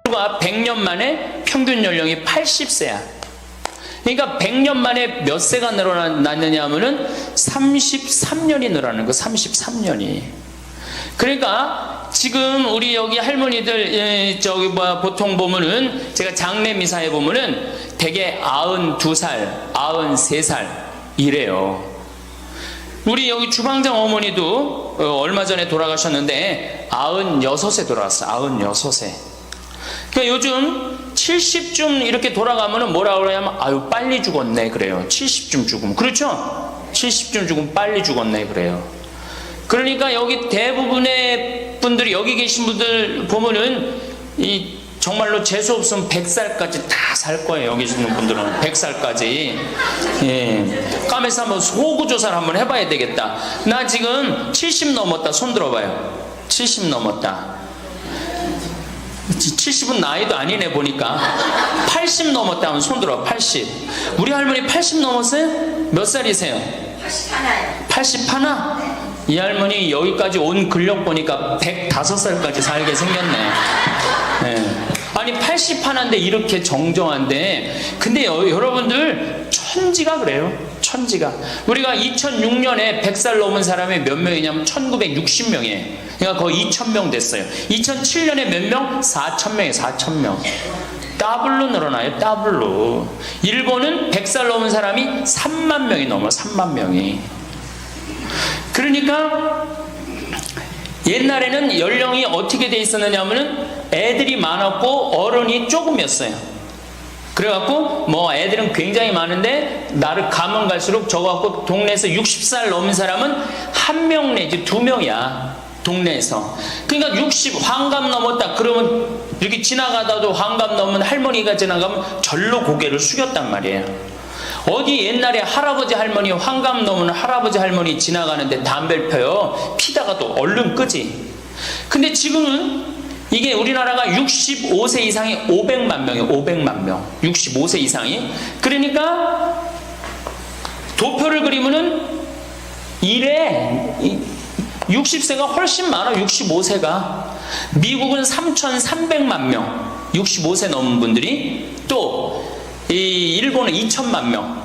불과 100년 만에 평균 연령이 80세야. 그러니까 100년 만에 몇 세가 늘어났느냐 하면은 33년이 늘어나는 거, 33년이. 그러니까 지금 우리 여기 할머니들 보통 보면은 제가 장례 미사에 보면은 대개 92살, 93살 이래요. 우리 여기 주방장 어머니도 얼마 전에 돌아가셨는데 96에 돌아갔어요. 96에. 그러니까 요즘 70쯤 이렇게 돌아가면은 뭐라 그러냐면 아유 빨리 죽었네 그래요. 70쯤 죽으면. 그렇죠? 70쯤 죽으면 빨리 죽었네 그래요. 그러니까 여기 대부분의 분들이 여기 계신 분들 보면은 이 정말로 재수 없으면 100살까지 다 살 거예요. 여기 있는 분들은 100살까지. 예. 까매서 한번 소구조사를 한번 해봐야 되겠다. 나 지금 70 넘었다. 손 들어봐요. 70 넘었다. 70은 나이도 아니네 보니까. 80 넘었다 하면 손 들어. 80. 우리 할머니 80 넘었어요? 몇 살이세요? 81이요. 81? 이 할머니 여기까지 온 근력 보니까 105살까지 살게 생겼네. 네. 아니 81인데 이렇게 정정한데, 근데 여러분들 천지가 그래요. 천지가. 우리가 2006년에 100살 넘은 사람이 몇 명이냐면 1960명이에요. 그러니까 거의 2000명 됐어요. 2007년에 몇 명? 4000명이에요. 4000명. 더블로 늘어나요. 더블로. 일본은 100살 넘은 사람이 3만 명이 넘어요. 3만 명이. 그러니까 옛날에는 연령이 어떻게 돼 있었느냐 하면은 애들이 많았고 어른이 조금이었어요. 그래갖고 뭐 애들은 굉장히 많은데 나를 가면 갈수록 저거 갖고 동네에서 60살 넘은 사람은 1명 내지 2명이야. 동네에서. 그러니까 60 환갑 넘었다 그러면 이렇게 지나가다도 환갑 넘은 할머니가 지나가면 절로 고개를 숙였단 말이에요. 어디 옛날에 할아버지 할머니 환갑 넘은 할아버지 할머니 지나가는데 담배를 펴요. 피다가도 얼른 끄지. 근데 지금은 이게 우리나라가 65세 이상이 500만 명이에요. 500만 명. 65세 이상이. 그러니까 도표를 그리면은 이래 60세가 훨씬 많아. 65세가. 미국은 3,300만 명. 65세 넘은 분들이. 또 이 일본은 2천만 명.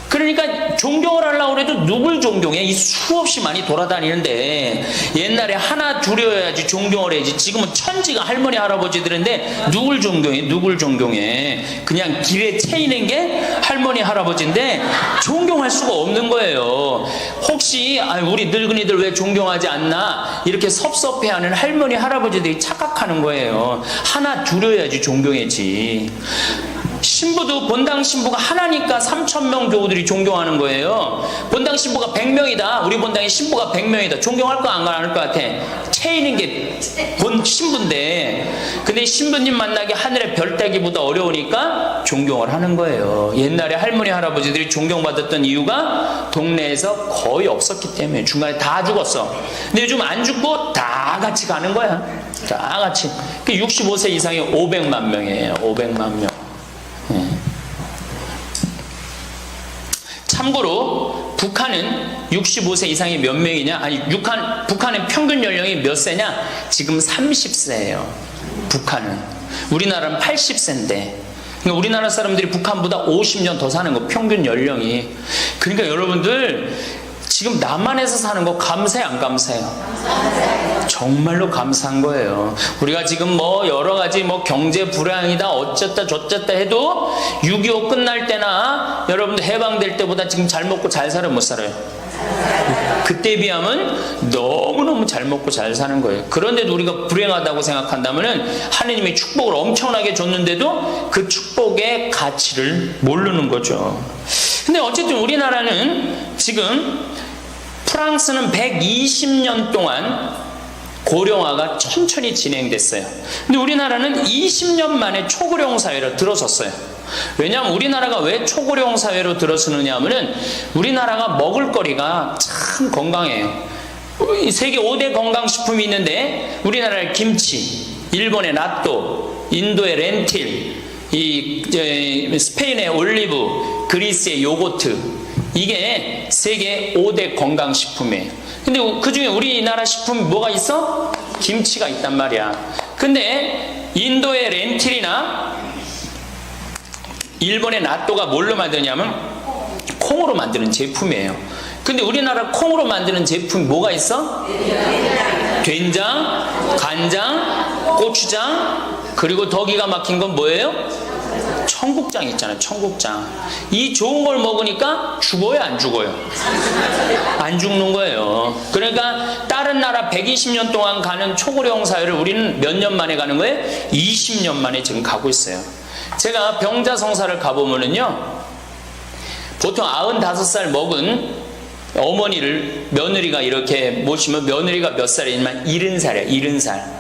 그러니까 존경을 하려고 해도 누굴 존경해? 이 수없이 많이 돌아다니는데 옛날에 하나 둘이어야지 존경을 해야지. 지금은 천지가 할머니 할아버지들인데 누굴 존경해? 누굴 존경해? 그냥 길에 채이는 게 할머니 할아버지인데 존경할 수가 없는 거예요. 혹시 우리 늙은이들 왜 존경하지 않나 이렇게 섭섭해하는 할머니 할아버지들이 착각하는 거예요. 하나 둘이어야지 존경해지. 신부도 본당 신부가 하나니까 3,000명 교우들이 존경하는 거예요. 본당 신부가 100명이다. 우리 본당에 신부가 100명이다. 존경할 거 안 할 것 같아. 채이는 게 본 신부인데, 근데 신부님 만나기 하늘의 별 따기보다 어려우니까 존경을 하는 거예요. 옛날에 할머니 할아버지들이 존경받았던 이유가 동네에서 거의 없었기 때문에. 중간에 다 죽었어. 근데 요즘 안 죽고 다 같이 가는 거야. 다 같이. 65세 이상이 500만 명이에요. 500만 명. 참고로 북한은 65세 이상이 몇 명이냐? 아니 북한의 평균 연령이 몇 세냐? 지금 30세예요. 북한은. 우리나라는 80세인데. 그러니까 우리나라 사람들이 북한보다 50년 더 사는 거, 평균 연령이. 그러니까 여러분들 지금 남한에서 사는 거 감사해 안 감사해요? 정말로 감사한 거예요. 우리가 지금 뭐 여러 가지 뭐 경제 불황이다 어쨌다 저쨌다 해도 6.25 끝날 때나 여러분들 해방될 때보다 지금 잘 먹고 잘 살아요? 못 살아요? 그때에 비하면 너무너무 잘 먹고 잘 사는 거예요. 그런데도 우리가 불행하다고 생각한다면 하느님이 축복을 엄청나게 줬는데도 그 축복의 가치를 모르는 거죠. 근데 어쨌든 우리나라는 지금 프랑스는 120년 동안 고령화가 천천히 진행됐어요. 근데 우리나라는 20년 만에 초고령 사회로 들어섰어요. 왜냐하면 우리나라가 왜 초고령 사회로 들어서느냐 하면은 우리나라가 먹을거리가 참 건강해요. 세계 5대 건강식품이 있는데 우리나라의 김치, 일본의 나또, 인도의 렌틸, 스페인의 올리브, 그리스의 요거트, 이게 세계 5대 건강식품이에요. 근데 그 중에 우리나라 식품이 뭐가 있어? 김치가 있단 말이야. 근데 인도의 렌틸이나 일본의 나또가 뭘로 만드냐면 콩으로 만드는 제품이에요. 근데 우리나라 콩으로 만드는 제품이 뭐가 있어? 된장, 간장, 고추장, 그리고 더 기가 막힌 건 뭐예요? 청국장 있잖아요. 청국장. 이 좋은 걸 먹으니까 죽어요, 안 죽어요? 안 죽는 거예요. 그러니까 다른 나라 120년 동안 가는 초고령 사회를 우리는 몇 년 만에 가는 거예요? 20년 만에 지금 가고 있어요. 제가 병자성사를 가보면은요, 보통 95살 먹은 어머니를 며느리가 이렇게 모시면 며느리가 몇 살이냐면 70살이야. 70살.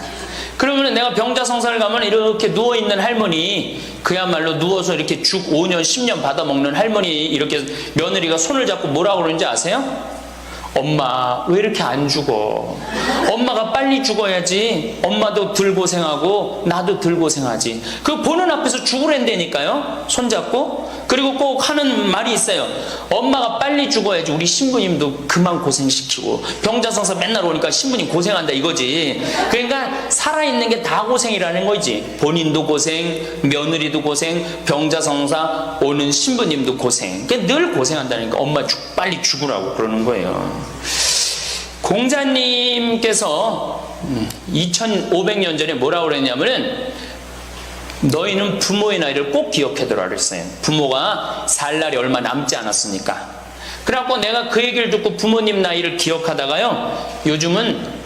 그러면 내가 병자성사를 가면 이렇게 누워있는 할머니, 그야말로 누워서 이렇게 죽 5년 10년 받아먹는 할머니, 이렇게 며느리가 손을 잡고 뭐라고 그러는지 아세요? 엄마 왜 이렇게 안 죽어? 엄마가 빨리 죽어야지. 엄마도 덜 고생하고 나도 덜 고생하지. 그 보는 앞에서 죽으랜다니까요. 손잡고. 그리고 꼭 하는 말이 있어요. 엄마가 빨리 죽어야지 우리 신부님도 그만 고생시키고. 병자성사 맨날 오니까 신부님 고생한다 이거지. 그러니까 살아있는 게 다 고생이라는 거지. 본인도 고생, 며느리도 고생, 병자성사 오는 신부님도 고생. 그러니까 늘 고생한다니까. 엄마 빨리 죽으라고 그러는 거예요. 공자님께서 2500년 전에 뭐라고 그랬냐면은 너희는 부모의 나이를 꼭 기억해두라 그랬어요. 부모가 살 날이 얼마 남지 않았으니까. 그래갖고 내가 그 얘기를 듣고 부모님 나이를 기억하다가요, 요즘은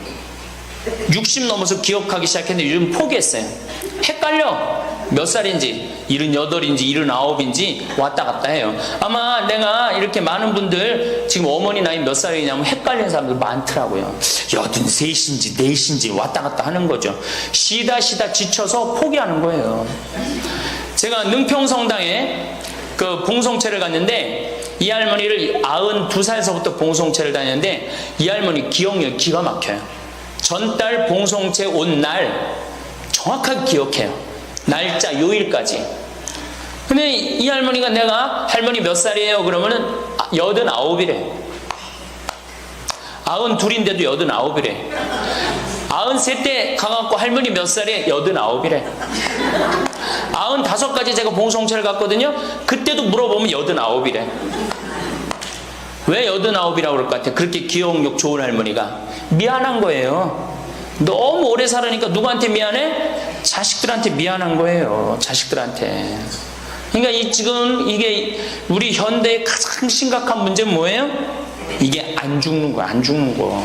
60 넘어서 기억하기 시작했는데 요즘 포기했어요. 헷갈려. 몇 살인지 78인지 79인지 왔다 갔다 해요. 아마 내가 이렇게 많은 분들 지금 어머니 나이 몇 살이냐면 헷갈리는 사람들 많더라고요. 83인지 4인지 왔다 갔다 하는 거죠. 쉬다 지쳐서 포기하는 거예요. 제가 능평성당에 그 봉송체를 갔는데 이 할머니를 92살서부터 봉송체를 다녔는데 이 할머니 기억력 기가 막혀요. 전달 봉송체 온 날 정확하게 기억해요. 날짜 요일까지. 근데 이 할머니가 내가 할머니 몇 살이에요? 그러면은 89이래. 92인데도 89이래. 93때 가갖고 할머니 몇 살이에요? 89이래. 95까지 제가 봉송체를 갔거든요. 그때도 물어보면 89이래. 왜 89이라고 그럴 것 같아요? 그렇게 기억력 좋은 할머니가. 미안한 거예요. 너무 오래 살으니까 누구한테 미안해? 자식들한테 미안한 거예요. 자식들한테. 그러니까 지금 이게 우리 현대의 가장 심각한 문제는 뭐예요? 이게 안 죽는 거, 안 죽는 거.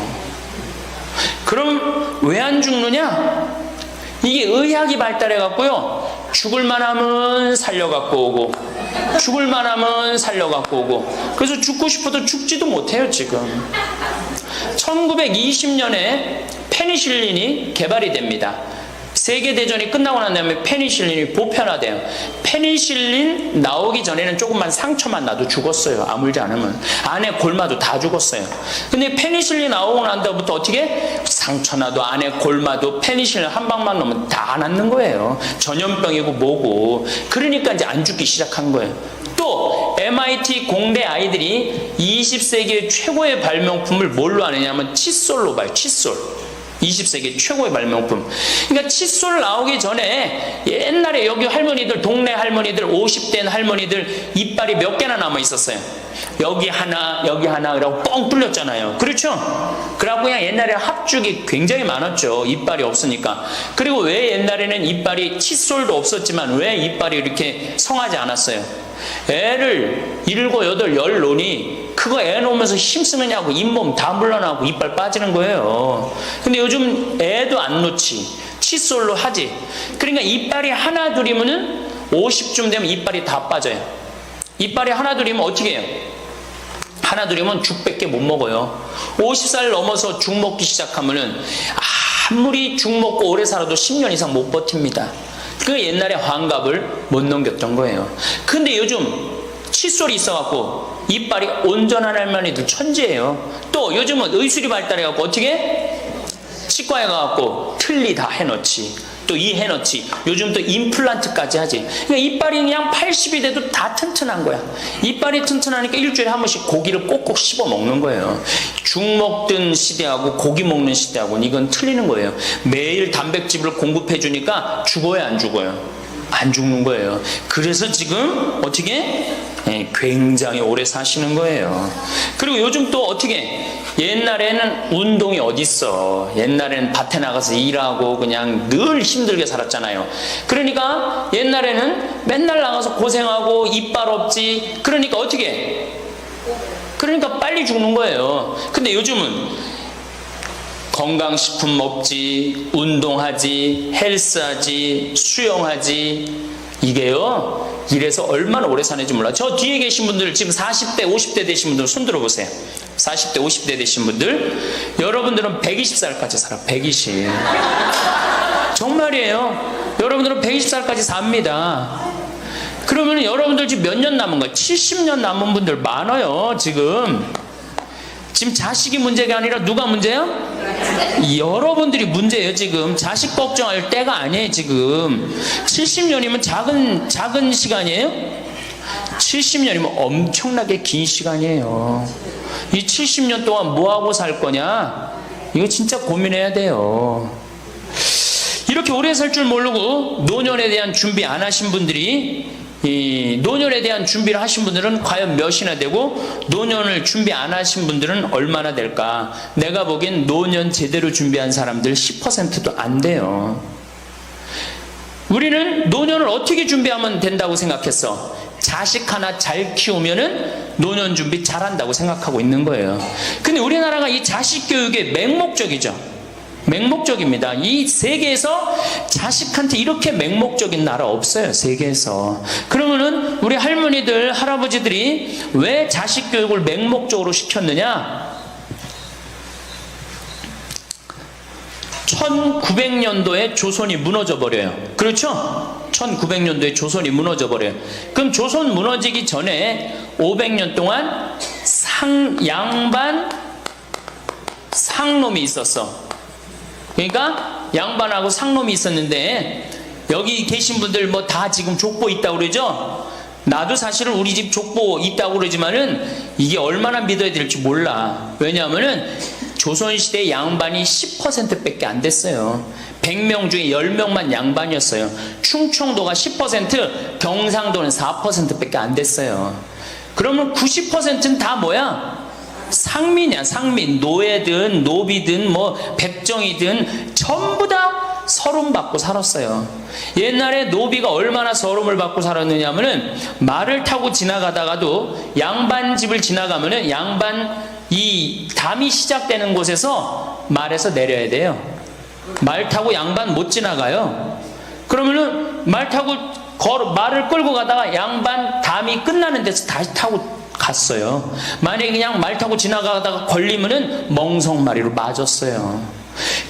그럼 왜 안 죽느냐? 이게 의학이 발달해갖고요, 죽을만 하면 살려갖고 오고, 죽을만 하면 살려갖고 오고, 그래서 죽고 싶어도 죽지도 못해요, 지금. 1920년에 페니실린이 개발이 됩니다. 세계대전이 끝나고 난 다음에 페니실린이 보편화돼요. 페니실린 나오기 전에는 조금만 상처만 나도 죽었어요. 아물지 않으면. 안에 골마도 다 죽었어요. 근데 페니실린 나오고 난 다음부터 어떻게? 상처 나도 안에 골마도 페니실린 한 방만 넣으면 다 낫는 거예요. 전염병이고 뭐고. 그러니까 이제 안 죽기 시작한 거예요. 또 MIT 공대 아이들이 20세기의 최고의 발명품을 뭘로 아느냐면 칫솔로 봐요. 칫솔. 20세기 최고의 발명품. 그러니까 칫솔 나오기 전에 옛날에 여기 할머니들, 동네 할머니들, 50대 할머니들 이빨이 몇 개나 남아 있었어요. 여기 하나, 여기 하나, 그러고 뻥 뚫렸잖아요. 그렇죠? 그래갖고 그냥 옛날에 합죽이 굉장히 많았죠. 이빨이 없으니까. 그리고 왜 옛날에는 이빨이, 칫솔도 없었지만 왜 이빨이 이렇게 성하지 않았어요? 애를 7, 8, 10 놓으니 그거 애 놓으면서 힘쓰느냐고 잇몸 다 물러나고 이빨 빠지는 거예요. 근데 요즘 애도 안 놓지. 칫솔로 하지. 그러니까 이빨이 하나 둘이면은 50쯤 되면 이빨이 다 빠져요. 이빨이 하나 둘이면 어떻게 해요? 하나 둘이면 죽밖에 못 먹어요. 50살 넘어서 죽 먹기 시작하면은 아무리 죽 먹고 오래 살아도 10년 이상 못 버팁니다. 그 옛날에 환갑을 못 넘겼던 거예요. 근데 요즘 칫솔이 있어갖고 이빨이 온전한 할머니들 천재예요. 또 요즘은 의술이 발달해갖고 어떻게? 치과에 가갖고 틀니 다 해놓지. 또 이해너치, 요즘 또 임플란트까지 하지. 그러니까 이빨이 그냥 80이 돼도 다 튼튼한 거야. 이빨이 튼튼하니까 일주일에 한 번씩 고기를 꼭꼭 씹어 먹는 거예요. 죽 먹던 시대하고 고기 먹는 시대하고는 이건 틀리는 거예요. 매일 단백질을 공급해 주니까 죽어요, 안 죽어요? 안 죽는 거예요. 그래서 지금 어떻게 굉장히 오래 사시는 거예요. 그리고 요즘 또 어떻게, 옛날에는 운동이 어딨어. 옛날에는 밭에 나가서 일하고 그냥 늘 힘들게 살았잖아요. 그러니까 옛날에는 맨날 나가서 고생하고 이빨 없지. 그러니까 어떻게, 그러니까 빨리 죽는 거예요. 근데 요즘은 건강식품 먹지, 운동하지, 헬스하지, 수영하지. 이게요, 이래서 얼마나 오래 사는지 몰라. 저 뒤에 계신 분들, 지금 40대, 50대 되신 분들 손 들어보세요. 40대, 50대 되신 분들, 여러분들은 120살까지 살아. 120. 정말이에요. 여러분들은 120살까지 삽니다. 그러면 여러분들 지금 몇 년 남은 거예요? 70년 남은 분들 많아요, 지금. 지금 자식이 문제가 아니라 누가 문제야? 여러분들이 문제예요. 지금 자식 걱정할 때가 아니에요. 지금 70년이면 작은 시간이에요? 70년이면 엄청나게 긴 시간이에요. 이 70년 동안 뭐하고 살 거냐? 이거 진짜 고민해야 돼요. 이렇게 오래 살 줄 모르고 노년에 대한 준비 안 하신 분들이, 이 노년에 대한 준비를 하신 분들은 과연 몇이나 되고, 노년을 준비 안 하신 분들은 얼마나 될까? 내가 보기엔 노년 제대로 준비한 사람들 10%도 안 돼요. 우리는 노년을 어떻게 준비하면 된다고 생각했어? 자식 하나 잘 키우면은 노년 준비 잘한다고 생각하고 있는 거예요. 근데 우리나라가 이 자식 교육의 맹목적이죠. 맹목적입니다. 이 세계에서 자식한테 이렇게 맹목적인 나라 없어요. 세계에서. 그러면은 우리 할머니들, 할아버지들이 왜 자식 교육을 맹목적으로 시켰느냐? 1900년도에 조선이 무너져 버려요. 그렇죠? 1900년도에 조선이 무너져 버려요. 그럼 조선 무너지기 전에 500년 동안 양반 상놈이 있었어. 그러니까 양반하고 상놈이 있었는데, 여기 계신 분들 뭐 다 지금 족보 있다고 그러죠? 나도 사실은 우리 집 족보 있다고 그러지만은 이게 얼마나 믿어야 될지 몰라. 왜냐하면은 조선시대 양반이 10% 밖에 안 됐어요. 100명 중에 10명만 양반이었어요. 충청도가 10%, 경상도는 4% 밖에 안 됐어요. 그러면 90%는 다 뭐야? 상민이야. 상민. 노예든 노비든 뭐 백정이든 전부 다 서름 받고 살았어요. 옛날에 노비가 얼마나 서름을 받고 살았느냐면은, 말을 타고 지나가다가도 양반 집을 지나가면은 양반 이 담이 시작되는 곳에서 말에서 내려야 돼요. 말 타고 양반 못 지나가요. 그러면은 말 타고 말을 끌고 가다가 양반 담이 끝나는 데서 다시 타고 갔어요. 만약에 그냥 말 타고 지나가다가 걸리면은 멍석마리로 맞았어요.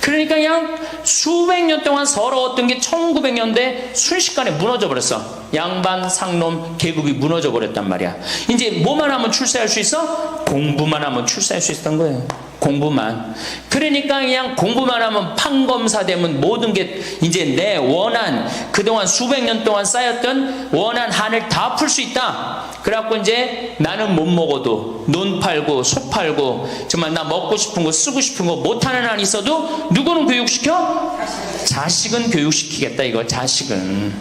그러니까 그냥 수백 년 동안 서러웠던 게 1900년대 순식간에 무너져 버렸어. 양반, 상놈, 계급이 무너져 버렸단 말이야. 이제 뭐만 하면 출세할 수 있어? 공부만 하면 출세할 수 있었던 거예요. 공부만. 그러니까 그냥 공부만 하면 판검사 되면 모든 게 이제 내 원한, 그동안 수백 년 동안 쌓였던 원한 한을 다 풀 수 있다. 그래갖고 이제 나는 못 먹어도 논 팔고 소 팔고 정말 나 먹고 싶은 거 쓰고 싶은 거 못하는 한 있어도 누구는 교육시켜? 자식은 교육시키겠다 이거. 자식은.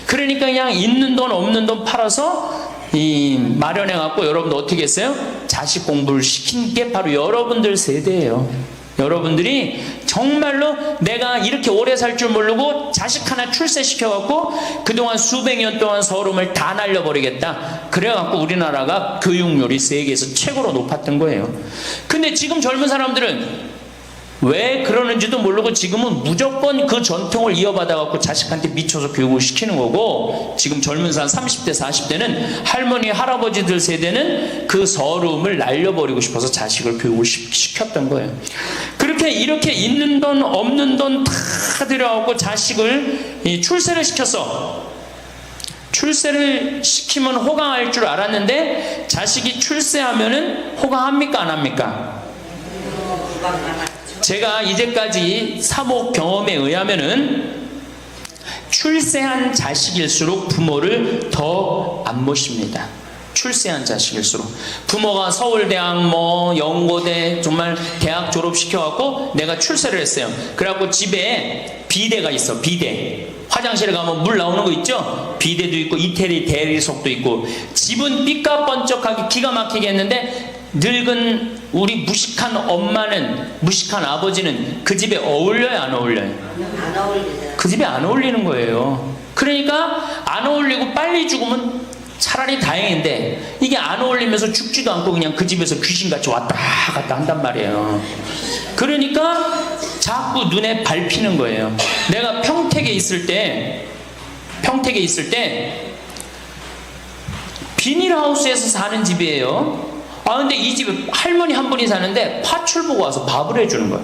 그러니까 그냥 있는 돈 없는 돈 팔아서 마련해갖고 여러분들 어떻게 했어요? 자식 공부를 시킨 게 바로 여러분들 세대예요. 여러분들이 정말로 내가 이렇게 오래 살 줄 모르고 자식 하나 출세시켜갖고 그동안 수백 년 동안 서름을 다 날려버리겠다. 그래갖고 우리나라가 교육률이 세계에서 최고로 높았던 거예요. 근데 지금 젊은 사람들은 왜 그러는지도 모르고 지금은 무조건 그 전통을 이어받아갖고 자식한테 미쳐서 교육을 시키는 거고, 지금 젊은 사람 30대 40대는 할머니 할아버지들 세대는 그 서름을 날려버리고 싶어서 자식을 교육을 시켰던 거예요. 그렇게 이렇게 있는 돈 없는 돈 다 들여갖고 자식을 출세를 시켰어. 출세를 시키면 호강할 줄 알았는데 자식이 출세하면은 호강합니까 안 합니까? 제가 이제까지 사목 경험에 의하면은 출세한 자식일수록 부모를 더 안 모십니다. 출세한 자식일수록. 부모가 서울대학 뭐 연고대 정말 대학 졸업시켜갖고 내가 출세를 했어요. 그래갖고 집에 비데가 있어. 비데. 화장실에 가면 물 나오는 거 있죠? 비데도 있고 이태리 대리석도 있고. 집은 삐까번쩍하게 기가 막히게 했는데 늙은 우리 무식한 엄마는, 무식한 아버지는 그 집에 어울려요, 안 어울려요? 안 어울리죠. 그 집에 안 어울리는 거예요. 그러니까 안 어울리고 빨리 죽으면 차라리 다행인데, 이게 안 어울리면서 죽지도 않고 그냥 그 집에서 귀신같이 왔다 갔다 한단 말이에요. 그러니까 자꾸 눈에 밟히는 거예요. 내가 평택에 있을 때 비닐하우스에서 사는 집이에요. 아, 근데 이 집에 할머니 한 분이 사는데 파출부가 와서 밥을 해주는 거예요.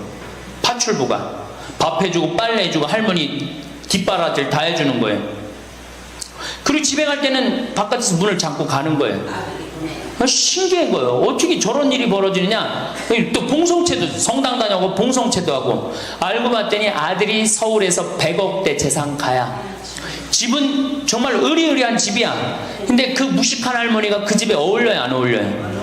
파출부가 밥 해주고 빨래 해주고 할머니 뒷바라지를 다 해주는 거예요. 그리고 집에 갈 때는 바깥에서 문을 잠고 가는 거예요. 신기한 거예요. 어떻게 저런 일이 벌어지느냐. 또 봉송체도, 성당 다녀고 봉송체도 하고. 알고 봤더니 아들이 서울에서 100억대 재산가야. 집은 정말 의리의리한 집이야. 근데 그 무식한 할머니가 그 집에 어울려요, 안 어울려요?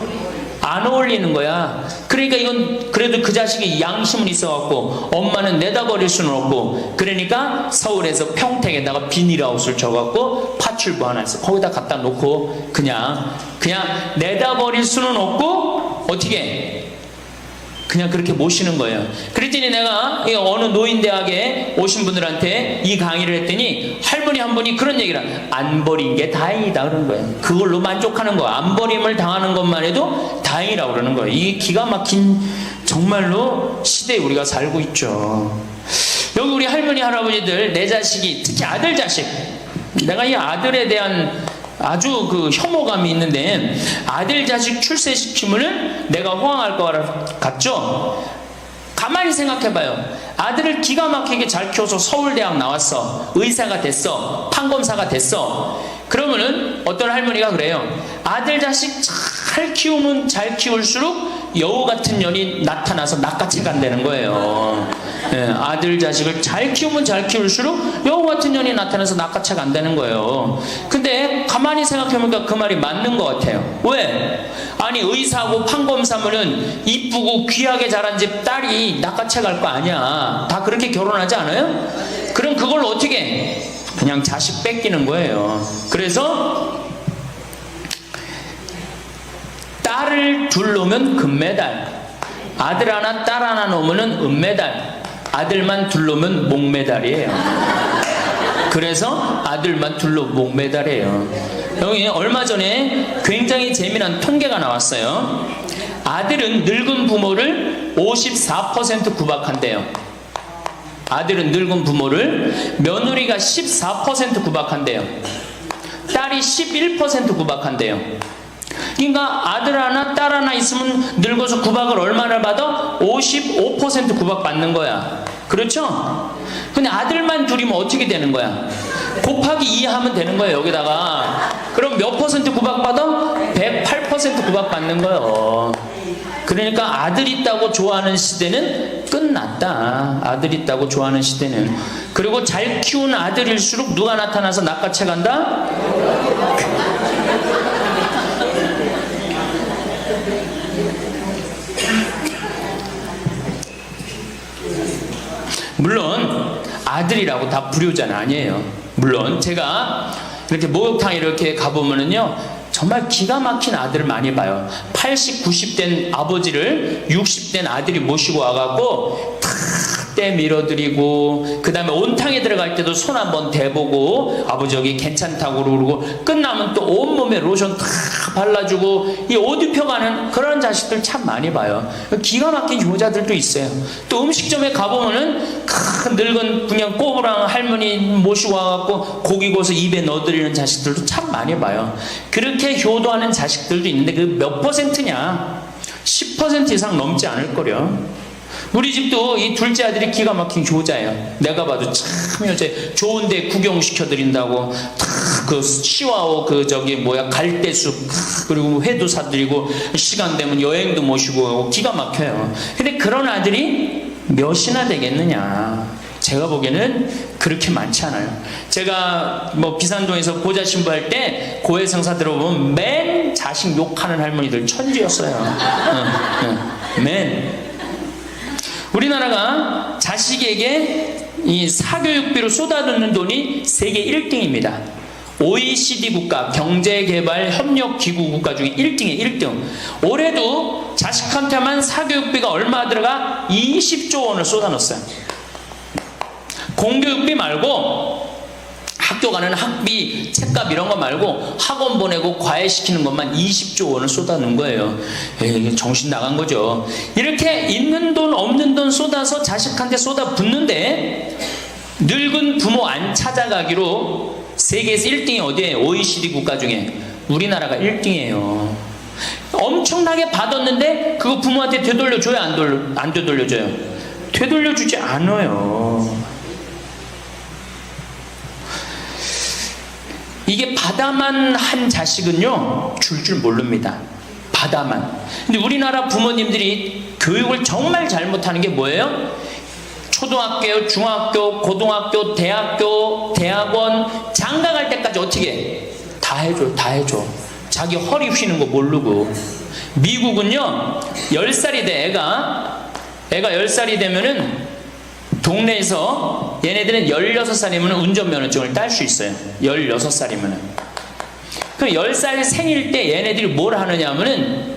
안 어울리는 거야. 그러니까 이건 그래도 그 자식이 양심은 있어갖고 엄마는 내다버릴 수는 없고, 그러니까 서울에서 평택에다가 비닐하우스를 줘갖고 파출부 하나 있어. 거기다 갖다 놓고 그냥 내다버릴 수는 없고 어떻게 그냥 그렇게 모시는 거예요. 그랬더니 내가 어느 노인대학에 오신 분들한테 이 강의를 했더니 할머니 한 분이 그런 얘기를 안 버린 게 다행이다 그런 거예요. 그걸로 만족하는 거야. 안 버림을 당하는 것만 해도 다행이라고 그러는 거예요. 이게 기가 막힌 정말로 시대에 우리가 살고 있죠. 여기 우리 할머니 할아버지들, 내 자식이, 특히 아들 자식, 내가 이 아들에 대한 아주 그 혐오감이 있는데, 아들 자식 출세시키면은 내가 호황할 것 같죠? 가만히 생각해봐요. 아들을 기가 막히게 잘 키워서 서울대학 나왔어. 의사가 됐어. 판검사가 됐어. 그러면은 어떤 할머니가 그래요. 아들 자식 잘 키우면 잘 키울수록 여우 같은 년이 나타나서 낚아채 간다는 거예요. 예, 아들 자식을 잘 키우면 잘 키울수록 여우 같은 년이 나타나서 낚아채 간다는 거예요. 근데 가만히 생각해보니까 그 말이 맞는 것 같아요. 왜? 아니 의사하고 판검사면은 이쁘고 귀하게 자란 집 딸이 낚아채 갈 거 아니야. 다 그렇게 결혼하지 않아요? 그럼 그걸 어떻게 그냥 자식 뺏기는 거예요. 그래서 딸을 둘 놓으면 금메달, 아들 하나 딸 하나 놓으면 은메달, 아들만 둘 놓으면 목메달이에요. 그래서 아들만 둘 놓으면 목메달이에요. 여기 얼마 전에 굉장히 재미난 통계가 나왔어요. 아들은 늙은 부모를 54% 구박한대요. 아들은 늙은 부모를, 며느리가 14% 구박한대요. 딸이 11% 구박한대요. 그러니까 아들 하나 딸 하나 있으면 늙어서 구박을 얼마나 받아? 55% 구박받는 거야. 그렇죠? 근데 아들만 둘이면 어떻게 되는 거야? 곱하기 2 하면 되는 거예요. 여기다가 그럼 몇 퍼센트 구박받아? 108% 구박받는 거예요. 그러니까 아들 있다고 좋아하는 시대는 끝났다. 아들 있다고 좋아하는 시대는. 그리고 잘 키운 아들일수록 누가 나타나서 낚아채 간다? 물론 아들이라고 다 불효자는 아니에요. 물론 제가 이렇게 목욕탕 이렇게 가보면은요, 정말 기가 막힌 아들을 많이 봐요. 80, 90된 아버지를 60된 아들이 모시고 와갖고 탁 밀어드리고, 그 다음에 온탕에 들어갈 때도 손 한번 대보고 아버지 여기 괜찮다고 그러고, 끝나면 또 온몸에 로션 탁 발라주고, 이 옷 입혀가는 그런 자식들 참 많이 봐요. 기가 막힌 효자들도 있어요. 또 음식점에 가보면은 큰 늙은 그냥 꼬부랑 할머니 모시고 와갖고 고기 구워서 입에 넣어드리는 자식들도 참 많이 봐요. 그렇게 효도하는 자식들도 있는데 그 몇 퍼센트냐? 10% 이상 넘지 않을 거려. 우리 집도 이 둘째 아들이 기가 막힌 효자예요. 내가 봐도 참 효자예요. 좋은데 구경시켜드린다고 그 치와오 갈대숲 그리고 회도 사드리고 시간 되면 여행도 모시고 기가 막혀요. 근데 그런 아들이 몇이나 되겠느냐? 제가 보기에는 그렇게 많지 않아요. 제가 뭐 비산동에서 고자 신부할 때 고해성사 들어보면 맨 자식 욕하는 할머니들 천지였어요. 맨. 우리나라가 자식에게 이 사교육비로 쏟아붓는 돈이 세계 1등입니다. OECD 국가, 경제개발협력기구 국가 중에 1등이에요. 1등. 올해도 자식한테만 사교육비가 얼마 들어가? 20조 원을 쏟아넣었어요. 공교육비 말고 학교 가는 학비, 책값 이런 거 말고 학원 보내고 과외시키는 것만 20조 원을 쏟아놓은 거예요. 에이, 정신 나간 거죠. 이렇게 있는 돈 없는 돈 쏟아서 자식한테 쏟아붓는데 늙은 부모 안 찾아가기로 세계에서 1등이 어디예요? OECD 국가 중에 우리나라가 1등이에요. 엄청나게 받았는데 그거 부모한테 되돌려줘요? 안 되돌려줘요? 되돌려주지 않아요. 이게 받아만 한 자식은요 줄 모릅니다. 받아만. 근데 우리나라 부모님들이 교육을 정말 잘못하는 게 뭐예요? 초등학교, 중학교, 고등학교, 대학교, 대학원, 장가 갈 때까지 어떻게 해? 다 해줘. 자기 허리 휘는 거 모르고. 미국은요 10살이 돼. 애가 10살이 되면은 동네에서 얘네들은 16살이면 운전면허증을 딸 수 있어요. 16살이면. 그 10살 생일 때 얘네들이 뭘 하느냐 하면은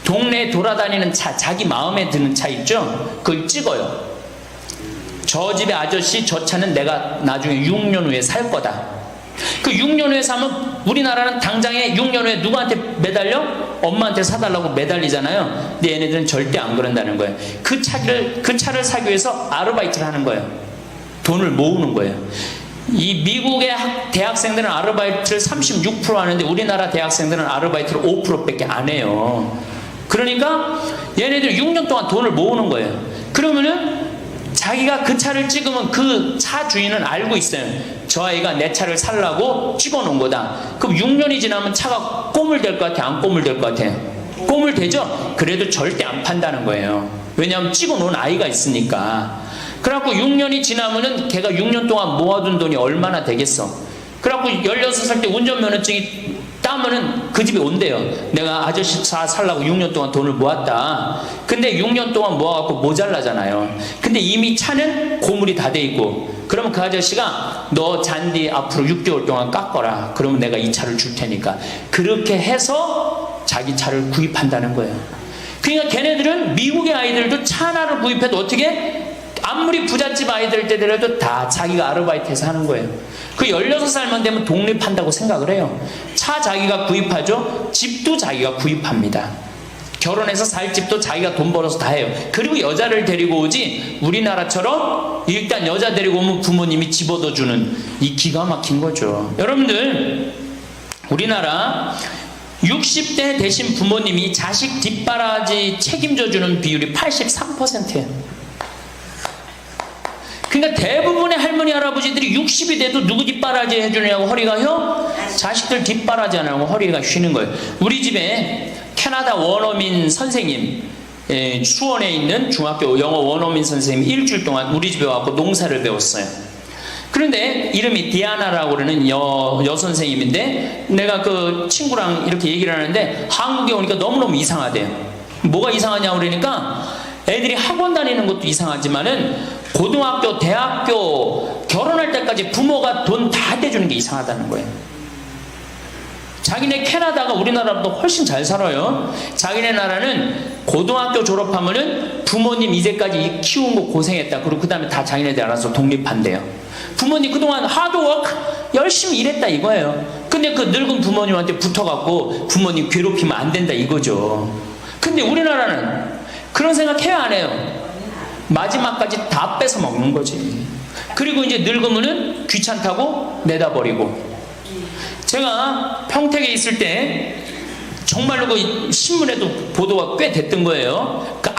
동네에 돌아다니는 차, 자기 마음에 드는 차 있죠? 그걸 찍어요. 저 집의 아저씨 저 차는 내가 나중에 6년 후에 살 거다. 그 6년 후에 사면 우리나라는 당장에 6년 후에 누구한테 매달려? 엄마한테 사달라고 매달리잖아요. 근데 얘네들은 절대 안 그런다는 거예요. 그 차를 사기 위해서 아르바이트를 하는 거예요. 돈을 모으는 거예요. 이 미국의 대학생들은 아르바이트를 36% 하는데 우리나라 대학생들은 아르바이트를 5%밖에 안 해요. 그러니까 얘네들 6년 동안 돈을 모으는 거예요. 그러면은 자기가 그 차를 찍으면 그 차 주인은 알고 있어요. 저 아이가 내 차를 살라고 찍어놓은 거다. 그럼 6년이 지나면 차가 꼬물될 것 같아? 안 꼬물될 것 같아요? 꼬물되죠? 그래도 절대 안 판다는 거예요. 왜냐하면 찍어놓은 아이가 있으니까. 그래갖고 6년이 지나면은 걔가 6년 동안 모아둔 돈이 얼마나 되겠어? 그래갖고 16살 때 운전면허증이 따면은 그 집에 온대요. 내가 아저씨 차 살라고 6년 동안 돈을 모았다. 근데 6년 동안 모아갖고 모자라잖아요. 근데 이미 차는 고물이 다 돼 있고, 그러면 그 아저씨가 너 잔디 앞으로 6개월 동안 깎거라. 그러면 내가 이 차를 줄 테니까. 그렇게 해서 자기 차를 구입한다는 거예요. 그러니까 걔네들은 미국의 아이들도 차 하나를 구입해도 어떻게? 아무리 부잣집 아이들 때더라도 다 자기가 아르바이트해서 하는 거예요. 그 16살만 되면 독립한다고 생각을 해요. 차 자기가 구입하죠. 집도 자기가 구입합니다. 결혼해서 살 집도 자기가 돈 벌어서 다 해요. 그리고 여자를 데리고 오지 우리나라처럼 일단 여자 데리고 오면 부모님이 집 얻어주는 이 기가 막힌 거죠. 여러분들 우리나라 60대 되신 부모님이 자식 뒷바라지 책임져주는 비율이 83%예요. 그러니까 대부분의 할머니 할아버지들이 60이 돼도 누구 뒷바라지 해주느냐고 허리가 혀? 자식들 뒷바라지 안 하고 허리가 쉬는 거예요. 우리 집에 캐나다 원어민 선생님, 수원에 있는 중학교 영어 원어민 선생님이 일주일 동안 우리 집에 와서 농사를 배웠어요. 그런데 이름이 디아나라고 그러는 여 선생님인데 내가 그 친구랑 이렇게 얘기를 하는데 한국에 오니까 너무너무 이상하대요. 뭐가 이상하냐고 그러니까 애들이 학원 다니는 것도 이상하지만은 고등학교, 대학교 결혼할 때까지 부모가 돈 다 떼주는 게 이상하다는 거예요. 자기네 캐나다가 우리나라보다 훨씬 잘 살아요. 자기네 나라는 고등학교 졸업하면은 부모님 이제까지 키운 거 고생했다. 그리고 그 다음에 다 자기네들 알아서 독립한대요. 부모님 그동안 하드워크 열심히 일했다 이거예요. 근데 그 늙은 부모님한테 붙어갖고 부모님 괴롭히면 안 된다 이거죠. 근데 우리나라는 그런 생각 해야 안 해요. 마지막까지 다 뺏어 먹는 거지. 그리고 이제 늙으면은 귀찮다고 내다버리고. 제가 평택에 있을 때 정말로 그 신문에도 보도가 꽤 됐던 거예요. 그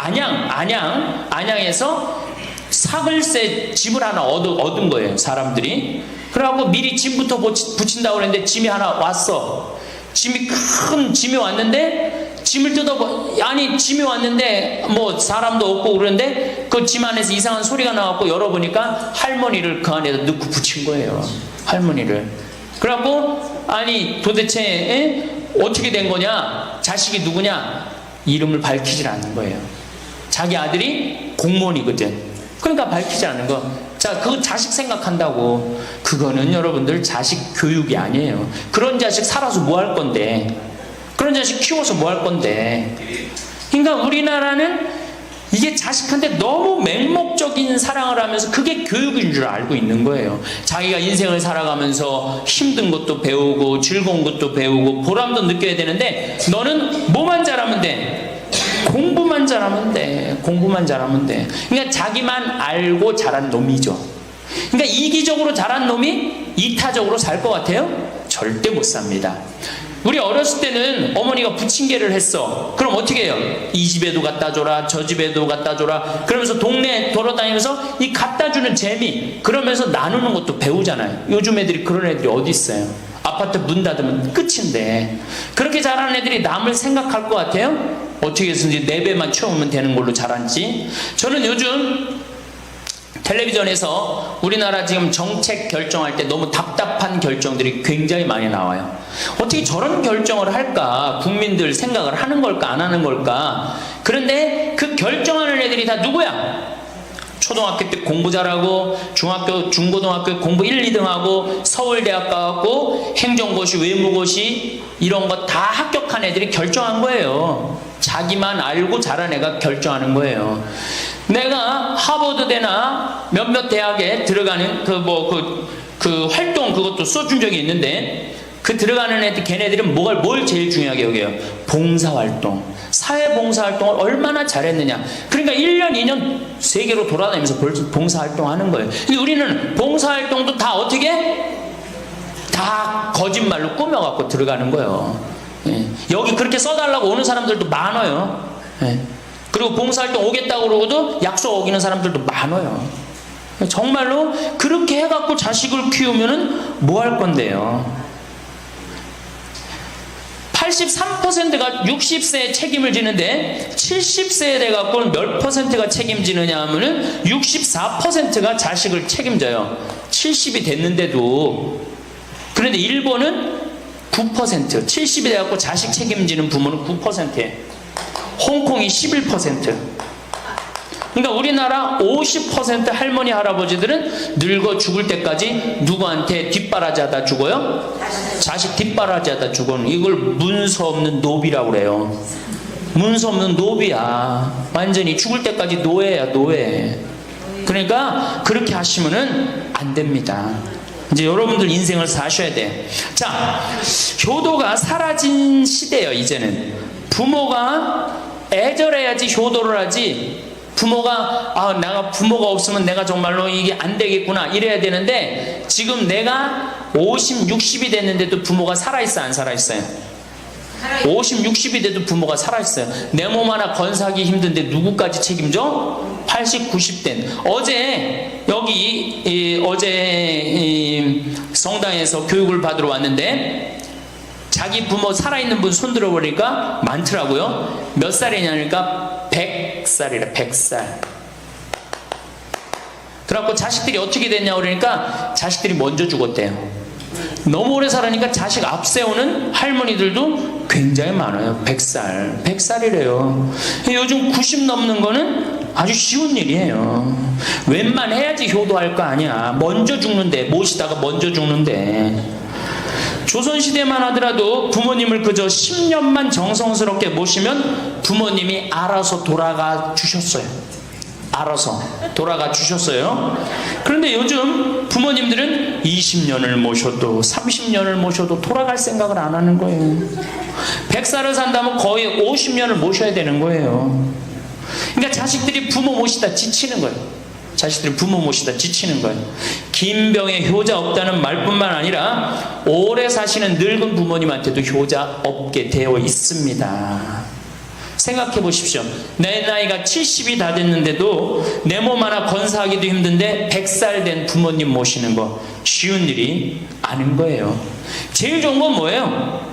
안양에서 사글세 집을 하나 얻은 거예요, 사람들이. 그래갖고 미리 짐부터 붙인다고 그랬는데 짐이 하나 왔어. 큰 짐이 왔는데 짐을 짐이 왔는데 뭐 사람도 없고 그러는데 그 집 안에서 이상한 소리가 나갖고 열어보니까 할머니를 그 안에다 넣고 붙인 거예요. 할머니를. 그래갖고 아니 도대체 어떻게 된 거냐? 자식이 누구냐? 이름을 밝히질 않는 거예요. 자기 아들이 공무원이거든. 그러니까 밝히지 않는 거. 자, 그 자식 생각한다고. 그거는 여러분들 자식 교육이 아니에요. 그런 자식 살아서 뭐 할 건데. 그런 자식 키워서 뭐 할 건데. 그러니까 우리나라는 이게 자식한테 너무 맹목적인 사랑을 하면서 그게 교육인 줄 알고 있는 거예요. 자기가 인생을 살아가면서 힘든 것도 배우고 즐거운 것도 배우고 보람도 느껴야 되는데 너는 뭐만 잘하면 돼? 공부만 잘하면 돼. 공부만 잘하면 돼. 그러니까 자기만 알고 자란 놈이죠. 그러니까 이기적으로 자란 놈이 이타적으로 살 것 같아요? 절대 못 삽니다. 우리 어렸을 때는 어머니가 부침개를 했어. 그럼 어떻게 해요? 이 집에도 갖다 줘라, 저 집에도 갖다 줘라. 그러면서 동네 돌아다니면서 이 갖다 주는 재미, 그러면서 나누는 것도 배우잖아요. 요즘 애들이 그런 애들이 어디 있어요? 아파트 문 닫으면 끝인데. 그렇게 자라는 애들이 남을 생각할 것 같아요? 어떻게 해서든지 4배만 채우면 되는 걸로 자란지. 저는 요즘 텔레비전에서 우리나라 지금 정책 결정할 때 너무 답답한 결정들이 굉장히 많이 나와요. 어떻게 저런 결정을 할까? 국민들 생각을 하는 걸까? 안 하는 걸까? 그런데 그 결정하는 애들이 다 누구야? 초등학교 때 공부 잘하고 중학교, 중고등학교 공부 1, 2등하고 서울대학 가고 행정고시, 외무고시 이런 거 다 합격한 애들이 결정한 거예요. 자기만 알고 자란 애가 결정하는 거예요. 내가 하버드대나 몇몇 대학에 들어가는 그 활동 그것도 써준 적이 있는데 그 들어가는 애들 걔네들은 뭘 제일 중요하게 여겨요? 봉사활동. 사회봉사활동을 얼마나 잘했느냐. 그러니까 1년, 2년 세계로 돌아다니면서 봉사활동 하는 거예요. 근데 우리는 봉사활동도 다 어떻게? 다 거짓말로 꾸며갖고 들어가는 거예요. 예. 여기 그렇게 써달라고 오는 사람들도 많아요. 예. 그리고 봉사활동 오겠다고 그러고도 약속 어기는 사람들도 많아요. 정말로 그렇게 해갖고 자식을 키우면은 뭐 할 건데요? 83%가 60세에 책임을 지는데 70세에 돼갖고는 몇 퍼센트가 책임지느냐 하면은 64%가 자식을 책임져요. 70이 됐는데도. 그런데 일본은 9%, 70이 돼갖고 자식 책임지는 부모는 9%예요. 홍콩이 11%. 그러니까 우리나라 50% 할머니 할아버지들은 늙어 죽을 때까지 누구한테 뒷바라지하다 죽어요? 자식 뒷바라지하다 죽어요. 이걸 문서 없는 노비라고 그래요. 문서 없는 노비야. 완전히 죽을 때까지 노예야, 노예. 그러니까 그렇게 하시면은 안 됩니다. 이제 여러분들 인생을 사셔야 돼. 자, 효도가 사라진 시대예요. 이제는 부모가 애절해야지 효도를 하지. 부모가 내가 부모가 없으면 내가 정말로 이게 안 되겠구나 이래야 되는데 지금 내가 50, 60이 됐는데도 부모가 살아있어 안 살아있어요? 50, 60이 돼도 부모가 살아있어요. 내 몸 하나 건사하기 힘든데 누구까지 책임져? 80, 90된 어제 여기 어제 성당에서 교육을 받으러 왔는데 자기 부모 살아있는 분 손들어 보니까 많더라고요. 몇 살이냐니까 100살이래. 100살. 그래갖고 자식들이 어떻게 됐냐고 그러니까 자식들이 먼저 죽었대요. 너무 오래 살으니까 자식 앞세우는 할머니들도 굉장히 많아요. 100살. 100살이래요. 요즘 90 넘는 거는 아주 쉬운 일이에요. 웬만해야지 효도할 거 아니야. 먼저 죽는데, 모시다가 먼저 죽는데. 조선시대만 하더라도 부모님을 그저 10년만 정성스럽게 모시면 부모님이 알아서 돌아가 주셨어요. 알아서 돌아가 주셨어요. 그런데 요즘 부모님들은 20년을 모셔도 30년을 모셔도 돌아갈 생각을 안 하는 거예요. 100살을 산다면 거의 50년을 모셔야 되는 거예요. 그러니까 자식들이 부모 모시다 지치는 거예요. 자식들이 부모 모시다 지치는 거예요. 김병에 효자 없다는 말뿐만 아니라 오래 사시는 늙은 부모님한테도 효자 없게 되어 있습니다. 생각해 보십시오. 내 나이가 70이 다 됐는데도 내 몸 하나 건사하기도 힘든데 100살 된 부모님 모시는 거 쉬운 일이 아닌 거예요. 제일 좋은 건 뭐예요?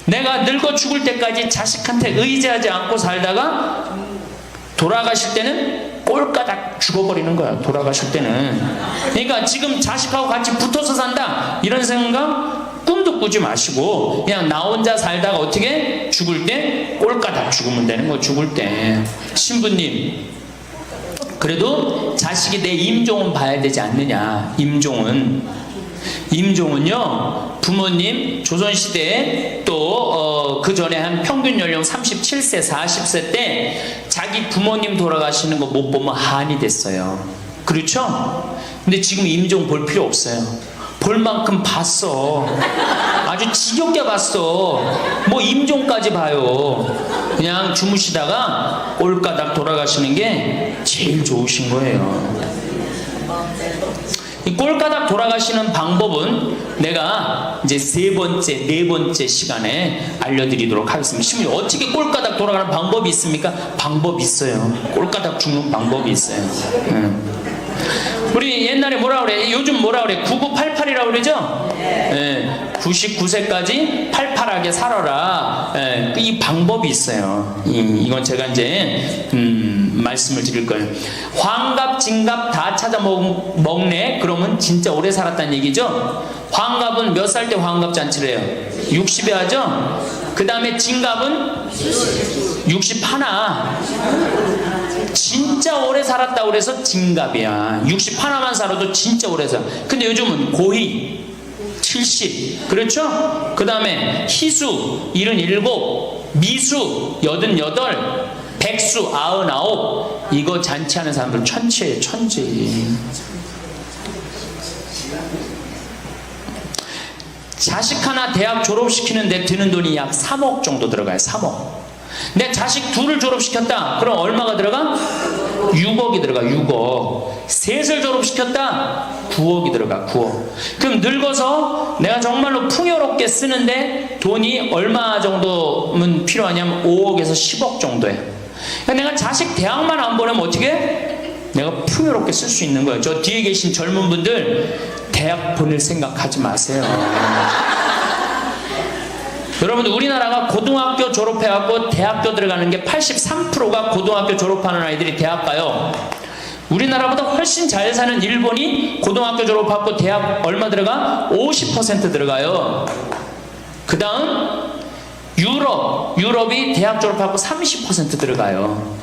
내가 늙어 죽을 때까지 자식한테 의지하지 않고 살다가 돌아가실 때는 꼴까닥 죽어버리는 거야, 돌아가실 때는. 그러니까 지금 자식하고 같이 붙어서 산다 이런 생각 꿈도 꾸지 마시고 그냥 나 혼자 살다가 어떻게 죽을 때 꼴까닥 죽으면 되는 거. 죽을 때 신부님, 그래도 자식이 내 임종은 봐야 되지 않느냐. 임종은요, 부모님 조선시대에 또 그 전에 한 평균 연령 37세 40세 때 자기 부모님 돌아가시는 거 못 보면 한이 됐어요. 그렇죠? 근데 지금 임종 볼 필요 없어요. 볼 만큼 봤어. 아주 지겹게 봤어. 뭐 임종까지 봐요. 그냥 주무시다가 꼴까닥 돌아가시는 게 제일 좋으신 거예요. 이 꼴까닥 돌아가시는 방법은 내가 이제 네 번째 시간에 알려드리도록 하겠습니다. 신부님, 어떻게 꼴까닥 돌아가는 방법이 있습니까? 방법이 있어요. 꼴까닥 죽는 방법이 있어요. 우리 옛날에 뭐라 그래? 요즘 뭐라 그래? 9988이라고 그러죠? 99세까지 팔팔하게 살아라. 이 방법이 있어요. 이건 제가 이제 말씀을 드릴 거예요. 환갑, 진갑 다 찾아 먹네? 그러면 진짜 오래 살았다는 얘기죠? 환갑은 몇 살 때 환갑 잔치를 해요? 60에 하죠? 그 다음에 진갑은 61. 진짜 오래 살았다고 그래서 진갑이야. 61만 살아도 진짜 오래 살아. 근데 요즘은 고희 70, 그렇죠? 그 다음에 희수 77, 미수 88, 백수 99. 이거 잔치하는 사람들 천재예요, 천재. 자식 하나 대학 졸업시키는데 드는 돈이 약 3억 정도 들어가요. 3억. 내 자식 둘을 졸업시켰다. 그럼 얼마가 들어가? 6억이 들어가. 6억. 셋을 졸업시켰다. 9억이 들어가. 9억. 그럼 늙어서 내가 정말로 풍요롭게 쓰는데 돈이 얼마 정도면 필요하냐면 5억에서 10억 정도에. 그러니까 내가 자식 대학만 안 보내면 어떻게? 내가 풍요롭게 쓸 수 있는 거예요. 저 뒤에 계신 젊은 분들 대학 보낼 생각하지 마세요. 여러분들, 우리나라가 고등학교 졸업해갖고 대학교 들어가는 게 83%가 고등학교 졸업하는 아이들이 대학 가요. 우리나라보다 훨씬 잘 사는 일본이 고등학교 졸업하고 대학 얼마 들어가? 50% 들어가요. 그 다음 유럽이 대학 졸업하고 30% 들어가요.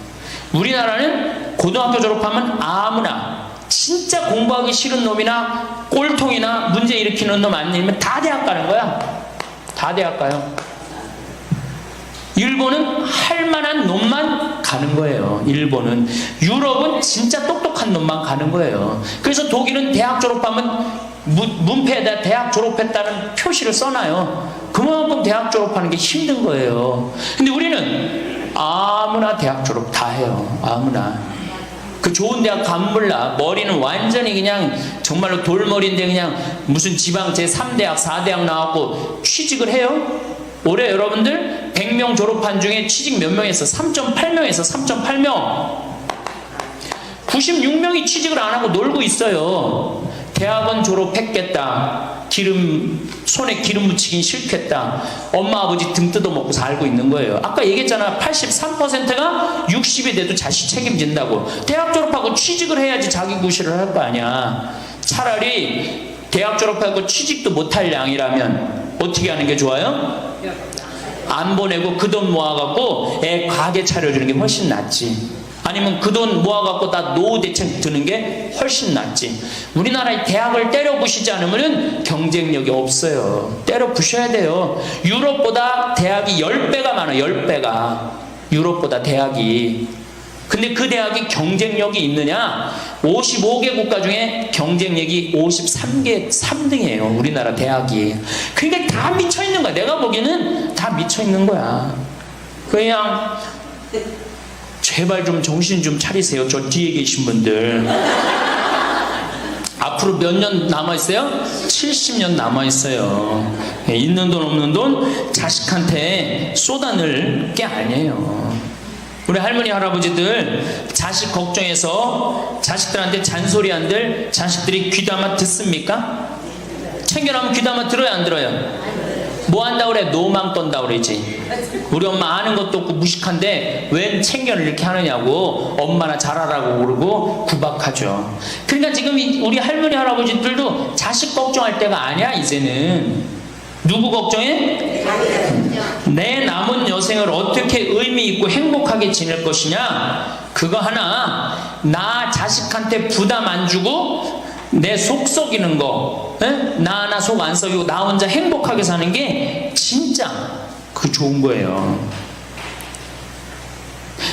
우리나라는 고등학교 졸업하면 아무나 진짜 공부하기 싫은 놈이나 꼴통이나 문제 일으키는 놈 아니면 다 대학 가는 거야. 다 대학 가요. 일본은 할 만한 놈만 가는 거예요. 일본은. 유럽은 진짜 똑똑한 놈만 가는 거예요. 그래서 독일은 대학 졸업하면 문패에다 대학 졸업했다는 표시를 써놔요. 그만큼 대학 졸업하는 게 힘든 거예요. 근데 우리는 아무나 대학 졸업 다 해요. 아무나. 그 좋은 대학 가면 몰라. 머리는 완전히 그냥 정말로 돌머리인데 그냥 무슨 지방 제3대학 4대학 나왔고 취직을 해요. 올해 여러분들 100명 졸업한 중에 취직 몇 명 했어? 3.8명에서 3.8명. 96명이 취직을 안 하고 놀고 있어요. 대학원 졸업했겠다. 손에 기름 묻히긴 싫겠다. 엄마 아버지 등 뜯어먹고 살고 있는 거예요. 아까 얘기했잖아. 83%가 60이 돼도 자식 책임진다고. 대학 졸업하고 취직을 해야지 자기 구실을 할 거 아니야. 차라리 대학 졸업하고 취직도 못할 양이라면 어떻게 하는 게 좋아요? 안 보내고 그 돈 모아갖고 애 가게 차려주는 게 훨씬 낫지. 아니면 그 돈 모아갖고 다 노후 대책 드는 게 훨씬 낫지. 우리나라의 대학을 때려 부시지 않으면 경쟁력이 없어요. 때려 부셔야 돼요. 유럽보다 대학이 10배가 많아요. 10배가. 유럽보다 대학이. 근데 그 대학이 경쟁력이 있느냐? 55개 국가 중에 경쟁력이 3등이에요. 우리나라 대학이. 그러니까 다 미쳐있는 거야. 내가 보기에는 다 미쳐있는 거야. 그냥 제발 좀 정신 좀 차리세요. 저 뒤에 계신 분들. 앞으로 몇 년 남아있어요? 70년 남아있어요. 있는 돈 없는 돈 자식한테 쏟아낼 게 아니에요. 우리 할머니 할아버지들 자식 걱정해서 자식들한테 잔소리한들 자식들이 귀담아 듣습니까? 챙겨나면 귀담아 들어요, 안 들어요? 뭐 한다 그래? 노망 떤다 그러지. 우리 엄마 아는 것도 없고 무식한데 웬 챙겨를 이렇게 하느냐고 엄마나 잘하라고 그러고 구박하죠. 그러니까 지금 우리 할머니 할아버지들도 자식 걱정할 때가 아니야. 이제는 누구 걱정해? 내 남은 여생을 어떻게 의미 있고 행복하게 지낼 것이냐, 그거 하나. 나 자식한테 부담 안 주고 내 속 썩이는 거, 나 하나 속 안 썩이고 나 혼자 행복하게 사는 게 진짜 그 좋은 거예요.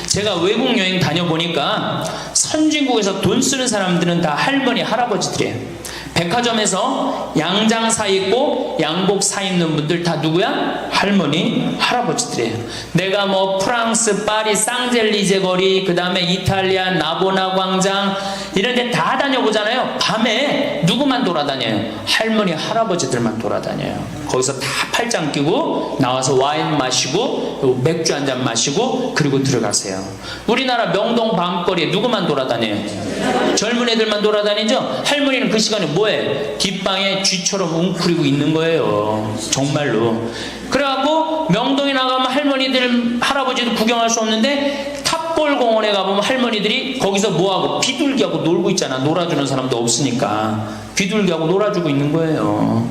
제가 외국 여행 다녀보니까 선진국에서 돈 쓰는 사람들은 다 할머니 할아버지들이에요. 백화점에서 양장 사 입고 양복 사 입는 분들 다 누구야? 할머니 할아버지들이에요. 내가 뭐 프랑스 파리 쌍젤리제 거리, 그 다음에 이탈리아 나보나 광장 이런 데 다 다녀보잖아요. 밤에 누구만 돌아다녀요? 할머니 할아버지들만 돌아다녀요. 거기서 다 팔짱 끼고 나와서 와인 마시고 맥주 한 잔 마시고 그리고 들어가세요. 우리나라 명동 밤거리에 누구만 돌아다녀요? 젊은 애들만 돌아다니죠? 할머니는 그 시간에 뭐해? 뒷방에 쥐처럼 웅크리고 있는 거예요. 정말로. 그래갖고 명동에 나가면 할머니들 할아버지도 구경할 수 없는데 탑골 공원에 가보면 할머니들이 거기서 뭐하고 비둘기하고 놀고 있잖아. 놀아주는 사람도 없으니까 비둘기하고 놀아주고 있는 거예요.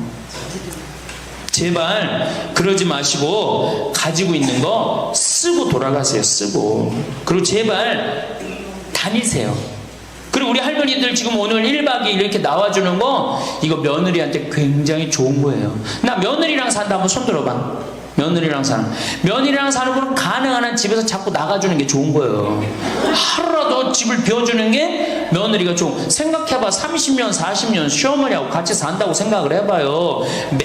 제발 그러지 마시고 가지고 있는 거 쓰고 돌아가세요. 쓰고. 그리고 제발 다니세요. 그리고 우리 할머니들 지금 오늘 1박 2일 이렇게 나와주는 거 이거 며느리한테 굉장히 좋은 거예요. 나 며느리랑 산다 한번 손 들어봐. 며느리랑 사는 거는 가능한 한 집에서 자꾸 나가주는 게 좋은 거예요. 하루라도 집을 비워주는 게 며느리가 좋은. 생각해봐. 30년 40년 시어머니하고 같이 산다고 생각을 해봐요.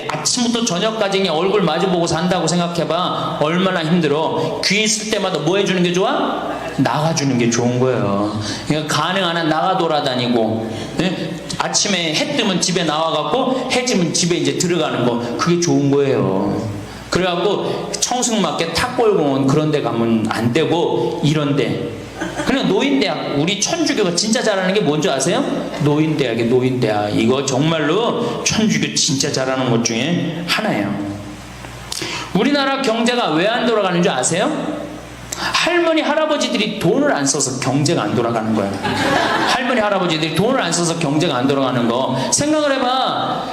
아침부터 저녁까지 그냥 얼굴 마주보고 산다고 생각해봐. 얼마나 힘들어. 귀 있을 때마다 뭐 해주는 게 좋아? 나가주는 게 좋은 거예요. 그러니까 가능한 한 나가 돌아다니고, 아침에 해 뜨면 집에 나와갖고 해 지면 집에 이제 들어가는 거, 그게 좋은 거예요. 그래갖고 청승맞게 탑골공원 그런 데 가면 안 되고 이런 데. 그냥 노인대학, 우리 천주교가 진짜 잘하는 게 뭔지 아세요? 노인대학이에요. 노인대학. 이거 정말로 천주교 진짜 잘하는 것 중에 하나예요. 우리나라 경제가 왜 안 돌아가는 줄 아세요? 할머니 할아버지들이 돈을 안 써서 경제가 안 돌아가는 거예요. 할머니 할아버지들이 돈을 안 써서 경제가 안 돌아가는 거 생각을 해봐.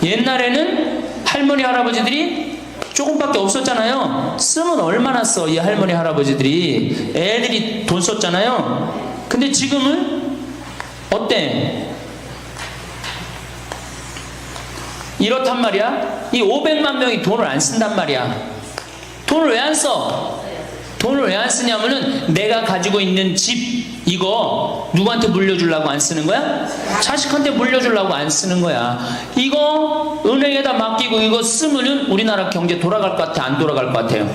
옛날에는 할머니 할아버지들이 조금밖에 없었잖아요. 쓰면 얼마나 써, 이 할머니 할아버지들이. 애들이 돈 썼잖아요. 근데 지금은 어때? 이렇단 말이야. 이 500만 명이 돈을 안 쓴단 말이야. 돈을 왜 안 써? 돈을 왜 안 쓰냐면은 내가 가지고 있는 집 이거 누구한테 물려주려고 안 쓰는 거야? 자식한테 물려주려고 안 쓰는 거야. 이거 은행에다 맡기고 이거 쓰면은 우리나라 경제 돌아갈 것 같아? 안 돌아갈 것 같아요?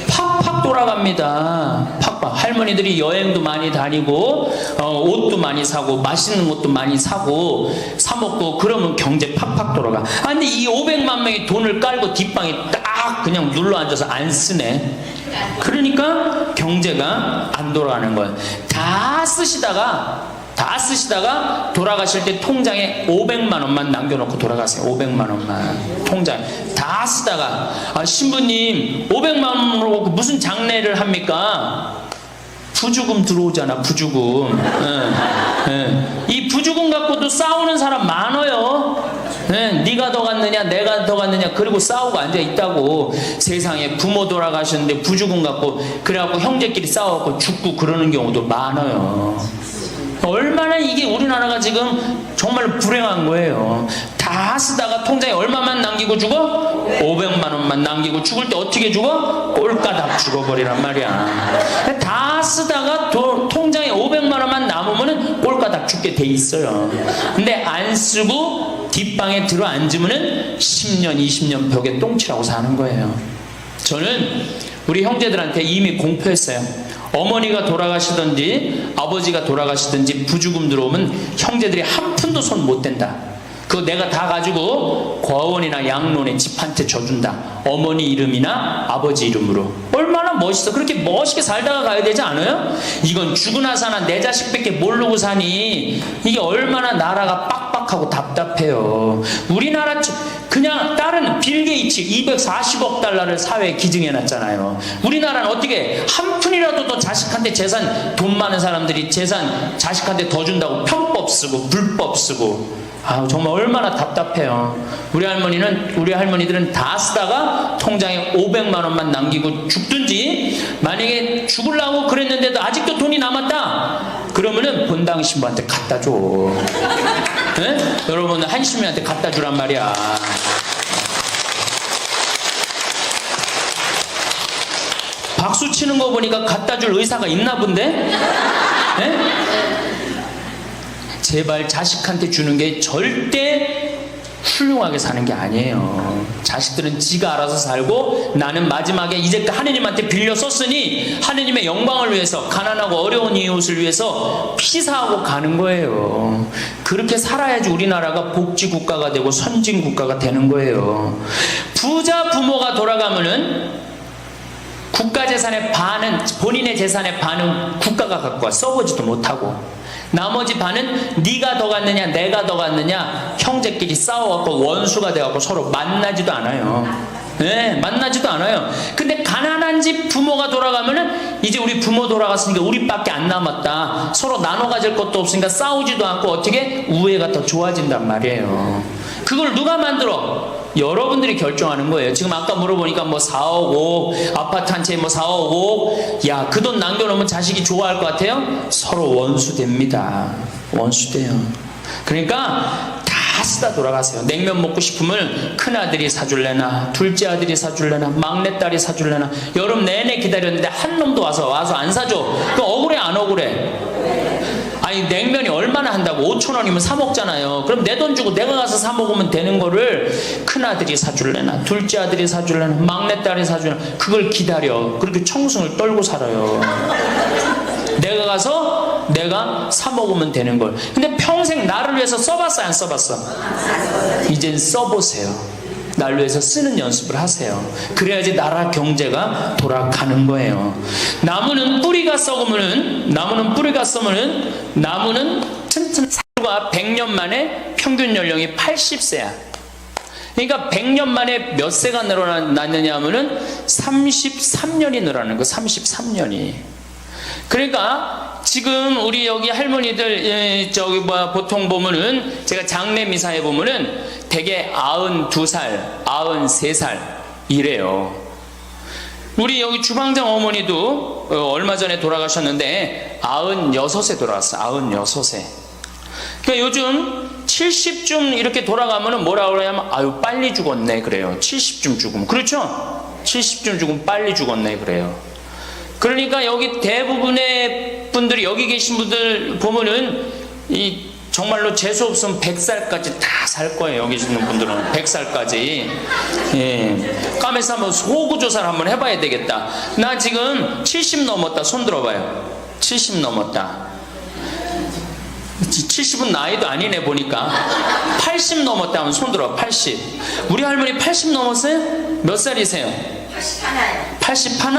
팍팍 돌아갑니다. 팍팍. 할머니들이 여행도 많이 다니고 옷도 많이 사고 맛있는 것도 많이 사고 사 먹고 그러면 경제 팍팍 돌아가. 아 근데 이 500만 명이 돈을 깔고 뒷방에 딱 그냥 눌러 앉아서 안 쓰네. 그러니까 경제가 안 돌아가는 거예요. 다 쓰시다가 돌아가실 때 통장에 500만 원만 남겨놓고 돌아가세요. 500만 원만 통장에 다 쓰다가 신부님 500만 원으로 무슨 장례를 합니까? 부주금 들어오잖아. 부주금. 이 부주금 갖고도 싸우는 사람 많아요. 네가 더 갔느냐 내가 더 갔느냐 그리고 싸우고 앉아있다고. 세상에 부모 돌아가셨는데 부주금 갖고 그래갖고 형제끼리 싸워갖고 죽고 그러는 경우도 많아요. 얼마나 이게 우리나라가 지금 정말 불행한 거예요. 다 쓰다가 통장에 얼마만 남기고 죽어? 500만 원만 남기고 죽을 때 어떻게 죽어? 꼴까닥 죽어버리란 말이야. 다 쓰다가 통장에 500만 원만 남으면 꼴까닥 죽게 돼 있어요. 근데 안 쓰고 뒷방에 들어 앉으면 10년 20년 벽에 똥치라고 사는 거예요. 저는 우리 형제들한테 이미 공표했어요. 어머니가 돌아가시든지 아버지가 돌아가시든지 부주금 들어오면 형제들이 한 푼도 손 못 댄다. 그거 내가 다 가지고 과원이나 양론에 집 한 채 줘준다. 어머니 이름이나 아버지 이름으로. 얼마나 멋있어. 그렇게 멋있게 살다가 가야 되지 않아요? 이건 죽으나 사나 내 자식밖에 모르고 사니 이게 얼마나 나라가 빡빡하고 답답해요. 우리나라 그냥 게이츠 240억 달러를 사회에 기증해놨잖아요. 우리나라는 어떻게 한 푼이라도 더 자식한테 재산, 돈 많은 사람들이 재산 자식한테 더 준다고 편법 쓰고 불법 쓰고, 아, 정말 얼마나 답답해요. 우리 할머니들은 다 쓰다가 통장에 500만 원만 남기고 죽든지, 만약에 죽으려고 그랬는데도 아직도 돈이 남았다 그러면은 본당 신부한테 갖다 줘. 네? 여러분, 한시민한테 갖다 주란 말이야. 박수 치는 거 보니까 갖다 줄 의사가 있나 본데? 네? 제발 자식한테 주는 게 절대 훌륭하게 사는 게 아니에요. 자식들은 지가 알아서 살고, 나는 마지막에 이제 하느님한테 빌려 썼으니 하느님의 영광을 위해서, 가난하고 어려운 이웃을 위해서 피사하고 가는 거예요. 그렇게 살아야지 우리나라가 복지국가가 되고 선진국가가 되는 거예요. 부자 부모가 돌아가면은 국가 재산의 반은, 본인의 재산의 반은 국가가 갖고 와. 써보지도 못하고, 나머지 반은 네가 더 갖느냐 내가 더 갖느냐 형제끼리 싸워갖고 원수가 돼갖고 서로 만나지도 않아요. 네, 만나지도 않아요. 근데 가난한 집 부모가 돌아가면은 이제 우리 부모 돌아갔으니까 우리밖에 안 남았다, 서로 나눠 가질 것도 없으니까 싸우지도 않고 어떻게 우애가 더 좋아진단 말이에요. 그걸 누가 만들어? 여러분들이 결정하는 거예요. 지금 아까 물어보니까 뭐 4억 5억 아파트 한 채에 뭐 4억 5억, 야, 그 돈 남겨놓으면 자식이 좋아할 것 같아요? 서로 원수됩니다. 원수돼요. 그러니까 다 쓰다 돌아가세요. 냉면 먹고 싶으면 큰아들이 사줄래나 둘째 아들이 사줄래나 막내딸이 사줄래나, 여름 내내 기다렸는데 한 놈도 와서 안 사줘. 그럼 억울해 안 억울해? 아니, 냉면이 얼마나 한다고? 5,000원이면 사 먹잖아요. 그럼 내 돈 주고 내가 가서 사 먹으면 되는 거를 큰아들이 사줄래나 둘째 아들이 사줄래나 막내딸이 사줄래나 그걸 기다려. 그렇게 청승을 떨고 살아요. 내가 가서 내가 사 먹으면 되는 걸. 근데 평생 나를 위해서 써봤어 안 써봤어? 이젠 써보세요. 날 위해서 쓰는 연습을 하세요. 그래야지 나라 경제가 돌아가는 거예요. 나무는 뿌리가 썩으면은, 나무는 튼튼, 사유가 100년 만에 평균 연령이 80세야. 그러니까 100년 만에 몇 세가 늘어났느냐 하면은 33년이 늘어나는 거, 33년이. 그러니까 지금 우리 여기 할머니들 보통 보면은, 제가 장례 미사에 보면은 대개 92살, 93살 이래요. 우리 여기 주방장 어머니도 얼마 전에 돌아가셨는데 96에 돌아갔어요. 96에. 그러니까 요즘 70쯤 이렇게 돌아가면은 뭐라 그러냐면, 아유 빨리 죽었네 그래요. 70쯤 죽으면. 그렇죠? 70쯤 죽으면 빨리 죽었네 그래요. 그러니까 여기 대부분의 분들이, 여기 계신 분들 보면은 정말로 재수 없으면 100살까지 다 살 거예요. 여기 있는 분들은 100살까지. 예. 까매서 한번 호구조사를 한번 해봐야 되겠다. 나 지금 70 넘었다. 손 들어봐요. 70 넘었다. 70은 나이도 아니네 보니까. 80 넘었다 하면 손 들어. 80. 우리 할머니 80 넘었어요? 몇 살이세요? 81이요. 81?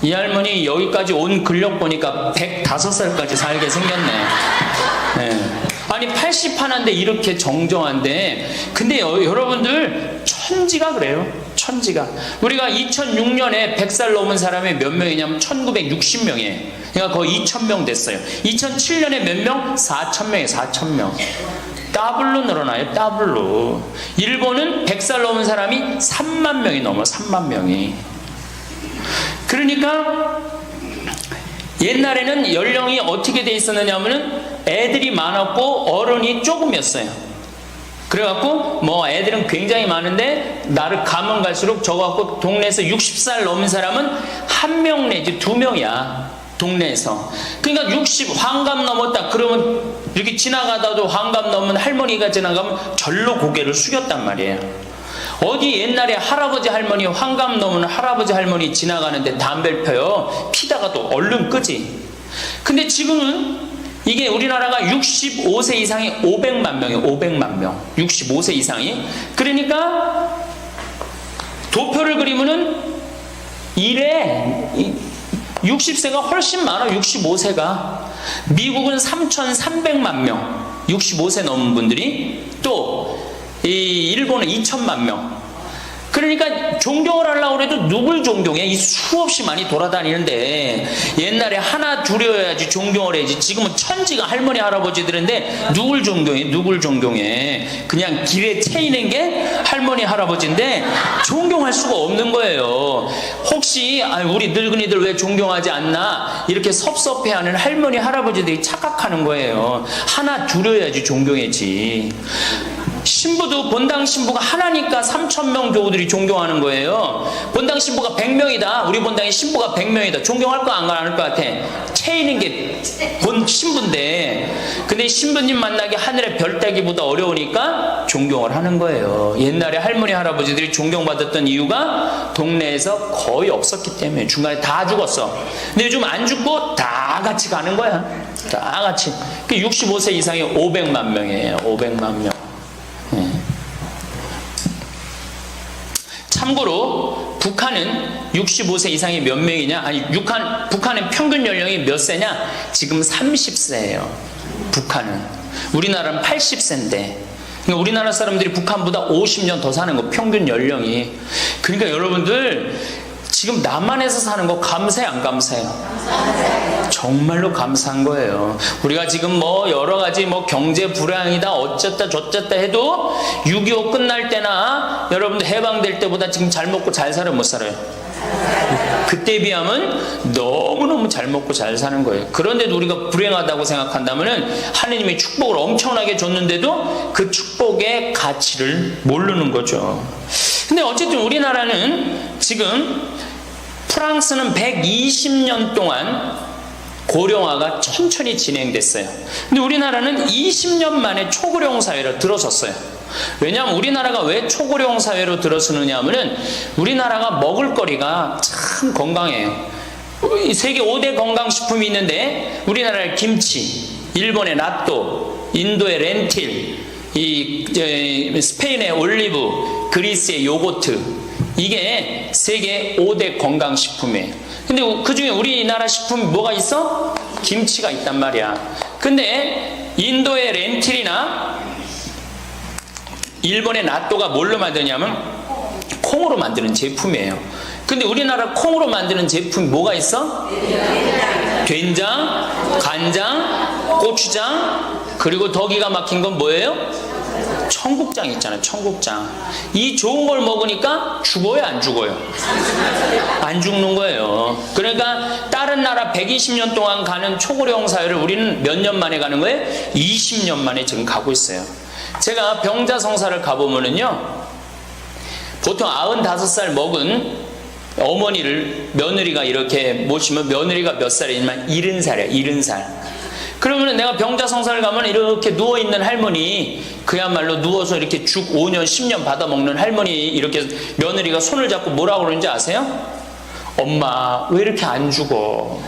이 할머니 여기까지 온 근력 보니까 105살까지 살게 생겼네. 네. 아니 81인데 이렇게 정정한데, 근데 여러분들 천지가 그래요. 천지가. 우리가 2006년에 100살 넘은 사람이 몇 명이냐면 1960명이에요. 그러니까 거의 2000명 됐어요. 2007년에 몇 명? 4000명이에요. 4000명. 더블로 늘어나요. 더블로. 일본은 100살 넘은 사람이 3만 명이 넘어요. 3만 명이. 그러니까 옛날에는 연령이 어떻게 돼 있었느냐 하면은 애들이 많았고 어른이 조금이었어요. 그래갖고 뭐 애들은 굉장히 많은데 나를 가면 갈수록 적어갖고 동네에서 60살 넘은 사람은 1명 내지 2명이야. 동네에서. 그러니까 60 환갑 넘었다 그러면, 이렇게 지나가다도 환갑 넘은 할머니가 지나가면 절로 고개를 숙였단 말이에요. 어디 옛날에 할아버지 할머니, 환갑 넘은 할아버지 할머니 지나가는데 담배를 펴요. 피다가도 얼른 끄지. 근데 지금은 이게 우리나라가 65세 이상이 500만 명이에요. 500만 명. 65세 이상이. 그러니까 도표를 그리면은 이래 60세가 훨씬 많아. 65세가. 미국은 3,300만 명. 65세 넘은 분들이. 또 이 일본은 2천만 명. 그러니까 존경을 하려고 해도 누굴 존경해? 이 수없이 많이 돌아다니는데 옛날에 하나 둘이어야지 존경을 해야지. 지금은 천지가 할머니 할아버지들인데 누굴 존경해? 누굴 존경해? 그냥 길에 채이는 게 할머니 할아버지인데 존경할 수가 없는 거예요. 혹시 우리 늙은이들 왜 존경하지 않나 이렇게 섭섭해하는 할머니 할아버지들이 착각하는 거예요. 하나 둘이어야지 존경해지. 신부도 본당 신부가 하나니까 3,000명 교우들이 존경하는 거예요. 본당 신부가 100명이다. 우리 본당에 신부가 100명이다. 존경할 거 안 할 것 같아. 채이는 게 본 신부인데, 근데 신부님 만나기 하늘의 별 따기보다 어려우니까 존경을 하는 거예요. 옛날에 할머니 할아버지들이 존경받았던 이유가 동네에서 거의 없었기 때문에. 중간에 다 죽었어. 근데 요즘 안 죽고 다 같이 가는 거야. 다 같이. 65세 이상이 500만 명이에요. 500만 명. 참고로 북한은 65세 이상이 몇 명이냐? 아니, 북한의 평균 연령이 몇 세냐? 지금 30세예요. 북한은. 우리나라는 80세인데. 그러니까 우리나라 사람들이 북한보다 50년 더 사는 거, 평균 연령이. 그러니까 여러분들 지금 남한에서 사는 거 감사해, 안 감사해요? 정말로 감사한 거예요. 우리가 지금 뭐 여러 가지 뭐 경제 불황이다 어쨌다 저쨌다 해도 6.25 끝날 때나 여러분들 해방될 때보다 지금 잘 먹고 잘 살아요, 못 살아요? 그때에 비하면 너무너무 잘 먹고 잘 사는 거예요. 그런데도 우리가 불행하다고 생각한다면 하느님이 축복을 엄청나게 줬는데도 그 축복의 가치를 모르는 거죠. 근데 어쨌든 우리나라는 지금 프랑스는 120년 동안 고령화가 천천히 진행됐어요. 근데 우리나라는 20년 만에 초고령 사회로 들어섰어요. 왜냐하면 우리나라가 왜 초고령 사회로 들어서느냐 하면은 우리나라가 먹을거리가 참 건강해요. 세계 5대 건강식품이 있는데 우리나라의 김치, 일본의 나또, 인도의 렌틸, 스페인의 올리브, 그리스의 요거트, 이게 세계 5대 건강식품이에요. 근데 그 중에 우리나라 식품이 뭐가 있어? 김치가 있단 말이야. 근데 인도의 렌틸이나 일본의 나또가 뭘로 만드냐면 콩으로 만드는 제품이에요. 근데 우리나라 콩으로 만드는 제품이 뭐가 있어? 된장, 간장, 고추장, 그리고 더 기가 막힌 건 뭐예요? 청국장 있잖아요. 청국장. 이 좋은 걸 먹으니까 죽어요, 안 죽어요? 안 죽는 거예요. 그러니까 다른 나라 120년 동안 가는 초고령 사회를 우리는 몇 년 만에 가는 거예요? 20년 만에 지금 가고 있어요. 제가 병자성사를 가보면은요, 보통 95살 먹은 어머니를 며느리가 이렇게 모시면 며느리가 몇 살이냐면 70살이에요. 70살. 그러면 내가 병자성사를 가면 이렇게 누워있는 할머니, 그야말로 누워서 이렇게 죽 5년 10년 받아먹는 할머니, 이렇게 며느리가 손을 잡고 뭐라고 그러는지 아세요? 엄마 왜 이렇게 안 죽어?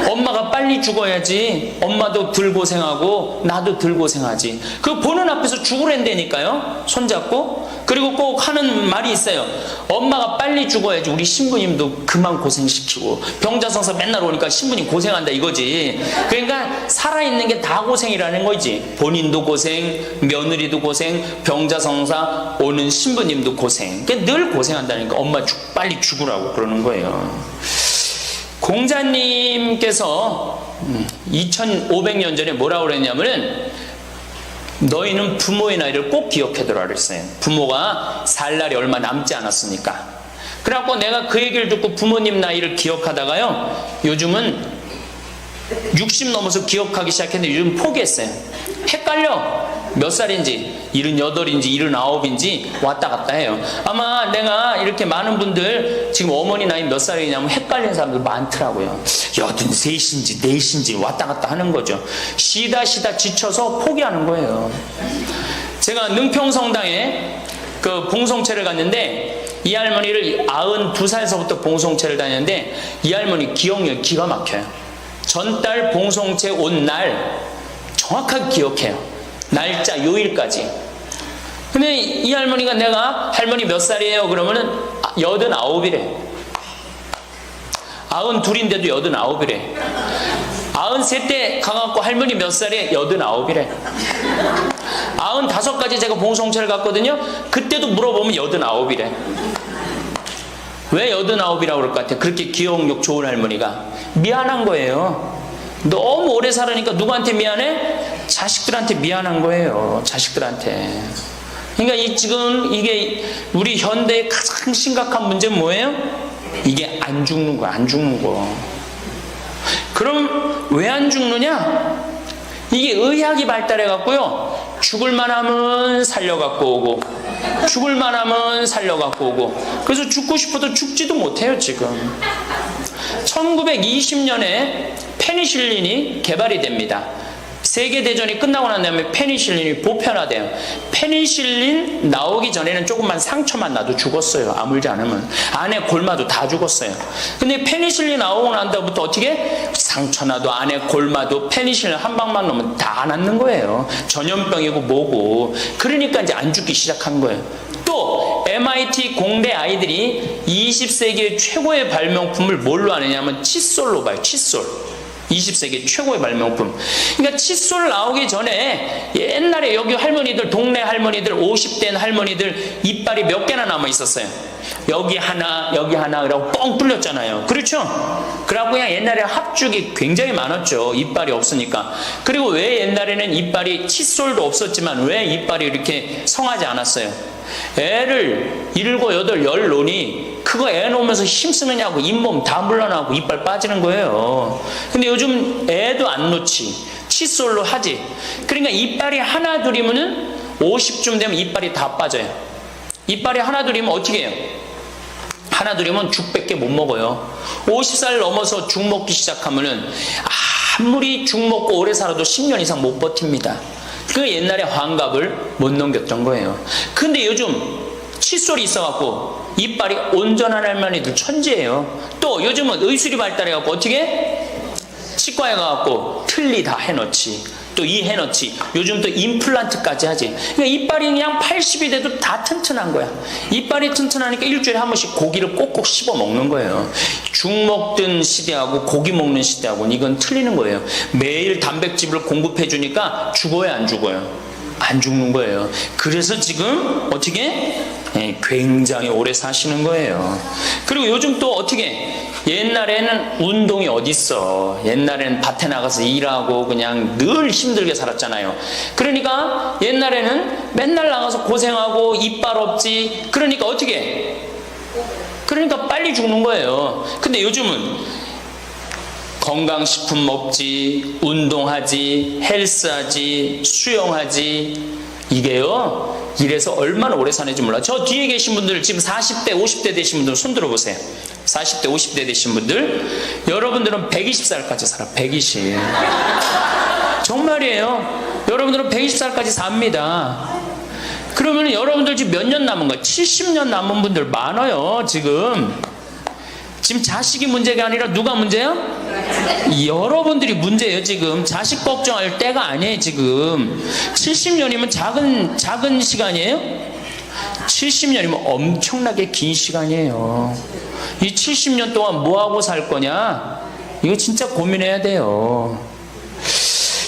엄마가 빨리 죽어야지. 엄마도 덜 고생하고 나도 덜 고생하지. 그 보는 앞에서 죽으랜다니까요. 손잡고. 그리고 꼭 하는 말이 있어요. 엄마가 빨리 죽어야지 우리 신부님도 그만 고생시키고. 병자성사 맨날 오니까 신부님 고생한다 이거지. 그러니까 살아있는 게 다 고생이라는 거지. 본인도 고생, 며느리도 고생, 병자성사 오는 신부님도 고생. 그러니까 늘 고생한다니까. 엄마 빨리 죽으라고 그러는 거예요. 공자님께서 2500년 전에 뭐라고 그랬냐면은 너희는 부모의 나이를 꼭 기억해두라 그랬어요. 부모가 살 날이 얼마 남지 않았으니까. 그래갖고 내가 그 얘기를 듣고 부모님 나이를 기억하다가요, 요즘은 60 넘어서 기억하기 시작했는데 요즘 포기했어요. 헷갈려. 몇 살인지 78인지 79인지 왔다 갔다 해요. 아마 내가 이렇게 많은 분들 지금 어머니 나이 몇 살이냐면 헷갈리는 사람들 많더라고요. 83인지 4인지 왔다 갔다 하는 거죠. 쉬다 지쳐서 포기하는 거예요. 제가 능평성당에 그 봉송체를 갔는데 이 할머니를 92살서부터 봉송체를 다녔는데 이 할머니 기억력이 기가 막혀요. 전달 봉송체 온 날 정확하게 기억해요. 날짜 요일까지. 근데 이 할머니가 내가 할머니 몇 살이에요? 그러면은 89이래. 92인데도 89이래. 93때 가갖고 할머니 몇 살에 89이래. 95까지 제가 봉송체를 갔거든요. 그때도 물어보면 89이래. 왜 89이라고 그럴 것 같아요? 그렇게 기억력 좋은 할머니가 미안한 거예요. 너무 오래 살으니까 누구한테 미안해? 자식들한테 미안한 거예요. 자식들한테. 그러니까 지금 이게 우리 현대의 가장 심각한 문제는 뭐예요? 이게 안 죽는 거야. 안 죽는 거. 그럼 왜 안 죽느냐? 이게 의학이 발달해 갖고요, 죽을만 하면 살려 갖고 오고, 죽을만 하면 살려 갖고 오고, 그래서 죽고 싶어도 죽지도 못해요. 지금 1920년에 페니실린이 개발이 됩니다. 세계대전이 끝나고 난 다음에 페니실린이 보편화돼요. 페니실린 나오기 전에는 조금만 상처만 나도 죽었어요. 아물지 않으면. 안에 골마도 다 죽었어요. 근데 페니실린 나오고 난 다음부터 어떻게? 상처 나도 안에 골마도 페니실린 한 방만 넣으면 다 낫는 거예요. 전염병이고 뭐고. 그러니까 이제 안 죽기 시작한 거예요. 또 MIT 공대 아이들이 20세기의 최고의 발명품을 뭘로 아느냐면 칫솔로 봐요. 칫솔. 20세기 최고의 발명품. 그러니까 칫솔 나오기 전에 옛날에 여기 할머니들, 동네 할머니들, 50대 할머니들 이빨이 몇 개나 남아 있었어요. 여기 하나, 여기 하나, 그러고 뻥 뚫렸잖아요. 그렇죠? 그래갖고 그냥 옛날에 합죽이 굉장히 많았죠. 이빨이 없으니까. 그리고 왜 옛날에는 이빨이, 칫솔도 없었지만 왜 이빨이 이렇게 성하지 않았어요? 애를 7, 8, 10 놓으니 그거 애 놓으면서 힘쓰느냐고 잇몸 다 물러나고 이빨 빠지는 거예요. 근데 요즘 애도 안 놓지. 칫솔로 하지. 그러니까 이빨이 하나 둘이면은 50쯤 되면 이빨이 다 빠져요. 이빨이 하나 둘이면 어떻게 해요? 하나 둘이면 죽밖에 못 먹어요. 50살 넘어서 죽 먹기 시작하면은 아무리 죽 먹고 오래 살아도 10년 이상 못 버팁니다. 그 옛날에 환갑을 못 넘겼던 거예요. 근데 요즘 칫솔이 있어갖고 이빨이 온전한 할머니들 천재예요. 또 요즘은 의술이 발달해갖고 어떻게? 치과에 가갖고 틀니 다 해놓지. 또 이 해놓지. 요즘 또 임플란트까지 하지. 그러니까 이빨이 그냥 80이 돼도 다 튼튼한 거야. 이빨이 튼튼하니까 일주일에 한 번씩 고기를 꼭꼭 씹어 먹는 거예요. 죽 먹던 시대하고 고기 먹는 시대하고는 이건 틀리는 거예요. 매일 단백질을 공급해 주니까 죽어요, 안 죽어요? 안 죽는 거예요. 그래서 지금 어떻게? 굉장히 오래 사시는 거예요. 그리고 요즘 또 어떻게? 옛날에는 운동이 어딨어. 옛날에는 밭에 나가서 일하고 그냥 늘 힘들게 살았잖아요. 그러니까 옛날에는 맨날 나가서 고생하고 이빨 없지. 그러니까 어떻게? 그러니까 빨리 죽는 거예요. 근데 요즘은 건강식품 먹지, 운동하지, 헬스하지, 수영하지. 이게요, 이래서 얼마나 오래 사는지 몰라. 저 뒤에 계신 분들, 지금 40대, 50대 되신 분들 손 들어보세요. 40대, 50대 되신 분들, 여러분들은 120살까지 살아. 120. 정말이에요. 여러분들은 120살까지 삽니다. 그러면 여러분들 지금 몇 년 남은 거예요? 70년 남은 분들 많아요. 지금 자식이 문제가 아니라 누가 문제야? 여러분들이 문제예요. 지금 자식 걱정할 때가 아니에요. 지금 70년이면 작은 시간이에요? 70년이면 엄청나게 긴 시간이에요. 이 70년 동안 뭐하고 살 거냐? 이거 진짜 고민해야 돼요.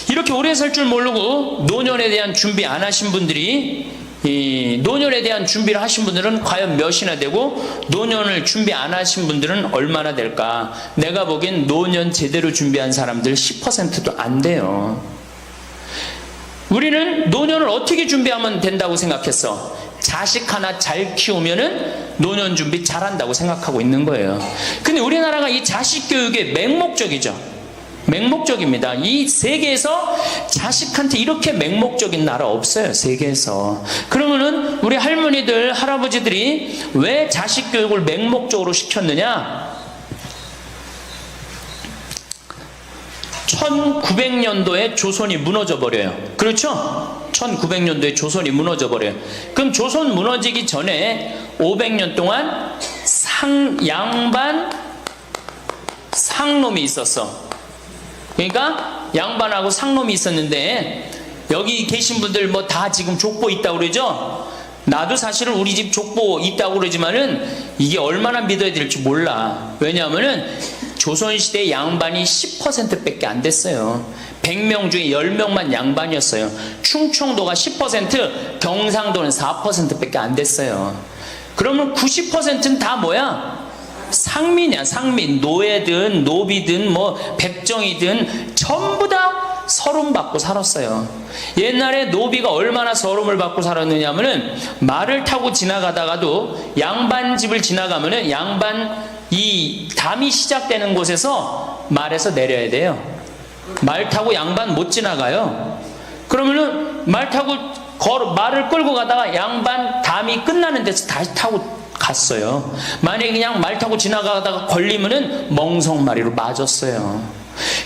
이렇게 오래 살 줄 모르고 노년에 대한 준비 안 하신 분들이, 이 노년에 대한 준비를 하신 분들은 과연 몇이나 되고, 노년을 준비 안 하신 분들은 얼마나 될까? 내가 보기엔 노년 제대로 준비한 사람들 10%도 안 돼요. 우리는 노년을 어떻게 준비하면 된다고 생각했어? 자식 하나 잘 키우면은 노년 준비 잘한다고 생각하고 있는 거예요. 근데 우리나라가 이 자식 교육의 맹목적이죠. 맹목적입니다. 이 세계에서 자식한테 이렇게 맹목적인 나라 없어요. 세계에서. 그러면은 우리 할머니들, 할아버지들이 왜 자식 교육을 맹목적으로 시켰느냐? 1900년도에 조선이 무너져 버려요. 그렇죠? 1900년도에 조선이 무너져 버려요. 그럼 조선 무너지기 전에 500년 동안 양반 상놈이 있었어. 그러니까 양반하고 상놈이 있었는데, 여기 계신 분들 뭐 다 지금 족보 있다고 그러죠? 나도 사실은 우리 집 족보 있다고 그러지만은 이게 얼마나 믿어야 될지 몰라. 왜냐하면은 조선시대 양반이 10% 밖에 안 됐어요. 100명 중에 10명만 양반이었어요. 충청도가 10%, 경상도는 4% 밖에 안 됐어요. 그러면 90%는 다 뭐야? 상민이야, 상민. 노예든 노비든 뭐 백정이든 전부 다 서름 받고 살았어요. 옛날에 노비가 얼마나 서름을 받고 살았느냐면은 말을 타고 지나가다가도 양반집을 지나가면은 양반 이 담이 시작되는 곳에서 말에서 내려야 돼요. 말 타고 양반 못 지나가요. 그러면은 말 타고 말을 끌고 가다가 양반 담이 끝나는 데서 다시 타고 갔어요. 만약에 그냥 말 타고 지나가다가 걸리면은 멍석마리로 맞았어요.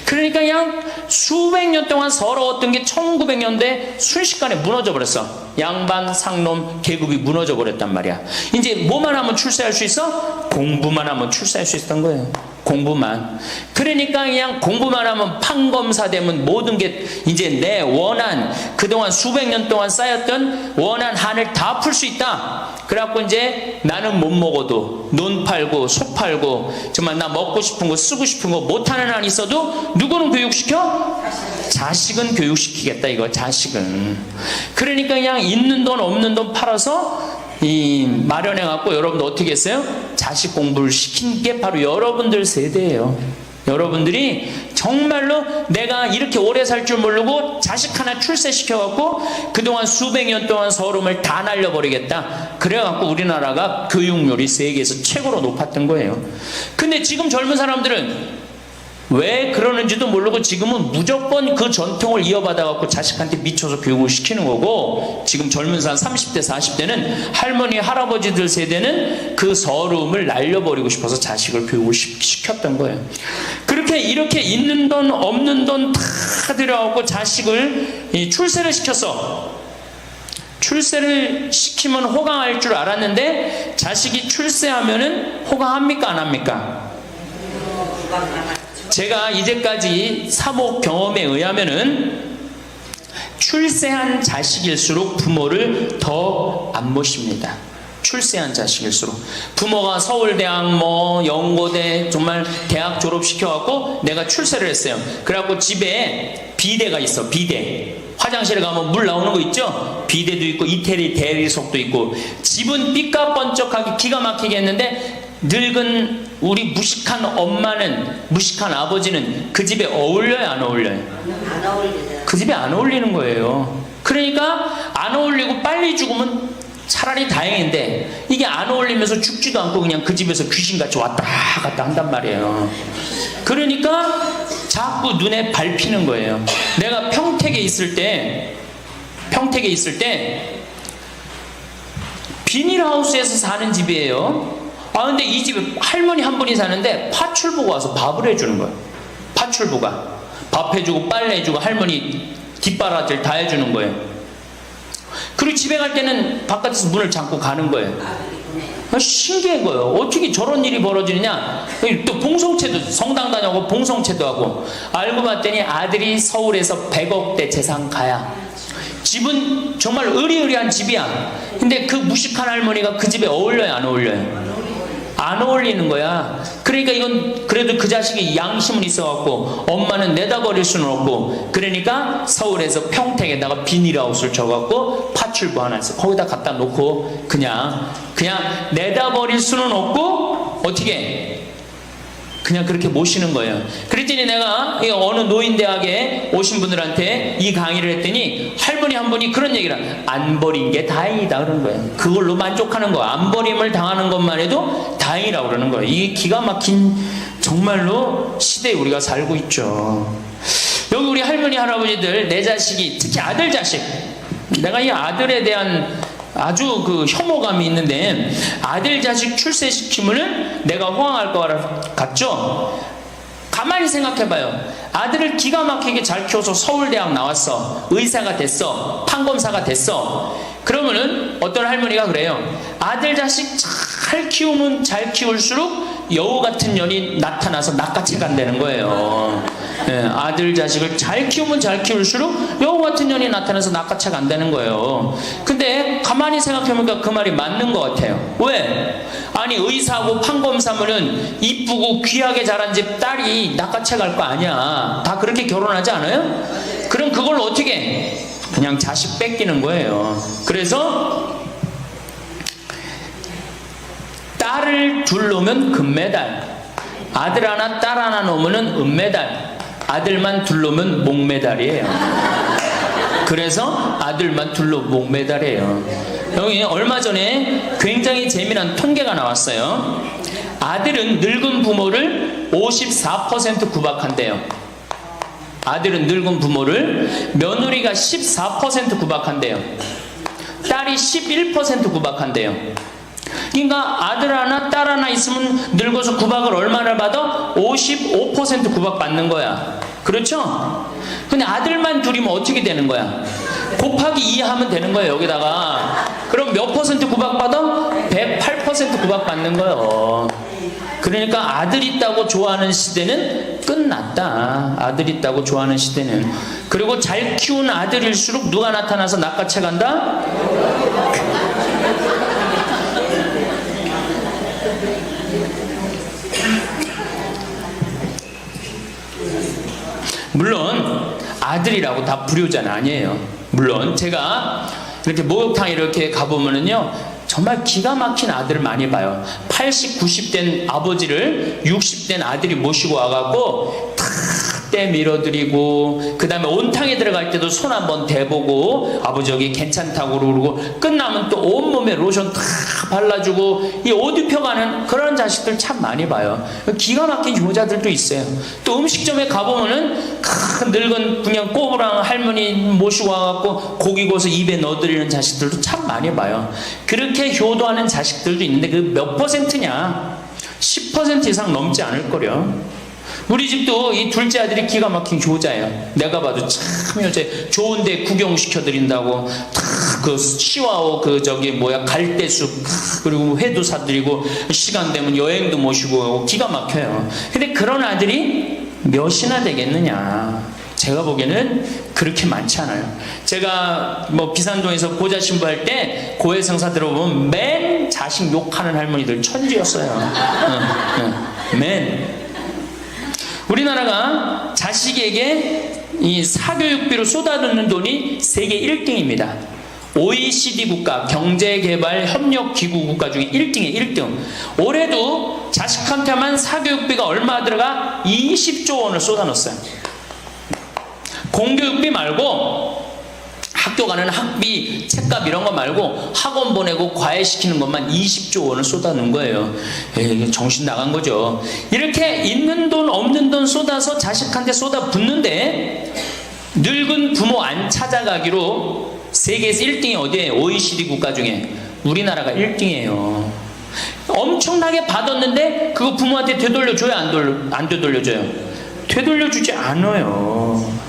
그러니까 그냥 수백 년 동안 서러웠던 게 1900년대 순식간에 무너져 버렸어. 양반, 상놈, 계급이 무너져 버렸단 말이야. 이제 뭐만 하면 출세할 수 있어? 공부만 하면 출세할 수 있었던 거예요. 공부만. 그러니까 그냥 공부만 하면 판검사 되면 모든 게 이제 내 원한, 그동안 수백 년 동안 쌓였던 원한 한을 다 풀 수 있다. 그래갖고 이제 나는 못 먹어도 논 팔고 소 팔고 정말 나 먹고 싶은 거 쓰고 싶은 거 못하는 한 있어도 누구는 교육시켜? 자식은 교육시키겠다 이거. 자식은. 그러니까 그냥 있는 돈 없는 돈 팔아서 마련해 갖고 여러분들 어떻게 했어요? 자식 공부를 시킨 게 바로 여러분들 세대예요. 여러분들이 정말로 내가 이렇게 오래 살 줄 모르고 자식 하나 출세시켜 갖고 그동안 수백 년 동안 서름을 다 날려버리겠다. 그래 갖고 우리나라가 교육률이 세계에서 최고로 높았던 거예요. 근데 지금 젊은 사람들은 왜 그러는지도 모르고 지금은 무조건 그 전통을 이어받아 갖고 자식한테 미쳐서 교육을 시키는 거고, 지금 젊은 사람 30대 40대는 할머니 할아버지들 세대는 그 서름을 날려버리고 싶어서 자식을 교육을 시켰던 거예요. 그렇게 이렇게 있는 돈 없는 돈 다 들여갖고 자식을 출세를 시켰어. 출세를 시키면 호강할 줄 알았는데 자식이 출세하면은 호강합니까 안 합니까? 제가 이제까지 사목 경험에 의하면은 출세한 자식일수록 부모를 더 안 모십니다. 출세한 자식일수록. 부모가 서울대학 뭐 연고대 정말 대학 졸업시켜갖고 내가 출세를 했어요. 그래갖고 집에 비대가 있어. 비대. 화장실에 가면 물 나오는 거 있죠? 비대도 있고 이태리 대리석도 있고. 집은 삐까번쩍하게 기가 막히게 했는데 늙은 우리 무식한 엄마는, 무식한 아버지는 그 집에 어울려요 안 어울려요? 안 어울리죠. 그 집에 안 어울리는 거예요. 그러니까 안 어울리고 빨리 죽으면 차라리 다행인데 이게 안 어울리면서 죽지도 않고 그냥 그 집에서 귀신같이 왔다 갔다 한단 말이에요. 그러니까 자꾸 눈에 밟히는 거예요. 내가 평택에 있을 때 비닐하우스에서 사는 집이에요. 아 근데 이 집에 할머니 한 분이 사는데 파출부가 와서 밥을 해주는 거예요. 파출부가 밥 해주고 빨래 해주고 할머니 뒷바라지를 다 해주는 거예요. 그리고 집에 갈 때는 바깥에서 문을 잠고 가는 거예요. 신기한 거예요. 어떻게 저런 일이 벌어지느냐. 또 봉송체도, 성당 다녀고 봉송체도 하고. 알고 봤더니 아들이 서울에서 100억대 재산가야. 집은 정말 의리의리한 집이야. 근데 그 무식한 할머니가 그 집에 어울려요 안 어울려요? 안 어울리는 거야. 그러니까 이건 그래도 그 자식이 양심은 있어갖고 엄마는 내다 버릴 수는 없고, 그러니까 서울에서 평택에다가 비닐하우스를 쳐갖고 파출부 하나 있어. 거기다 갖다 놓고 그냥 내다 버릴 수는 없고 어떻게 그냥 그렇게 모시는 거예요. 그랬더니 내가 어느 노인대학에 오신 분들한테 이 강의를 했더니 할머니 한 분이 그런 얘기를 안 버린 게 다행이다 그러는 거예요. 그걸로 만족하는 거야. 안 버림을 당하는 것만 해도 다행이라고 그러는 거예요. 이게 기가 막힌 정말로 시대에 우리가 살고 있죠. 여기 우리 할머니 할아버지들 내 자식이, 특히 아들 자식, 내가 이 아들에 대한 아주 그 혐오감이 있는데, 아들 자식 출세시키면은 내가 호강할 것 같죠? 가만히 생각해봐요. 아들을 기가 막히게 잘 키워서 서울대학 나왔어. 의사가 됐어. 판검사가 됐어. 그러면은 어떤 할머니가 그래요. 아들 자식 잘 키우면 잘 키울수록 여우 같은 년이 나타나서 낚아채 간다는 거예요. 네, 아들 자식을 잘 키우면 잘 키울수록 여우 같은 년이 나타나서 낚아채 간다는 거예요. 근데 가만히 생각해보니까 그 말이 맞는 것 같아요. 왜? 아니 의사하고 판검사면은 이쁘고 귀하게 자란 집 딸이 낚아채 갈 거 아니야. 다 그렇게 결혼하지 않아요? 그럼 그걸 어떻게 해? 그냥 자식 뺏기는 거예요. 그래서 딸을 둘 놓으면 금메달, 아들 하나 딸 하나 놓으면 은메달, 아들만 둘 놓으면 목메달이에요. 그래서 아들만 둘 놓으면 목메달이에요. 여기 얼마 전에 굉장히 재미난 통계가 나왔어요. 아들은 늙은 부모를 54% 구박한대요. 아들은 늙은 부모를, 며느리가 14% 구박한대요. 딸이 11% 구박한대요. 그러니까 아들 하나 딸 하나 있으면 늙어서 구박을 얼마나 받아? 55% 구박받는 거야. 그렇죠? 근데 아들만 둘이면 어떻게 되는 거야? 곱하기 2 하면 되는 거예요. 여기다가. 그럼 몇 퍼센트 구박받아? 108% 구박받는 거예요. 그러니까 아들 있다고 좋아하는 시대는 끝났다. 아들 있다고 좋아하는 시대는. 그리고 잘 키운 아들일수록 누가 나타나서 낚아채 간다? 물론 아들이라고 다 불효자는 아니에요. 물론 제가 이렇게 목욕탕에 이렇게 가보면은요, 정말 기가 막힌 아들을 많이 봐요. 80, 90된 아버지를 60된 아들이 모시고 와갖고 탁 밀어드리고, 그 다음에 온탕에 들어갈 때도 손 한번 대보고 아버지 여기 괜찮다고 그러고, 끝나면 또 온몸에 로션 탁 발라주고, 이 옷 입혀가는 그런 자식들 참 많이 봐요. 기가 막힌 효자들도 있어요. 또 음식점에 가보면은 큰 늙은 그냥 꼬부랑 할머니 모시고 와갖고 고기 구워서 입에 넣어드리는 자식들도 참 많이 봐요. 그렇게 효도하는 자식들도 있는데 그 몇 퍼센트냐? 10% 이상 넘지 않을 거려. 우리 집도 이 둘째 아들이 기가 막힌 효자예요. 내가 봐도 참 여자애. 좋은데 구경시켜드린다고 그 치와오 갈대숲, 그리고 회도 사드리고, 시간 되면 여행도 모시고 기가 막혀요. 근데 그런 아들이 몇이나 되겠느냐? 제가 보기에는 그렇게 많지 않아요. 제가 비산동에서 고자 신부할 때 고해성사 들어보면 맨 자식 욕하는 할머니들 천지였어요. 맨. 우리나라가 자식에게 이 사교육비로 쏟아붓는 돈이 세계 1등입니다. OECD 국가, 경제개발협력기구 국가 중에 1등이에요. 1등. 올해도 자식한테만 사교육비가 얼마 들어가? 20조 원을 쏟아넣었어요. 공교육비 말고, 학교 가는 학비, 책값 이런 거 말고 학원 보내고 과외시키는 것만 20조 원을 쏟아놓은 거예요. 에이, 정신 나간 거죠. 이렇게 있는 돈 없는 돈 쏟아서 자식한테 쏟아붓는데, 늙은 부모 안 찾아가기로 세계에서 1등이 어디예요? OECD 국가 중에 우리나라가 1등이에요. 엄청나게 받았는데 그거 부모한테 되돌려줘요? 안 되돌려줘요? 되돌려주지 않아요.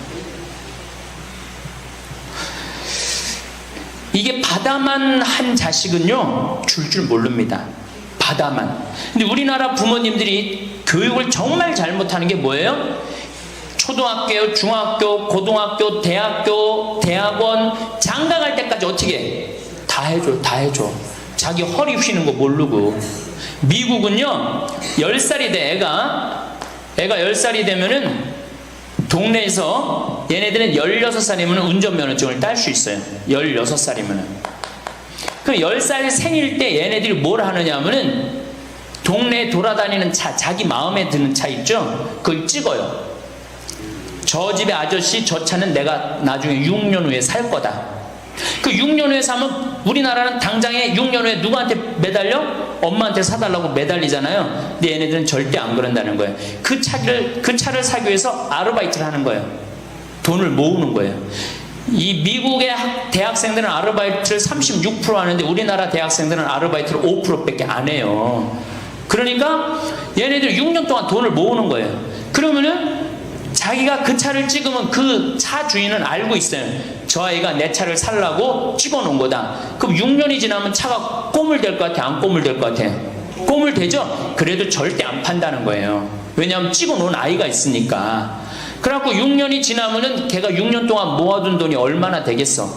이게 받아만 한 자식은요, 줄 모릅니다. 받아만. 근데 우리나라 부모님들이 교육을 정말 잘못하는 게 뭐예요? 초등학교, 중학교, 고등학교, 대학교, 대학원, 장가 갈 때까지 어떻게 해? 다 해줘. 자기 허리 휘는 거 모르고. 미국은요, 10살이 돼, 애가 10살이 되면은 동네에서 얘네들은 16살이면 운전면허증을 딸 수 있어요. 16살이면. 그럼 10살 생일 때 얘네들이 뭘 하느냐 하면은 동네에 돌아다니는 차, 자기 마음에 드는 차 있죠? 그걸 찍어요. 저 집의 아저씨, 저 차는 내가 나중에 6년 후에 살 거다. 그 6년 후에 사면 우리나라는 당장에 6년 후에 누구한테 매달려? 엄마한테 사달라고 매달리잖아요. 근데 얘네들은 절대 안 그런다는 거예요. 그 차를 사기 위해서 아르바이트를 하는 거예요. 돈을 모으는 거예요. 이 미국의 대학생들은 아르바이트를 36% 하는데 우리나라 대학생들은 아르바이트를 5%밖에 안 해요. 그러니까 얘네들 6년 동안 돈을 모으는 거예요. 그러면은 자기가 그 차를 찍으면 그 차 주인은 알고 있어요. 저 아이가 내 차를 살라고 찍어놓은 거다. 그럼 6년이 지나면 차가 꼬물될 것 같아? 안 꼬물될 것 같아요? 꼬물되죠? 그래도 절대 안 판다는 거예요. 왜냐하면 찍어놓은 아이가 있으니까. 그래갖고 6년이 지나면은 걔가 6년 동안 모아둔 돈이 얼마나 되겠어.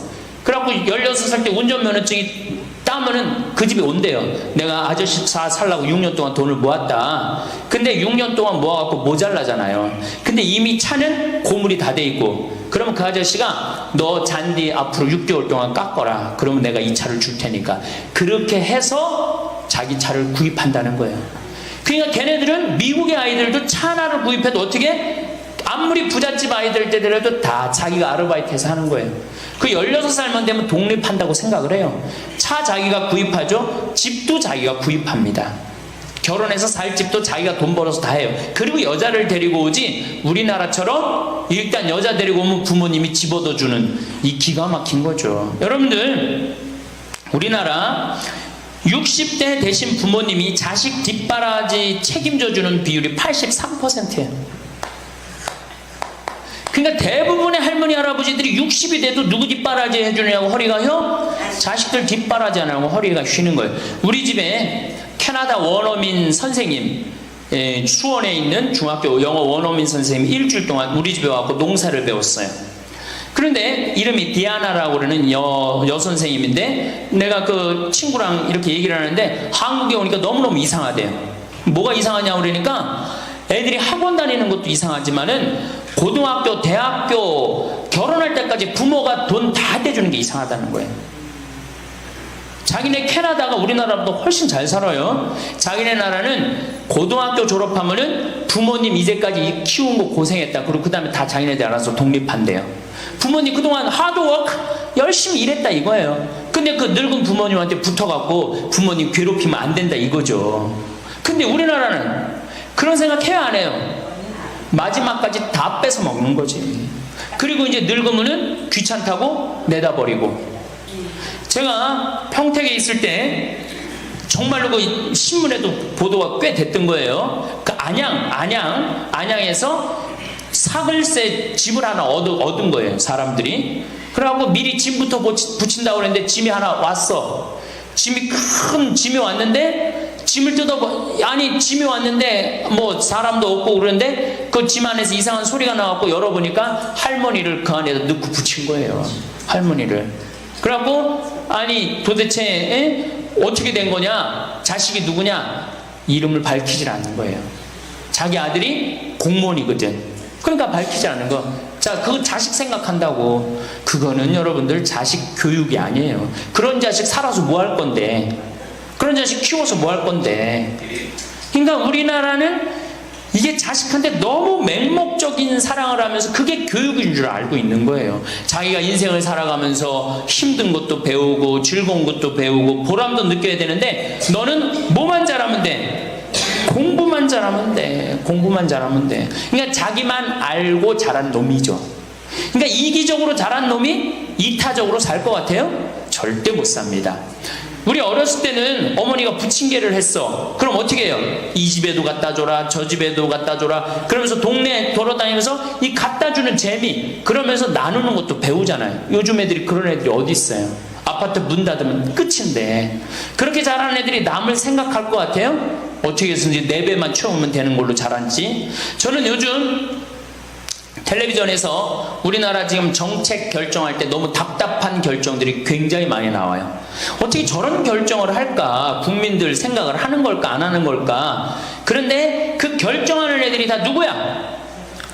그래갖고 16살 때 운전면허증이 따면은 그 집에 온대요. 내가 아저씨 차 살라고 6년 동안 돈을 모았다. 근데 6년 동안 모아갖고 모자라잖아요. 근데 이미 차는 고물이 다 돼 있고, 그러면 그 아저씨가 너 잔디 앞으로 6개월 동안 깎어라. 그러면 내가 이 차를 줄 테니까. 그렇게 해서 자기 차를 구입한다는 거예요. 그러니까 걔네들은 미국의 아이들도 차 하나를 구입해도 어떻게 아무리 부잣집 아이들 때더라도 다 자기가 아르바이트해서 하는 거예요. 그 16살만 되면 독립한다고 생각을 해요. 차 자기가 구입하죠. 집도 자기가 구입합니다. 결혼해서 살 집도 자기가 돈 벌어서 다 해요. 그리고 여자를 데리고 오지 우리나라처럼 일단 여자 데리고 오면 부모님이 집 얻어주는 이 기가 막힌 거죠. 여러분들 우리나라 60대 되신 부모님이 자식 뒷바라지 책임져주는 비율이 83%예요. 그러니까 대부분의 할머니 할아버지들이 60이 돼도 누구 뒷바라지 해주느냐고 허리가 혀? 자식들 뒷바라지 안 하고 허리가 쉬는 거예요. 우리 집에 캐나다 원어민 선생님, 수원에 있는 중학교 영어 원어민 선생님이 일주일 동안 우리 집에 와서 농사를 배웠어요. 그런데 이름이 디아나라고 그러는 여선생님인데 내가 그 친구랑 이렇게 얘기를 하는데 한국에 오니까 너무너무 이상하대요. 뭐가 이상하냐고 그러니까 애들이 학원 다니는 것도 이상하지만은 고등학교, 대학교 결혼할 때까지 부모가 돈 다 대주는 게 이상하다는 거예요. 자기네 캐나다가 우리나라보다 훨씬 잘 살아요. 자기네 나라는 고등학교 졸업하면은 부모님 이제까지 키운 거 고생했다. 그리고 그 다음에 다 자기네들 알아서 독립한대요. 부모님 그동안 하드워크 열심히 일했다 이거예요. 근데 그 늙은 부모님한테 붙어갖고 부모님 괴롭히면 안 된다 이거죠. 근데 우리나라는 그런 생각 해야 안 해요. 마지막까지 다 뺏어 먹는 거지. 그리고 이제 늙으면은 귀찮다고 내다버리고. 제가 평택에 있을 때 정말로 그 신문에도 보도가 꽤 됐던 거예요. 그 안양에서 사글세 집을 하나 얻은 거예요, 사람들이. 그래갖고 미리 짐부터 붙인다고 그랬는데 짐이 하나 왔어. 큰 짐이 왔는데 짐을 짐이 왔는데 뭐 사람도 없고 그러는데 그 짐 안에서 이상한 소리가 나왔고 열어보니까 할머니를 그 안에다 넣고 붙인 거예요. 할머니를. 그래갖고 아니 도대체 어떻게 된 거냐? 자식이 누구냐? 이름을 밝히질 않는 거예요. 자기 아들이 공무원이거든. 그러니까 밝히지 않는 거. 자, 그거 자식 생각한다고. 그거는 여러분들 자식 교육이 아니에요. 그런 자식 살아서 뭐 할 건데. 그런 자식 키워서 뭐 할 건데. 그러니까 우리나라는 이게 자식한테 너무 맹목적인 사랑을 하면서 그게 교육인 줄 알고 있는 거예요. 자기가 인생을 살아가면서 힘든 것도 배우고 즐거운 것도 배우고 보람도 느껴야 되는데 너는 뭐만 잘하면 돼? 공부만 잘하면 돼. 공부만 잘하면 돼. 그러니까 자기만 알고 자란 놈이죠. 그러니까 이기적으로 자란 놈이 이타적으로 살 것 같아요? 절대 못 삽니다. 우리 어렸을 때는 어머니가 부침개를 했어. 그럼 어떻게 해요? 이 집에도 갖다 줘라, 저 집에도 갖다 줘라. 그러면서 동네 돌아다니면서 이 갖다 주는 재미, 그러면서 나누는 것도 배우잖아요. 요즘 애들이 그런 애들이 어디 있어요? 아파트 문 닫으면 끝인데. 그렇게 자라는 애들이 남을 생각할 것 같아요? 어떻게 해서든지 4배만 채우면 되는 걸로 자란지. 저는 요즘 텔레비전에서 우리나라 지금 정책 결정할 때 너무 답답한 결정들이 굉장히 많이 나와요. 어떻게 저런 결정을 할까? 국민들 생각을 하는 걸까? 안 하는 걸까? 그런데 그 결정하는 애들이 다 누구야?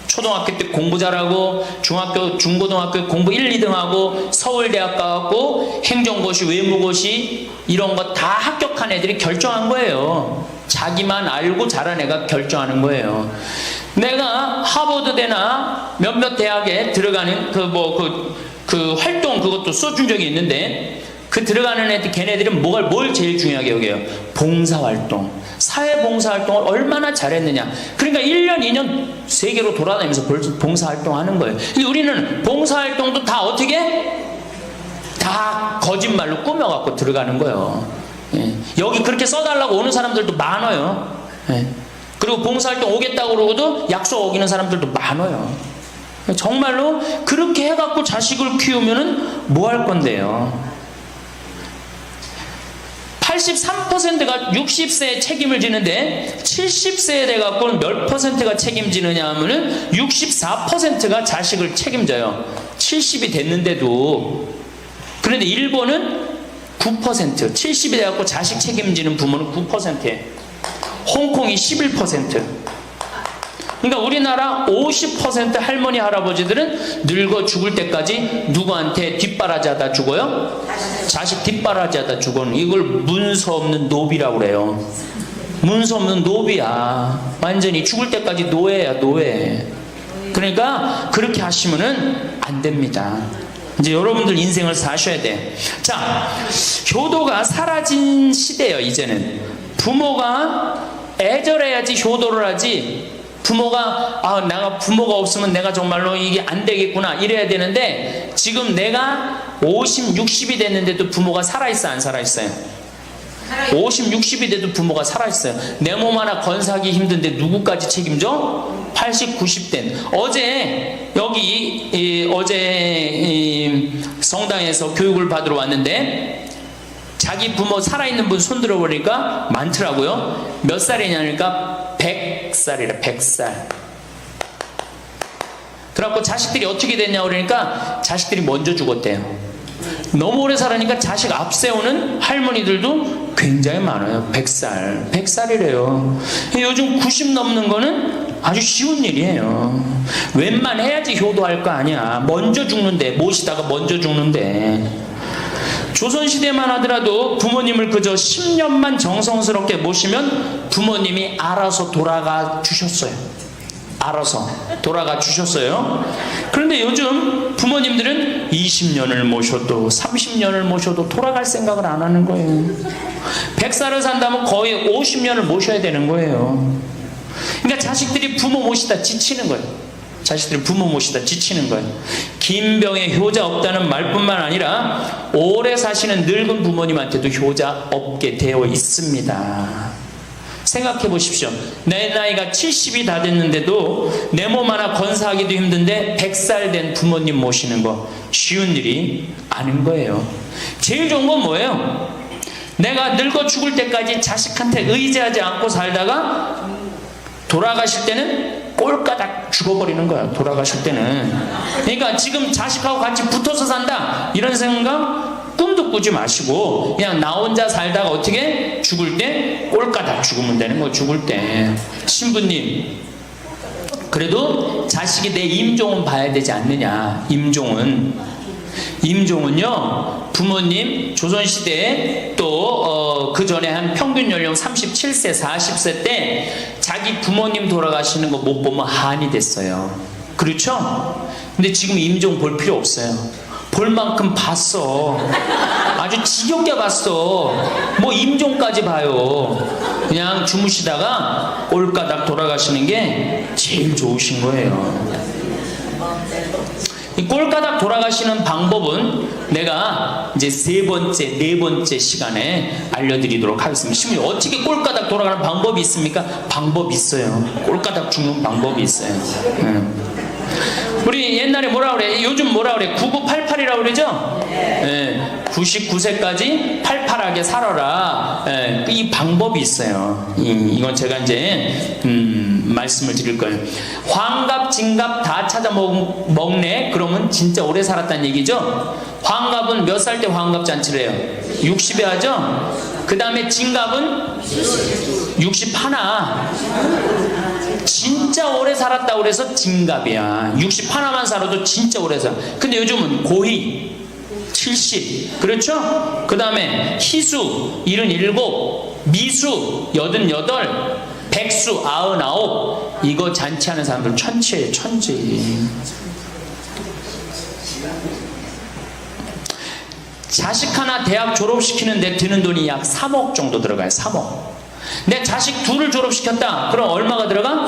초등학교 때 공부 잘하고 중학교, 중고등학교 공부 1, 2등하고 서울대학 가고 행정고시, 외무고시 이런 거 다 합격한 애들이 결정한 거예요. 자기만 알고 자란 애가 결정하는 거예요. 내가 하버드대나 몇몇 대학에 들어가는 그 활동 그것도 써준 적이 있는데 그 들어가는 애들 걔네들은 뭘 제일 중요하게 여겨요? 봉사활동, 사회봉사활동을 얼마나 잘했느냐. 그러니까 1년 2년 세계로 돌아다니면서 봉사활동 하는 거예요. 근데 우리는 봉사활동도 다 어떻게? 다 거짓말로 꾸며갖고 들어가는 거예요. 예. 여기 그렇게 써달라고 오는 사람들도 많아요. 예. 그리고 봉사활동 오겠다고 그러고도 약속 어기는 사람들도 많아요. 정말로 그렇게 해갖고 자식을 키우면은 뭐 할 건데요? 83%가 60세에 책임을 지는데 70세에 돼갖고는 몇 %가 책임지느냐 하면은 64%가 자식을 책임져요. 70이 됐는데도. 그런데 일본은 9%, 70이 돼갖고 자식 책임지는 부모는 9%예요. 홍콩이 11%. 그러니까 우리나라 50% 할머니 할아버지들은 늙어 죽을 때까지 누구한테 뒷바라지하다 죽어요? 자식 뒷바라지하다 죽어요. 이걸 문서 없는 노비라고 그래요. 문서 없는 노비야. 완전히 죽을 때까지 노예야, 노예. 그러니까 그렇게 하시면은 안 됩니다. 이제 여러분들 인생을 사셔야 돼. 자, 효도가 사라진 시대예요. 이제는 부모가 애절해야지 효도를 하지. 부모가 내가 부모가 없으면 내가 정말로 이게 안 되겠구나 이래야 되는데, 지금 내가 50, 60이 됐는데도 부모가 살아있어, 안 살아있어요? 50, 60이 돼도 부모가 살아있어요. 내 몸 하나 건사하기 힘든데 누구까지 책임져? 80, 90된. 어제 여기 어제 성당에서 교육을 받으러 왔는데 자기 부모 살아있는 분 손들어 보니까 많더라고요. 몇 살이냐니까 100살이라 100살. 그래갖고 자식들이 어떻게 됐냐 그러니까 자식들이 먼저 죽었대요. 너무 오래 살으니까 자식 앞세우는 할머니들도 굉장히 많아요. 100살, 100살이래요. 요즘 90 넘는 거는 아주 쉬운 일이에요. 웬만해야지 효도할 거 아니야. 먼저 죽는데, 모시다가 먼저 죽는데. 조선시대만 하더라도 부모님을 그저 10년만 정성스럽게 모시면 부모님이 알아서 돌아가 주셨어요. 알아서 돌아가 주셨어요. 그런데 요즘 부모님들은 20년을 모셔도 30년을 모셔도 돌아갈 생각을 안 하는 거예요. 100살을 산다면 거의 50년을 모셔야 되는 거예요. 그러니까 자식들이 부모 모시다 지치는 거예요. 자식들이 부모 모시다 지치는 거예요. 김병에 효자 없다는 말뿐만 아니라 오래 사시는 늙은 부모님한테도 효자 없게 되어 있습니다. 생각해 보십시오. 내 나이가 70이 다 됐는데도 내 몸 하나 건사하기도 힘든데 100살 된 부모님 모시는 거 쉬운 일이 아닌 거예요. 제일 좋은 건 뭐예요? 내가 늙어 죽을 때까지 자식한테 의지하지 않고 살다가 돌아가실 때는 꼴까닥 죽어버리는 거야. 돌아가실 때는. 그러니까 지금 자식하고 같이 붙어서 산다 이런 생각 꿈도 꾸지 마시고 그냥 나 혼자 살다가 어떻게 죽을 때 꼴까닥 죽으면 되는 거. 죽을 때 신부님 그래도 자식이 내 임종은 봐야 되지 않느냐. 임종은요 부모님 조선시대에 또 그 전에 한 평균 연령 37세 40세 때 자기 부모님 돌아가시는 거 못 보면 한이 됐어요. 그렇죠? 근데 지금 임종 볼 필요 없어요. 볼 만큼 봤어. 아주 지겹게 봤어. 뭐 임종까지 봐요. 그냥 주무시다가 꼴까닥 돌아가시는 게 제일 좋으신 거예요. 이 꼴까닥 돌아가시는 방법은 내가 이제 네 번째 시간에 알려드리도록 하겠습니다. 신부님 어떻게 꼴까닥 돌아가는 방법이 있습니까? 방법이 있어요. 꼴까닥 죽는 방법이 있어요. 우리 옛날에 뭐라 그래? 요즘 뭐라 그래? 9988이라고 그러죠? 99세까지 팔팔하게 살아라. 이 방법이 있어요. 이건 제가 이제 말씀을 드릴 거예요. 황갑, 진갑 다 찾아 먹네? 그러면 진짜 오래 살았다는 얘기죠? 황갑은 몇 살 때 황갑 잔치를 해요? 60에 하죠? 그 다음에 진갑은 61. 진짜 오래 살았다고 그래서 진갑이야. 61만 살아도 진짜 오래 살아. 근데 요즘은 고희 70, 그렇죠? 그 다음에 희수 77, 미수 88, 백수 99. 이거 잔치하는 사람들 천치예요. 천지. 자식 하나 대학 졸업시키는데 드는 돈이 약 3억 정도 들어가요. 3억. 내 자식 둘을 졸업시켰다. 그럼 얼마가 들어가?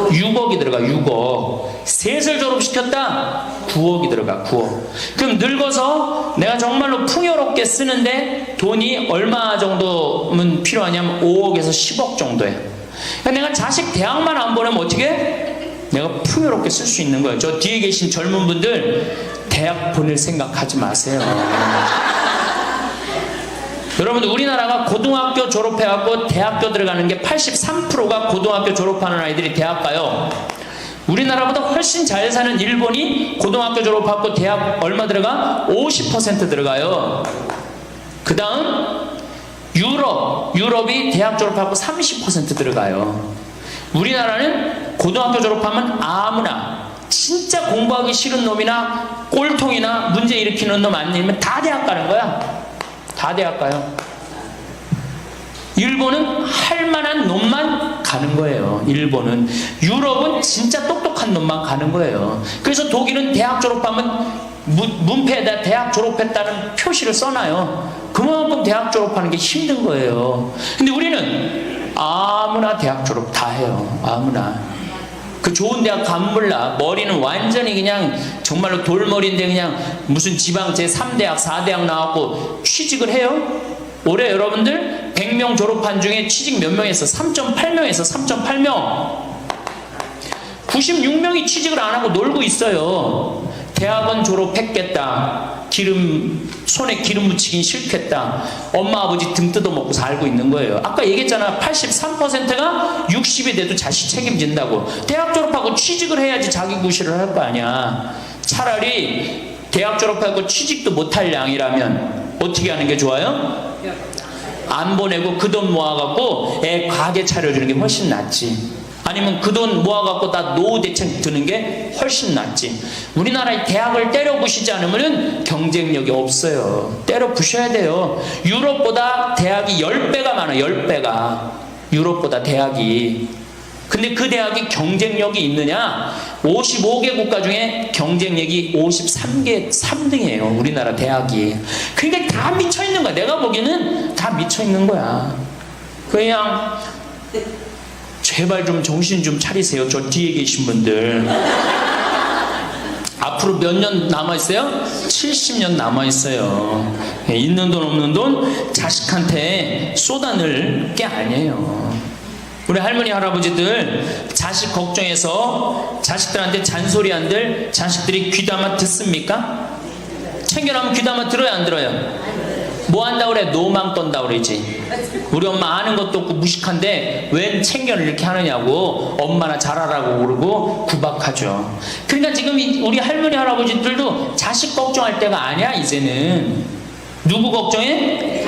6억이 들어가. 6억. 셋을 졸업시켰다. 9억이 들어가. 9억. 그럼 늙어서 내가 정말로 풍요롭게 쓰는데 돈이 얼마 정도면 필요하냐면 5억에서 10억 정도예요. 그러니까 내가 자식 대학만 안 보내면 어떻게? 내가 풍요롭게 쓸 수 있는 거예요. 저 뒤에 계신 젊은 분들 대학 보낼 생각하지 마세요. 여러분들 우리나라가 고등학교 졸업해갖고 대학교 들어가는 게 83%가 고등학교 졸업하는 아이들이 대학 가요. 우리나라보다 훨씬 잘 사는 일본이 고등학교 졸업하고 대학 얼마 들어가? 50% 들어가요. 그 다음 유럽이 대학 졸업하고 30% 들어가요. 우리나라는 고등학교 졸업하면 아무나 진짜 공부하기 싫은 놈이나 꼴통이나 문제 일으키는 놈 아니면 다 대학 가는 거야. 다 대학 가요. 일본은 할 만한 놈만 가는 거예요. 일본은. 유럽은 진짜 똑똑한 놈만 가는 거예요. 그래서 독일은 대학 졸업하면 문패에다 대학 졸업했다는 표시를 써놔요. 그만큼 대학 졸업하는 게 힘든 거예요. 근데 우리는 아무나 대학 졸업 다 해요. 아무나. 그 좋은 대학 가면 몰라. 머리는 완전히 그냥 정말로 돌머리인데 그냥 무슨 지방 제3대학 4대학 나왔고 취직을 해요. 올해 여러분들 100명 졸업한 중에 취직 몇 명 했어? 3.8명에서 3.8명. 96명이 취직을 안 하고 놀고 있어요. 대학원 졸업했겠다. 손에 기름 묻히긴 싫겠다. 엄마 아버지 등 뜯어먹고 살고 있는 거예요. 아까 얘기했잖아. 83%가 60이 돼도 자식 책임진다고. 대학 졸업하고 취직을 해야지 자기 구실을 할 거 아니야. 차라리 대학 졸업하고 취직도 못할 양이라면 어떻게 하는 게 좋아요? 안 보내고 그 돈 모아갖고 애 가게 차려주는 게 훨씬 낫지. 아니면 그 돈 모아갖고 다 노후 대책 드는 게 훨씬 낫지. 우리나라의 대학을 때려 부시지 않으면 경쟁력이 없어요. 때려 부셔야 돼요. 유럽보다 대학이 10배가 많아요. 10배가. 유럽보다 대학이. 근데 그 대학이 경쟁력이 있느냐? 55개 국가 중에 경쟁력이 53개 3등이에요. 우리나라 대학이. 그러니까 다 미쳐있는 거야. 내가 보기에는 다 미쳐있는 거야. 그냥 제발 좀 정신 좀 차리세요. 저 뒤에 계신 분들. 앞으로 몇 년 남아있어요? 70년 남아있어요. 있는 돈 없는 돈 자식한테 쏟아낼 게 아니에요. 우리 할머니 할아버지들 자식 걱정해서 자식들한테 잔소리한들 자식들이 귀담아 듣습니까? 챙겨나면 귀담아 들어요 안 들어요? 뭐 한다 그래? 노망 떤다 그러지. 우리 엄마 아는 것도 없고 무식한데 웬 챙겨를 이렇게 하느냐고 엄마나 잘하라고 그러고 구박하죠. 그러니까 지금 우리 할머니 할아버지들도 자식 걱정할 때가 아니야. 이제는 누구 걱정해?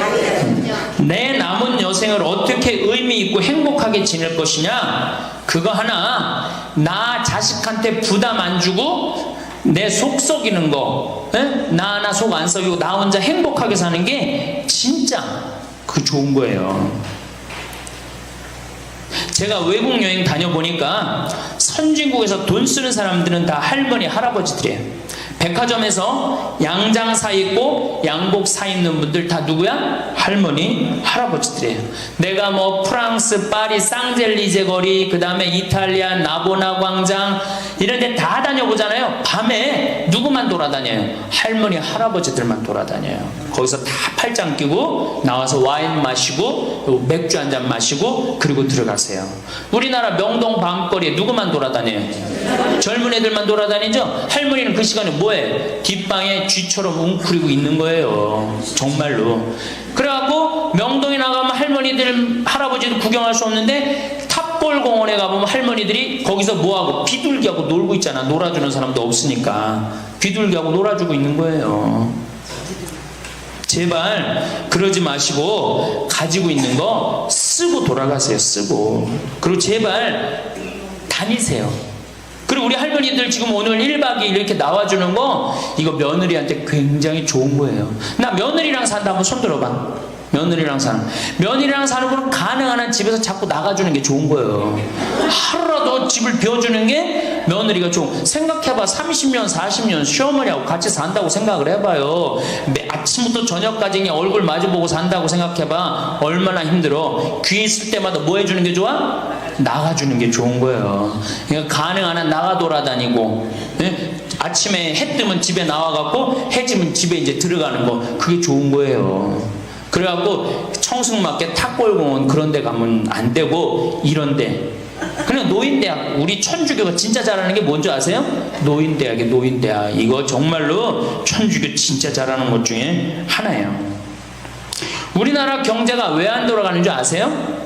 내 남은 여생을 어떻게 의미 있고 행복하게 지낼 것이냐. 그거 하나. 나 자식한테 부담 안 주고 내 속 썩이는 거, 나 하나 속 안 썩이고 나 혼자 행복하게 사는 게 진짜 그 좋은 거예요. 제가 외국 여행 다녀보니까 선진국에서 돈 쓰는 사람들은 다 할머니 할아버지들이에요. 백화점에서 양장 사 입고 양복 사 입는 분들 다 누구야? 할머니 할아버지들이에요. 내가 뭐 프랑스 파리 쌍젤리제 거리, 그 다음에 이탈리아 나보나 광장 이런 데 다 다녀보잖아요. 밤에 누구만 돌아다녀요? 할머니 할아버지들만 돌아다녀요. 거기서 다 팔짱 끼고 나와서 와인 마시고 맥주 한 잔 마시고 그리고 들어가세요. 우리나라 명동 밤거리에 누구만 돌아다녀요? 젊은 애들만 돌아다니죠? 할머니는 그 시간에 뭐해? 뒷방에 쥐처럼 웅크리고 있는 거예요. 정말로. 그래갖고 명동에 나가면 할머니들 할아버지들 구경할 수 없는데 탑골공원에 가보면 할머니들이 거기서 뭐하고 비둘기하고 놀고 있잖아. 놀아주는 사람도 없으니까 비둘기하고 놀아주고 있는 거예요. 제발 그러지 마시고 가지고 있는 거 쓰고 돌아가세요. 쓰고. 그리고 제발 다니세요. 그리고 우리 할머니들 지금 오늘 1박 2일 이렇게 나와주는 거 이거 며느리한테 굉장히 좋은 거예요. 나 며느리랑 산다 한번 손 들어봐. 며느리랑 사는 거는 가능한 한 집에서 자꾸 나가주는 게 좋은 거예요. 하루라도 집을 비워주는 게 며느리가 좋은. 생각해봐. 30년 40년 시어머니하고 같이 산다고 생각을 해봐요. 아침부터 저녁까지 그냥 얼굴 마주보고 산다고 생각해봐. 얼마나 힘들어. 귀 있을 때마다 뭐 해주는 게 좋아? 나가주는 게 좋은 거예요. 그러니까 가능한 한 나가 돌아다니고, 아침에 해 뜨면 집에 나와갖고 해 지면 집에 이제 들어가는 거, 그게 좋은 거예요. 그래갖고 청승맞게 탑골공원 그런 데 가면 안 되고 이런 데. 그냥 노인대학. 우리 천주교가 진짜 잘하는 게 뭔지 아세요? 노인대학이에요. 노인대학. 이거 정말로 천주교 진짜 잘하는 것 중에 하나예요. 우리나라 경제가 왜 안 돌아가는 줄 아세요?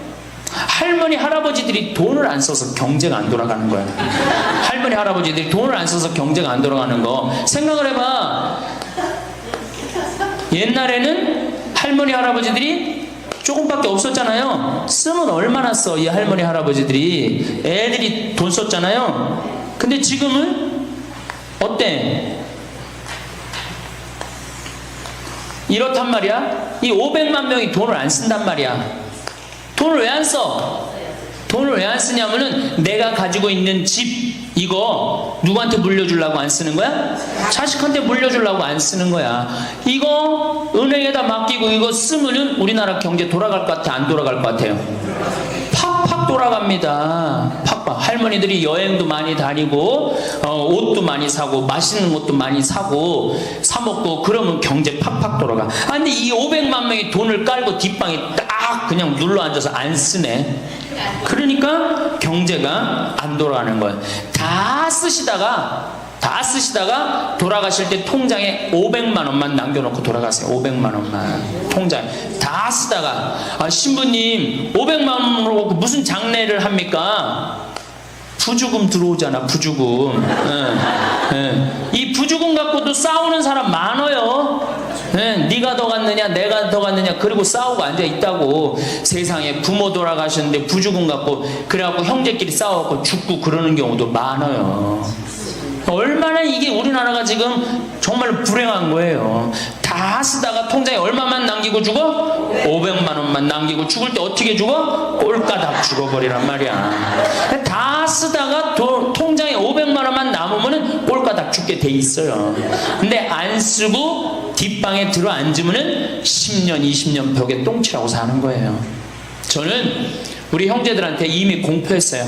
할머니 할아버지들이 돈을 안 써서 경제가 안 돌아가는 거야. 할머니 할아버지들이 돈을 안 써서 경제가 안 돌아가는 거 생각을 해봐. 옛날에는 할머니 할아버지들이 조금밖에 없었잖아요. 쓰면 얼마나 써, 이 할머니 할아버지들이. 애들이 돈 썼잖아요. 근데 지금은 어때? 이렇단 말이야. 이 500만 명이 돈을 안 쓴단 말이야. 돈을 왜 안 써? 돈을 왜 안 쓰냐면은 내가 가지고 있는 집 이거 누구한테 물려주려고 안 쓰는 거야? 자식한테 물려주려고 안 쓰는 거야. 이거 은행에다 맡기고 이거 쓰면은 우리나라 경제 돌아갈 것 같아? 안 돌아갈 것 같아요? 팍팍 돌아갑니다. 팍팍. 할머니들이 여행도 많이 다니고 옷도 많이 사고 맛있는 것도 많이 사고 사 먹고 그러면 경제 팍팍 돌아가. 아 근데 이 500만 명이 돈을 깔고 뒷방에 딱 그냥 눌러 앉아서 안 쓰네. 그러니까 경제가 안 돌아가는 거예요. 다 쓰시다가 돌아가실 때 통장에 500만 원만 남겨놓고 돌아가세요. 500만 원만 통장에 다 쓰다가 신부님 500만 원으로 무슨 장례를 합니까? 부주금 들어오잖아. 부주금. 이 부주금 갖고도 싸우는 사람 많아요. 네가 더 갔느냐 내가 더 갔느냐 그리고 싸우고 앉아 있다고. 세상에 부모 돌아가셨는데 부주금 갖고 그래갖고 형제끼리 싸워갖고 죽고 그러는 경우도 많아요. 얼마나 이게 우리나라가 지금 정말 불행한 거예요. 다 쓰다가 통장에 얼마만 남기고 죽어? 500만 원만 남기고 죽을 때 어떻게 죽어? 꼴까닥 죽어버리란 말이야. 다 쓰다가 통장에 500만 원만 남으면 꼴까닥 죽게 돼 있어요. 근데 안 쓰고 뒷방에 들어 앉으면 10년 20년 벽에 똥치라고 사는 거예요. 저는 우리 형제들한테 이미 공표했어요.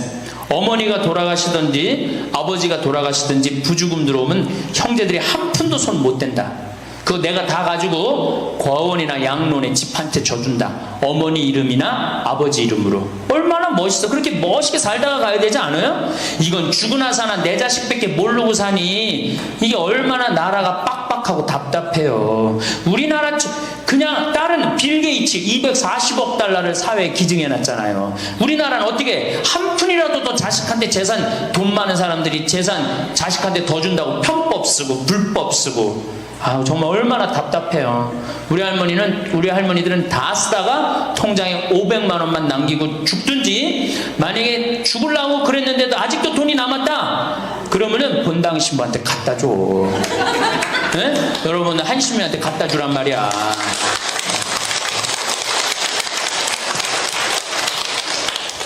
어머니가 돌아가시든지 아버지가 돌아가시든지 부주금 들어오면 형제들이 한 푼도 손 못 댄다. 그거 내가 다 가지고 과원이나 양론에 집 한 채 줘준다. 어머니 이름이나 아버지 이름으로. 얼마나 멋있어. 그렇게 멋있게 살다가 가야 되지 않아요? 이건 죽으나 사나 내 자식밖에 모르고 사니 이게 얼마나 나라가 빡빡하고 답답해요. 우리나라 그냥 다른 빌 게이츠 240억 달러를 사회에 기증해놨잖아요. 우리나라는 어떻게 한 푼이라도 더 자식한테 재산, 돈 많은 사람들이 재산 자식한테 더 준다고 편법 쓰고 불법 쓰고. 아 정말 얼마나 답답해요. 우리 할머니들은 다 쓰다가 통장에 500만 원만 남기고 죽든지, 만약에 죽으려고 그랬는데도 아직도 돈이 남았다 그러면은 본당 신부한테 갖다 줘. 네? 여러분 한신민한테 갖다 주란 말이야.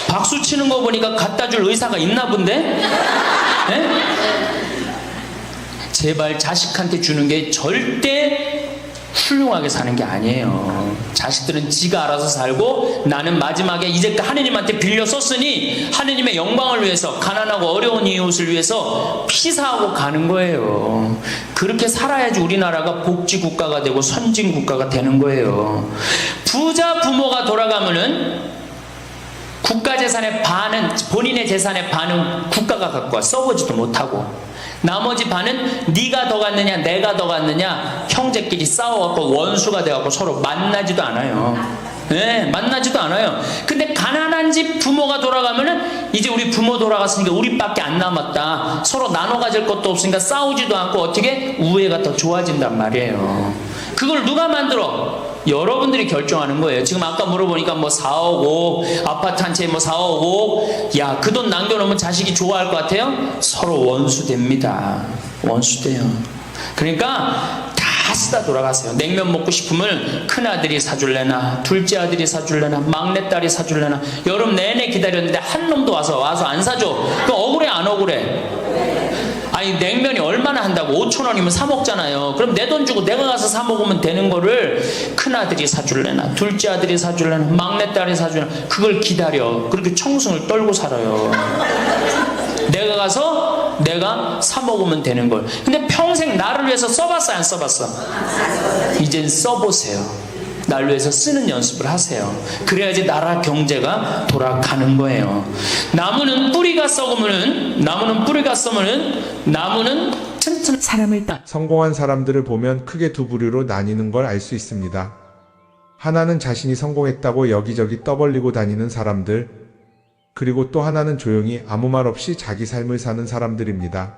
박수 치는 거 보니까 갖다 줄 의사가 있나 본데? 네? 제발 자식한테 주는 게 절대 훌륭하게 사는 게 아니에요. 자식들은 지가 알아서 살고 나는 마지막에 이제 하느님한테 빌려 썼으니 하느님의 영광을 위해서 가난하고 어려운 이웃을 위해서 피사하고 가는 거예요. 그렇게 살아야지 우리나라가 복지국가가 되고 선진국가가 되는 거예요. 부자 부모가 돌아가면은 국가 재산의 반은, 본인의 재산의 반은 국가가 갖고 와. 써보지도 못하고 나머지 반은 네가 더 갔느냐 내가 더 갔느냐 형제끼리 싸워갖고 원수가 돼갖고 서로 만나지도 않아요. 네, 만나지도 않아요. 근데 가난한 집 부모가 돌아가면은 이제 우리 부모 돌아갔으니까 우리밖에 안 남았다. 서로 나눠 가질 것도 없으니까 싸우지도 않고 어떻게 우애가 더 좋아진단 말이에요. 그걸 누가 만들어? 여러분들이 결정하는 거예요. 지금 아까 물어보니까 뭐 4억 5억 아파트 한 채 뭐 4억 5억 야, 그 돈 남겨놓으면 자식이 좋아할 것 같아요? 서로 원수됩니다. 원수돼요. 그러니까 다 쓰다 돌아가세요. 냉면 먹고 싶으면 큰아들이 사줄래나 둘째 아들이 사줄래나 막내딸이 사줄래나 여름 내내 기다렸는데 한 놈도 와서 안 사줘. 그럼 억울해 안 억울해? 아니 냉면이 얼마나 한다고 5,000원이면 사 먹잖아요. 그럼 내 돈 주고 내가 가서 사 먹으면 되는 거를 큰아들이 사줄래나 둘째 아들이 사줄래나 막내딸이 사줄래나 그걸 기다려. 그렇게 청승을 떨고 살아요. 내가 가서 내가 사 먹으면 되는 걸. 근데 평생 나를 위해서 써봤어 안 써봤어? 이젠 써보세요. 날 위해서 쓰는 연습을 하세요. 그래야지 나라 경제가 돌아가는 거예요. 나무는 뿌리가 썩으면은 나무는 튼튼 사람을 따. 성공한 사람들을 보면 크게 두 부류로 나뉘는 걸 알 수 있습니다. 하나는 자신이 성공했다고 여기저기 떠벌리고 다니는 사람들, 그리고 또 하나는 조용히 아무 말 없이 자기 삶을 사는 사람들입니다.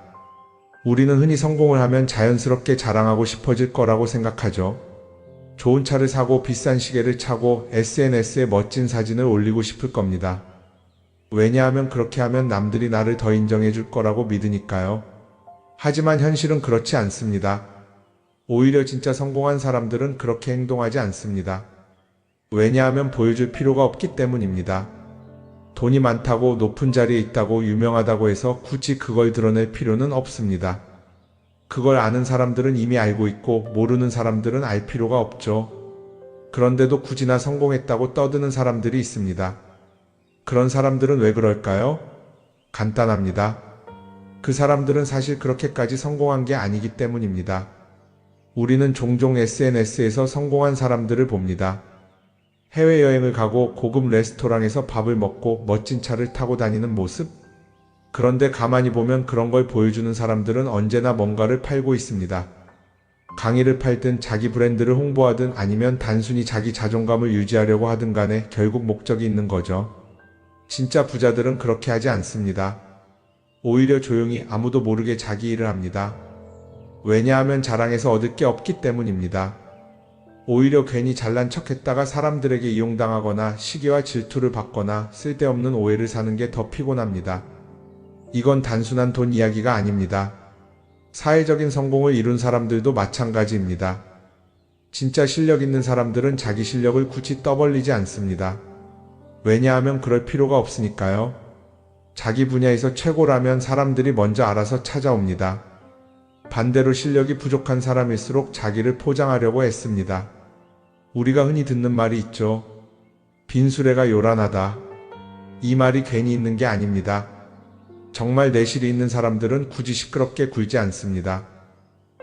우리는 흔히 성공을 하면 자연스럽게 자랑하고 싶어질 거라고 생각하죠. 좋은 차를 사고 비싼 시계를 차고 SNS에 멋진 사진을 올리고 싶을 겁니다. 왜냐하면 그렇게 하면 남들이 나를 더 인정해 줄 거라고 믿으니까요. 하지만 현실은 그렇지 않습니다. 오히려 진짜 성공한 사람들은 그렇게 행동하지 않습니다. 왜냐하면 보여줄 필요가 없기 때문입니다. 돈이 많다고 높은 자리에 있다고 유명하다고 해서 굳이 그걸 드러낼 필요는 없습니다. 그걸 아는 사람들은 이미 알고 있고 모르는 사람들은 알 필요가 없죠. 그런데도 굳이나 성공했다고 떠드는 사람들이 있습니다. 그런 사람들은 왜 그럴까요? 간단합니다. 그 사람들은 사실 그렇게까지 성공한 게 아니기 때문입니다. 우리는 종종 SNS에서 성공한 사람들을 봅니다. 해외여행을 가고 고급 레스토랑에서 밥을 먹고 멋진 차를 타고 다니는 모습? 그런데 가만히 보면 그런 걸 보여주는 사람들은 언제나 뭔가를 팔고 있습니다. 강의를 팔든 자기 브랜드를 홍보하든 아니면 단순히 자기 자존감을 유지하려고 하든 간에 결국 목적이 있는 거죠. 진짜 부자들은 그렇게 하지 않습니다. 오히려 조용히 아무도 모르게 자기 일을 합니다. 왜냐하면 자랑해서 얻을 게 없기 때문입니다. 오히려 괜히 잘난 척했다가 사람들에게 이용당하거나 시기와 질투를 받거나 쓸데없는 오해를 사는 게 더 피곤합니다. 이건 단순한 돈 이야기가 아닙니다. 사회적인 성공을 이룬 사람들도 마찬가지입니다. 진짜 실력 있는 사람들은 자기 실력을 굳이 떠벌리지 않습니다. 왜냐하면 그럴 필요가 없으니까요. 자기 분야에서 최고라면 사람들이 먼저 알아서 찾아옵니다. 반대로 실력이 부족한 사람일수록 자기를 포장하려고 애씁니다. 우리가 흔히 듣는 말이 있죠. 빈수레가 요란하다. 이 말이 괜히 있는 게 아닙니다. 정말 내실이 있는 사람들은 굳이 시끄럽게 굴지 않습니다.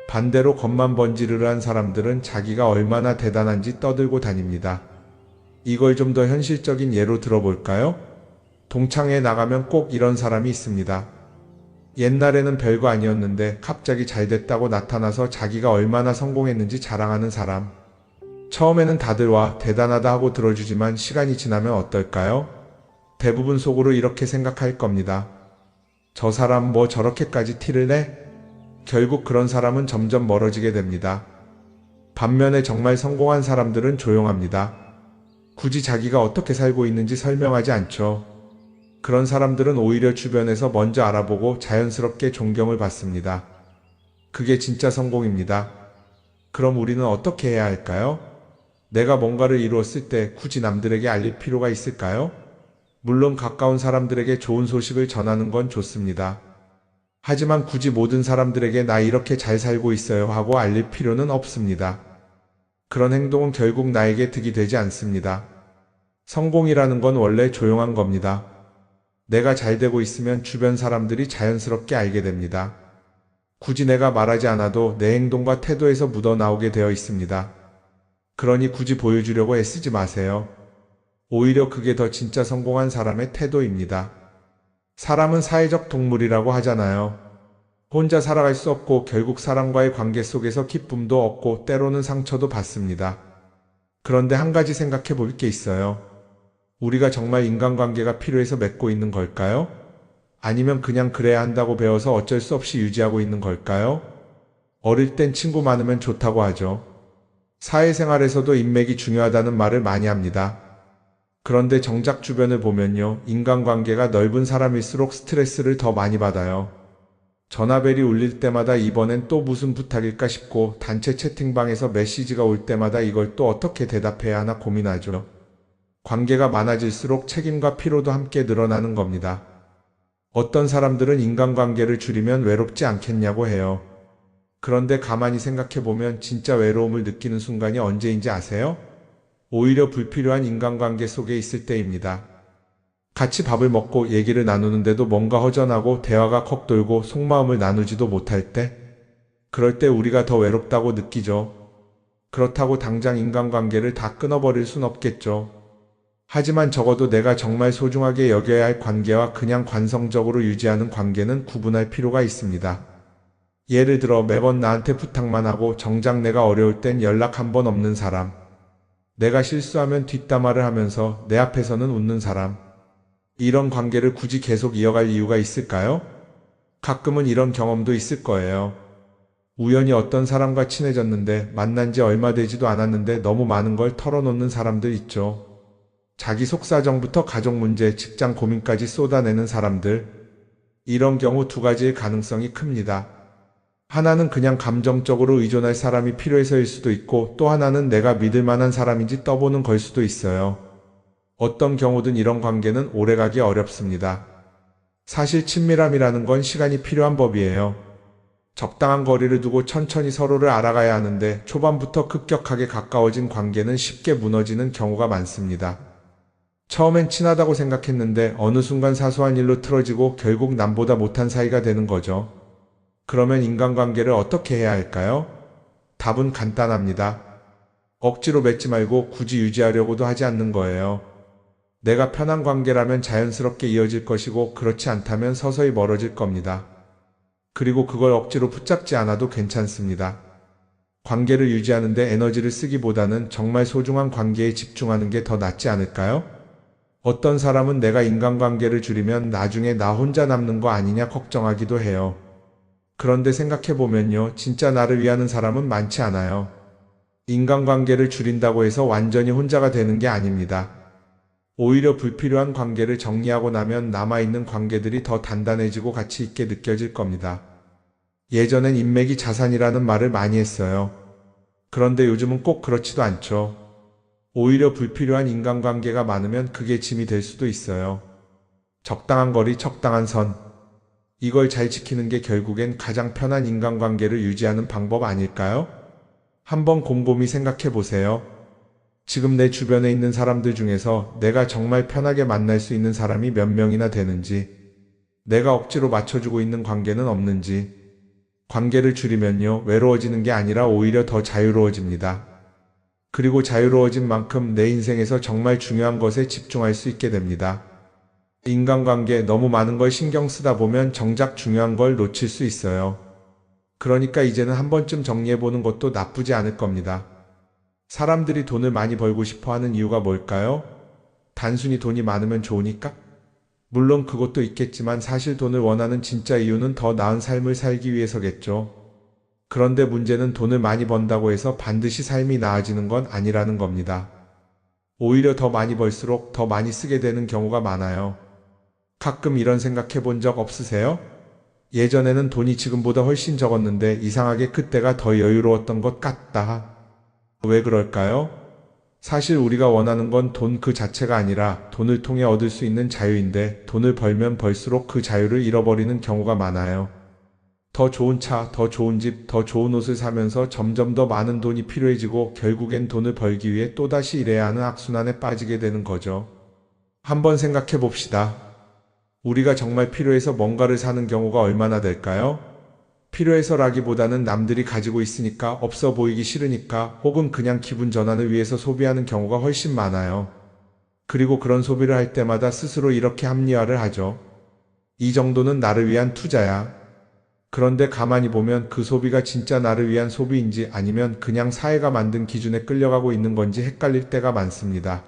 반대로 겉만 번지르르한 사람들은 자기가 얼마나 대단한지 떠들고 다닙니다. 이걸 좀 더 현실적인 예로 들어볼까요? 동창회에 나가면 꼭 이런 사람이 있습니다. 옛날에는 별거 아니었는데 갑자기 잘 됐다고 나타나서 자기가 얼마나 성공했는지 자랑하는 사람. 처음에는 다들 와 대단하다 하고 들어주지만 시간이 지나면 어떨까요? 대부분 속으로 이렇게 생각할 겁니다. 저 사람 뭐 저렇게까지 티를 내? 결국 그런 사람은 점점 멀어지게 됩니다. 반면에 정말 성공한 사람들은 조용합니다. 굳이 자기가 어떻게 살고 있는지 설명하지 않죠. 그런 사람들은 오히려 주변에서 먼저 알아보고 자연스럽게 존경을 받습니다. 그게 진짜 성공입니다. 그럼 우리는 어떻게 해야 할까요? 내가 뭔가를 이루었을 때 굳이 남들에게 알릴 필요가 있을까요? 물론 가까운 사람들에게 좋은 소식을 전하는 건 좋습니다. 하지만 굳이 모든 사람들에게 나 이렇게 잘 살고 있어요 하고 알릴 필요는 없습니다. 그런 행동은 결국 나에게 득이 되지 않습니다. 성공이라는 건 원래 조용한 겁니다. 내가 잘 되고 있으면 주변 사람들이 자연스럽게 알게 됩니다. 굳이 내가 말하지 않아도 내 행동과 태도에서 묻어나오게 되어 있습니다. 그러니 굳이 보여주려고 애쓰지 마세요. 오히려 그게 더 진짜 성공한 사람의 태도입니다. 사람은 사회적 동물이라고 하잖아요. 혼자 살아갈 수 없고 결국 사람과의 관계 속에서 기쁨도 얻고 때로는 상처도 받습니다. 그런데 한 가지 생각해 볼 게 있어요. 우리가 정말 인간관계가 필요해서 맺고 있는 걸까요? 아니면 그냥 그래야 한다고 배워서 어쩔 수 없이 유지하고 있는 걸까요? 어릴 땐 친구 많으면 좋다고 하죠. 사회생활에서도 인맥이 중요하다는 말을 많이 합니다. 그런데 정작 주변을 보면요. 인간관계가 넓은 사람일수록 스트레스를 더 많이 받아요. 전화벨이 울릴 때마다 이번엔 또 무슨 부탁일까 싶고 단체 채팅방에서 메시지가 올 때마다 이걸 또 어떻게 대답해야 하나 고민하죠. 관계가 많아질수록 책임과 피로도 함께 늘어나는 겁니다. 어떤 사람들은 인간관계를 줄이면 외롭지 않겠냐고 해요. 그런데 가만히 생각해보면 진짜 외로움을 느끼는 순간이 언제인지 아세요? 오히려 불필요한 인간관계 속에 있을 때입니다. 같이 밥을 먹고 얘기를 나누는데도 뭔가 허전하고 대화가 컥 돌고 속마음을 나누지도 못할 때? 그럴 때 우리가 더 외롭다고 느끼죠. 그렇다고 당장 인간관계를 다 끊어버릴 순 없겠죠. 하지만 적어도 내가 정말 소중하게 여겨야 할 관계와 그냥 관성적으로 유지하는 관계는 구분할 필요가 있습니다. 예를 들어 매번 나한테 부탁만 하고 정작 내가 어려울 땐 연락 한 번 없는 사람. 내가 실수하면 뒷담화를 하면서 내 앞에서는 웃는 사람. 이런 관계를 굳이 계속 이어갈 이유가 있을까요? 가끔은 이런 경험도 있을 거예요. 우연히 어떤 사람과 친해졌는데 만난 지 얼마 되지도 않았는데 너무 많은 걸 털어놓는 사람들 있죠. 자기 속사정부터 가족 문제, 직장 고민까지 쏟아내는 사람들. 이런 경우 두 가지의 가능성이 큽니다. 하나는 그냥 감정적으로 의존할 사람이 필요해서일 수도 있고 또 하나는 내가 믿을 만한 사람인지 떠보는 걸 수도 있어요. 어떤 경우든 이런 관계는 오래가기 어렵습니다. 사실 친밀함이라는 건 시간이 필요한 법이에요. 적당한 거리를 두고 천천히 서로를 알아가야 하는데 초반부터 급격하게 가까워진 관계는 쉽게 무너지는 경우가 많습니다. 처음엔 친하다고 생각했는데 어느 순간 사소한 일로 틀어지고 결국 남보다 못한 사이가 되는 거죠. 그러면 인간관계를 어떻게 해야 할까요? 답은 간단합니다. 억지로 맺지 말고 굳이 유지하려고도 하지 않는 거예요. 내가 편한 관계라면 자연스럽게 이어질 것이고 그렇지 않다면 서서히 멀어질 겁니다. 그리고 그걸 억지로 붙잡지 않아도 괜찮습니다. 관계를 유지하는데 에너지를 쓰기보다는 정말 소중한 관계에 집중하는 게 더 낫지 않을까요? 어떤 사람은 내가 인간관계를 줄이면 나중에 나 혼자 남는 거 아니냐 걱정하기도 해요. 그런데 생각해보면요, 진짜 나를 위하는 사람은 많지 않아요. 인간관계를 줄인다고 해서 완전히 혼자가 되는 게 아닙니다. 오히려 불필요한 관계를 정리하고 나면 남아있는 관계들이 더 단단해지고 가치 있게 느껴질 겁니다. 예전엔 인맥이 자산이라는 말을 많이 했어요. 그런데 요즘은 꼭 그렇지도 않죠. 오히려 불필요한 인간관계가 많으면 그게 짐이 될 수도 있어요. 적당한 거리, 적당한 선. 이걸 잘 지키는 게 결국엔 가장 편한 인간관계를 유지하는 방법 아닐까요? 한번 곰곰이 생각해 보세요. 지금 내 주변에 있는 사람들 중에서 내가 정말 편하게 만날 수 있는 사람이 몇 명이나 되는지, 내가 억지로 맞춰주고 있는 관계는 없는지. 관계를 줄이면요, 외로워지는 게 아니라 오히려 더 자유로워집니다. 그리고 자유로워진 만큼 내 인생에서 정말 중요한 것에 집중할 수 있게 됩니다. 인간관계 너무 많은 걸 신경 쓰다 보면 정작 중요한 걸 놓칠 수 있어요. 그러니까 이제는 한 번쯤 정리해보는 것도 나쁘지 않을 겁니다. 사람들이 돈을 많이 벌고 싶어 하는 이유가 뭘까요? 단순히 돈이 많으면 좋으니까? 물론 그것도 있겠지만 사실 돈을 원하는 진짜 이유는 더 나은 삶을 살기 위해서겠죠. 그런데 문제는 돈을 많이 번다고 해서 반드시 삶이 나아지는 건 아니라는 겁니다. 오히려 더 많이 벌수록 더 많이 쓰게 되는 경우가 많아요. 가끔 이런 생각 해본 적 없으세요? 예전에는 돈이 지금보다 훨씬 적었는데 이상하게 그때가 더 여유로웠던 것 같다. 왜 그럴까요? 사실 우리가 원하는 건 돈 그 자체가 아니라 돈을 통해 얻을 수 있는 자유인데 돈을 벌면 벌수록 그 자유를 잃어버리는 경우가 많아요. 더 좋은 차, 더 좋은 집, 더 좋은 옷을 사면서 점점 더 많은 돈이 필요해지고 결국엔 돈을 벌기 위해 또다시 일해야 하는 악순환에 빠지게 되는 거죠. 한번 생각해 봅시다. 우리가 정말 필요해서 뭔가를 사는 경우가 얼마나 될까요? 필요해서라기보다는 남들이 가지고 있으니까, 없어 보이기 싫으니까, 혹은 그냥 기분 전환을 위해서 소비하는 경우가 훨씬 많아요. 그리고 그런 소비를 할 때마다 스스로 이렇게 합리화를 하죠. 이 정도는 나를 위한 투자야. 그런데 가만히 보면 그 소비가 진짜 나를 위한 소비인지 아니면 그냥 사회가 만든 기준에 끌려가고 있는 건지 헷갈릴 때가 많습니다.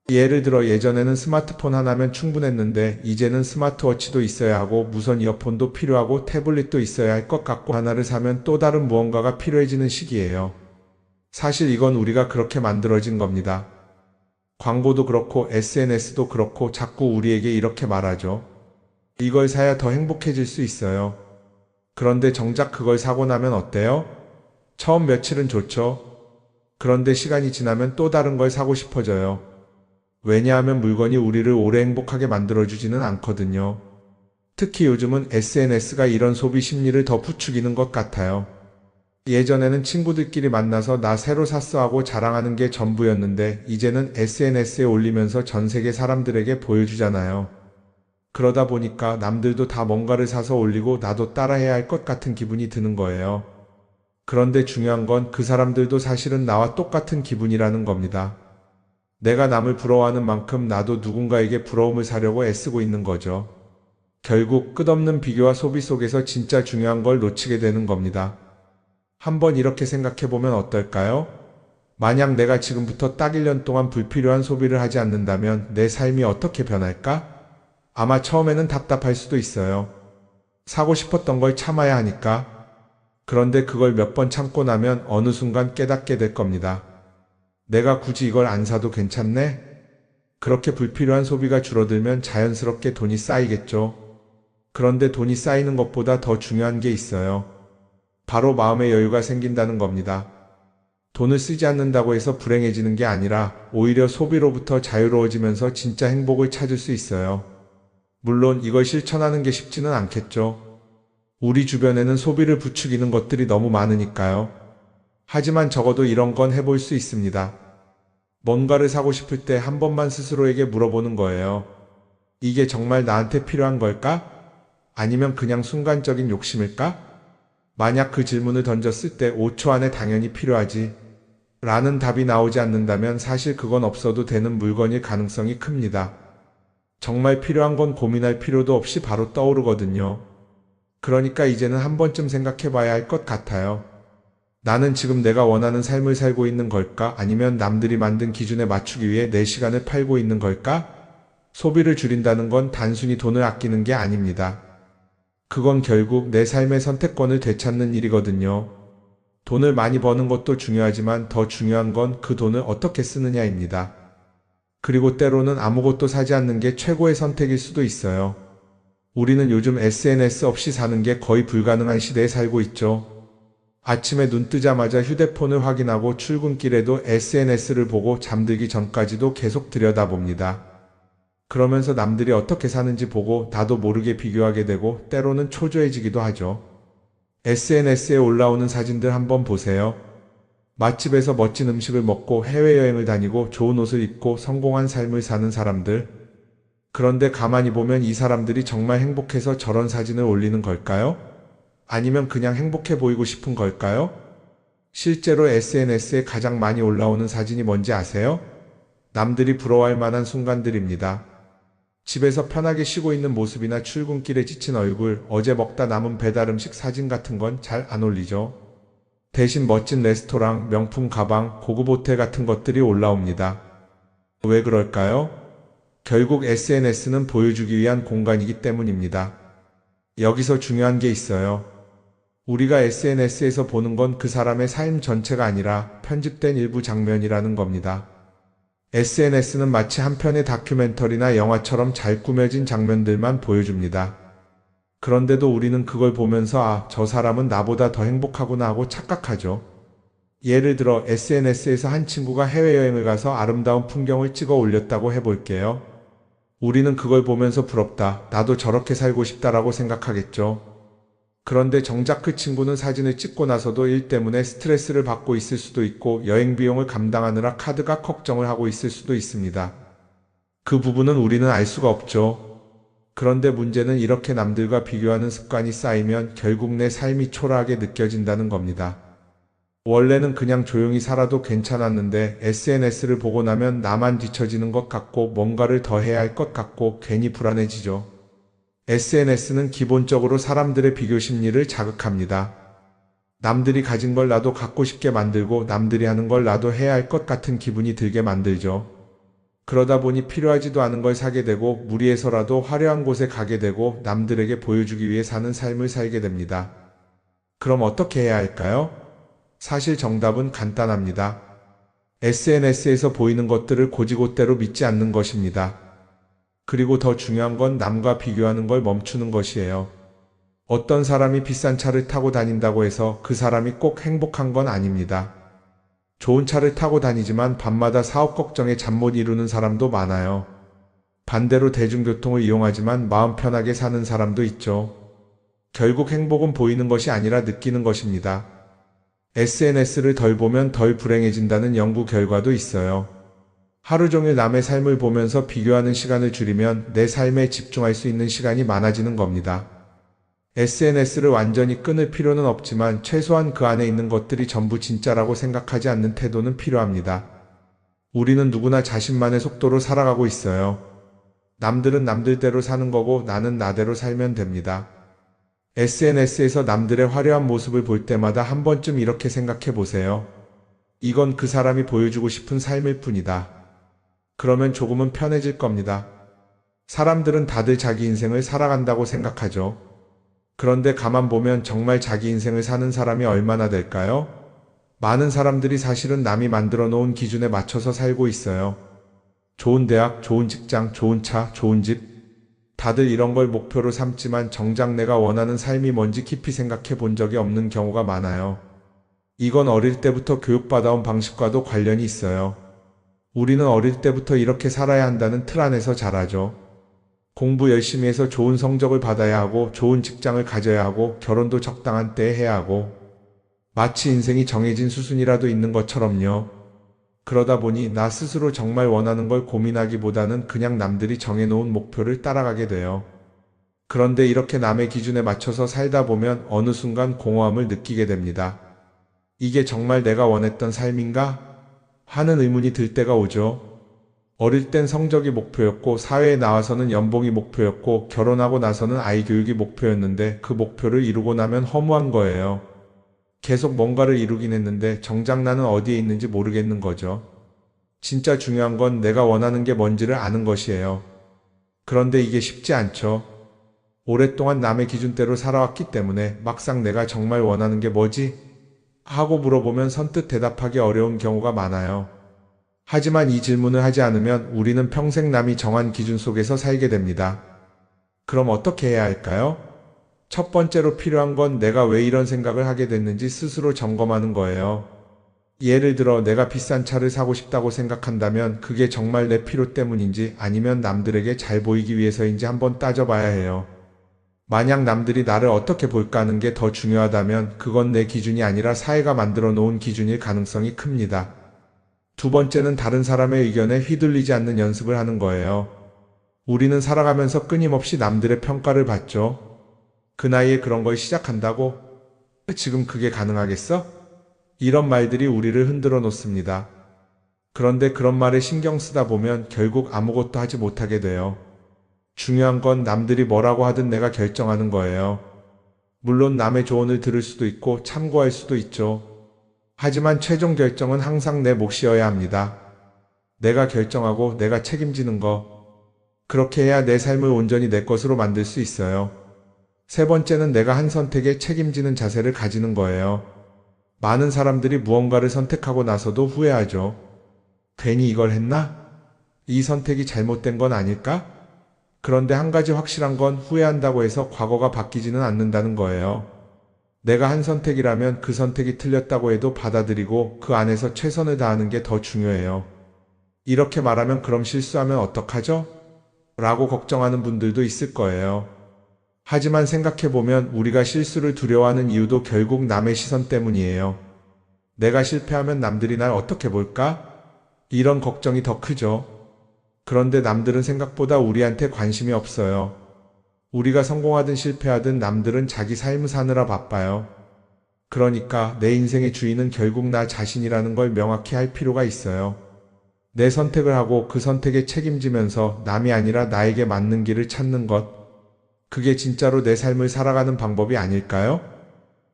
예를 들어 예전에는 스마트폰 하나면 충분했는데 이제는 스마트워치도 있어야 하고 무선 이어폰도 필요하고 태블릿도 있어야 할 것 같고 하나를 사면 또 다른 무언가가 필요해지는 시기예요. 사실 이건 우리가 그렇게 만들어진 겁니다. 광고도 그렇고 SNS도 그렇고 자꾸 우리에게 이렇게 말하죠. 이걸 사야 더 행복해질 수 있어요. 그런데 정작 그걸 사고 나면 어때요? 처음 며칠은 좋죠. 그런데 시간이 지나면 또 다른 걸 사고 싶어져요. 왜냐하면 물건이 우리를 오래 행복하게 만들어주지는 않거든요. 특히 요즘은 SNS가 이런 소비 심리를 더 부추기는 것 같아요. 예전에는 친구들끼리 만나서 나 새로 샀어 하고 자랑하는 게 전부였는데 이제는 SNS에 올리면서 전 세계 사람들에게 보여주잖아요. 그러다 보니까 남들도 다 뭔가를 사서 올리고 나도 따라해야 할 것 같은 기분이 드는 거예요. 그런데 중요한 건 그 사람들도 사실은 나와 똑같은 기분이라는 겁니다. 내가 남을 부러워하는 만큼 나도 누군가에게 부러움을 사려고 애쓰고 있는 거죠. 결국 끝없는 비교와 소비 속에서 진짜 중요한 걸 놓치게 되는 겁니다. 한번 이렇게 생각해보면 어떨까요? 만약 내가 지금부터 딱 1년 동안 불필요한 소비를 하지 않는다면 내 삶이 어떻게 변할까? 아마 처음에는 답답할 수도 있어요. 사고 싶었던 걸 참아야 하니까. 그런데 그걸 몇 번 참고 나면 어느 순간 깨닫게 될 겁니다. 내가 굳이 이걸 안 사도 괜찮네? 그렇게 불필요한 소비가 줄어들면 자연스럽게 돈이 쌓이겠죠. 그런데 돈이 쌓이는 것보다 더 중요한 게 있어요. 바로 마음의 여유가 생긴다는 겁니다. 돈을 쓰지 않는다고 해서 불행해지는 게 아니라 오히려 소비로부터 자유로워지면서 진짜 행복을 찾을 수 있어요. 물론 이걸 실천하는 게 쉽지는 않겠죠. 우리 주변에는 소비를 부추기는 것들이 너무 많으니까요. 하지만 적어도 이런 건 해볼 수 있습니다. 뭔가를 사고 싶을 때 한 번만 스스로에게 물어보는 거예요. 이게 정말 나한테 필요한 걸까? 아니면 그냥 순간적인 욕심일까? 만약 그 질문을 던졌을 때 5초 안에 당연히 필요하지 라는 답이 나오지 않는다면 사실 그건 없어도 되는 물건일 가능성이 큽니다. 정말 필요한 건 고민할 필요도 없이 바로 떠오르거든요. 그러니까 이제는 한 번쯤 생각해 봐야 할 것 같아요. 나는 지금 내가 원하는 삶을 살고 있는 걸까? 아니면 남들이 만든 기준에 맞추기 위해 내 시간을 팔고 있는 걸까? 소비를 줄인다는 건 단순히 돈을 아끼는 게 아닙니다. 그건 결국 내 삶의 선택권을 되찾는 일이거든요. 돈을 많이 버는 것도 중요하지만 더 중요한 건 그 돈을 어떻게 쓰느냐입니다. 그리고 때로는 아무것도 사지 않는 게 최고의 선택일 수도 있어요. 우리는 요즘 SNS 없이 사는 게 거의 불가능한 시대에 살고 있죠. 아침에 눈 뜨자마자 휴대폰을 확인하고 출근길에도 SNS를 보고 잠들기 전까지도 계속 들여다봅니다. 그러면서 남들이 어떻게 사는지 보고 나도 모르게 비교하게 되고 때로는 초조해지기도 하죠. SNS에 올라오는 사진들 한번 보세요. 맛집에서 멋진 음식을 먹고 해외여행을 다니고 좋은 옷을 입고 성공한 삶을 사는 사람들. 그런데 가만히 보면 이 사람들이 정말 행복해서 저런 사진을 올리는 걸까요? 아니면 그냥 행복해 보이고 싶은 걸까요? 실제로 SNS에 가장 많이 올라오는 사진이 뭔지 아세요? 남들이 부러워할 만한 순간들입니다. 집에서 편하게 쉬고 있는 모습이나 출근길에 지친 얼굴, 어제 먹다 남은 배달 음식 사진 같은 건 잘 안 올리죠. 대신 멋진 레스토랑, 명품 가방, 고급 호텔 같은 것들이 올라옵니다. 왜 그럴까요? 결국 SNS는 보여주기 위한 공간이기 때문입니다. 여기서 중요한 게 있어요. 우리가 SNS에서 보는 건 그 사람의 삶 전체가 아니라 편집된 일부 장면이라는 겁니다. SNS는 마치 한 편의 다큐멘터리나 영화처럼 잘 꾸며진 장면들만 보여줍니다. 그런데도 우리는 그걸 보면서 아, 저 사람은 나보다 더 행복하구나 하고 착각하죠. 예를 들어 SNS에서 한 친구가 해외여행을 가서 아름다운 풍경을 찍어 올렸다고 해볼게요. 우리는 그걸 보면서 부럽다, 나도 저렇게 살고 싶다라고 생각하겠죠. 그런데 정작 그 친구는 사진을 찍고 나서도 일 때문에 스트레스를 받고 있을 수도 있고 여행 비용을 감당하느라 카드가 걱정을 하고 있을 수도 있습니다. 그 부분은 우리는 알 수가 없죠. 그런데 문제는 이렇게 남들과 비교하는 습관이 쌓이면 결국 내 삶이 초라하게 느껴진다는 겁니다. 원래는 그냥 조용히 살아도 괜찮았는데 SNS를 보고 나면 나만 뒤처지는 것 같고 뭔가를 더 해야 할 것 같고 괜히 불안해지죠. SNS는 기본적으로 사람들의 비교 심리를 자극합니다. 남들이 가진 걸 나도 갖고 싶게 만들고 남들이 하는 걸 나도 해야 할 것 같은 기분이 들게 만들죠. 그러다 보니 필요하지도 않은 걸 사게 되고 무리해서라도 화려한 곳에 가게 되고 남들에게 보여주기 위해 사는 삶을 살게 됩니다. 그럼 어떻게 해야 할까요? 사실 정답은 간단합니다. SNS에서 보이는 것들을 곧이곧대로 믿지 않는 것입니다. 그리고 더 중요한 건 남과 비교하는 걸 멈추는 것이에요. 어떤 사람이 비싼 차를 타고 다닌다고 해서 그 사람이 꼭 행복한 건 아닙니다. 좋은 차를 타고 다니지만 밤마다 사업 걱정에 잠 못 이루는 사람도 많아요. 반대로 대중교통을 이용하지만 마음 편하게 사는 사람도 있죠. 결국 행복은 보이는 것이 아니라 느끼는 것입니다. SNS를 덜 보면 덜 불행해진다는 연구 결과도 있어요. 하루 종일 남의 삶을 보면서 비교하는 시간을 줄이면 내 삶에 집중할 수 있는 시간이 많아지는 겁니다. SNS를 완전히 끊을 필요는 없지만 최소한 그 안에 있는 것들이 전부 진짜라고 생각하지 않는 태도는 필요합니다. 우리는 누구나 자신만의 속도로 살아가고 있어요. 남들은 남들대로 사는 거고 나는 나대로 살면 됩니다. SNS에서 남들의 화려한 모습을 볼 때마다 한 번쯤 이렇게 생각해 보세요. 이건 그 사람이 보여주고 싶은 삶일 뿐이다. 그러면 조금은 편해질 겁니다. 사람들은 다들 자기 인생을 살아간다고 생각하죠. 그런데 가만 보면 정말 자기 인생을 사는 사람이 얼마나 될까요? 많은 사람들이 사실은 남이 만들어 놓은 기준에 맞춰서 살고 있어요. 좋은 대학, 좋은 직장, 좋은 차, 좋은 집. 다들 이런 걸 목표로 삼지만 정작 내가 원하는 삶이 뭔지 깊이 생각해 본 적이 없는 경우가 많아요. 이건 어릴 때부터 교육받아온 방식과도 관련이 있어요. 우리는 어릴 때부터 이렇게 살아야 한다는 틀 안에서 자라죠. 공부 열심히 해서 좋은 성적을 받아야 하고, 좋은 직장을 가져야 하고, 결혼도 적당한 때에 해야 하고, 마치 인생이 정해진 수순이라도 있는 것처럼요. 그러다 보니 나 스스로 정말 원하는 걸 고민하기보다는 그냥 남들이 정해놓은 목표를 따라가게 돼요. 그런데 이렇게 남의 기준에 맞춰서 살다 보면 어느 순간 공허함을 느끼게 됩니다. 이게 정말 내가 원했던 삶인가? 하는 의문이 들 때가 오죠. 어릴 땐 성적이 목표였고, 사회에 나와서는 연봉이 목표였고, 결혼하고 나서는 아이 교육이 목표였는데 그 목표를 이루고 나면 허무한 거예요. 계속 뭔가를 이루긴 했는데 정작 나는 어디에 있는지 모르겠는 거죠. 진짜 중요한 건 내가 원하는 게 뭔지를 아는 것이에요. 그런데 이게 쉽지 않죠. 오랫동안 남의 기준대로 살아왔기 때문에 막상 내가 정말 원하는 게 뭐지? 하고 물어보면 선뜻 대답하기 어려운 경우가 많아요. 하지만 이 질문을 하지 않으면 우리는 평생 남이 정한 기준 속에서 살게 됩니다. 그럼 어떻게 해야 할까요? 첫 번째로 필요한 건 내가 왜 이런 생각을 하게 됐는지 스스로 점검하는 거예요. 예를 들어 내가 비싼 차를 사고 싶다고 생각한다면 그게 정말 내 필요 때문인지 아니면 남들에게 잘 보이기 위해서인지 한번 따져봐야 해요. 만약 남들이 나를 어떻게 볼까 하는 게 더 중요하다면 그건 내 기준이 아니라 사회가 만들어 놓은 기준일 가능성이 큽니다. 두 번째는 다른 사람의 의견에 휘둘리지 않는 연습을 하는 거예요. 우리는 살아가면서 끊임없이 남들의 평가를 받죠. 그 나이에 그런 걸 시작한다고? 지금 그게 가능하겠어? 이런 말들이 우리를 흔들어 놓습니다. 그런데 그런 말에 신경 쓰다 보면 결국 아무것도 하지 못하게 돼요. 중요한 건 남들이 뭐라고 하든 내가 결정하는 거예요. 물론 남의 조언을 들을 수도 있고 참고할 수도 있죠. 하지만 최종 결정은 항상 내 몫이어야 합니다. 내가 결정하고 내가 책임지는 거. 그렇게 해야 내 삶을 온전히 내 것으로 만들 수 있어요. 세 번째는 내가 한 선택에 책임지는 자세를 가지는 거예요. 많은 사람들이 무언가를 선택하고 나서도 후회하죠. 괜히 이걸 했나? 이 선택이 잘못된 건 아닐까? 그런데 한 가지 확실한 건 후회한다고 해서 과거가 바뀌지는 않는다는 거예요. 내가 한 선택이라면 그 선택이 틀렸다고 해도 받아들이고 그 안에서 최선을 다하는 게 더 중요해요. 이렇게 말하면 그럼 실수하면 어떡하죠? 라고 걱정하는 분들도 있을 거예요. 하지만 생각해보면 우리가 실수를 두려워하는 이유도 결국 남의 시선 때문이에요. 내가 실패하면 남들이 날 어떻게 볼까? 이런 걱정이 더 크죠. 그런데 남들은 생각보다 우리한테 관심이 없어요. 우리가 성공하든 실패하든 남들은 자기 삶을 사느라 바빠요. 그러니까 내 인생의 주인은 결국 나 자신이라는 걸 명확히 할 필요가 있어요. 내 선택을 하고 그 선택에 책임지면서 남이 아니라 나에게 맞는 길을 찾는 것. 그게 진짜로 내 삶을 살아가는 방법이 아닐까요?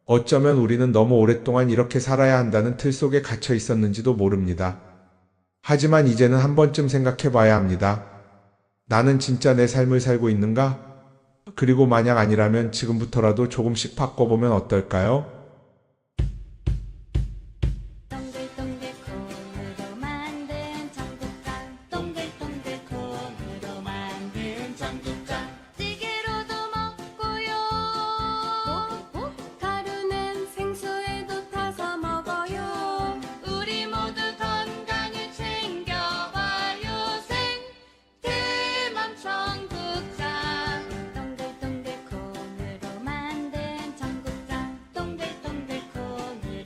어쩌면 우리는 너무 오랫동안 이렇게 살아야 한다는 틀 속에 갇혀 있었는지도 모릅니다. 하지만 이제는 한 번쯤 생각해 봐야 합니다. 나는 진짜 내 삶을 살고 있는가? 그리고 만약 아니라면 지금부터라도 조금씩 바꿔보면 어떨까요?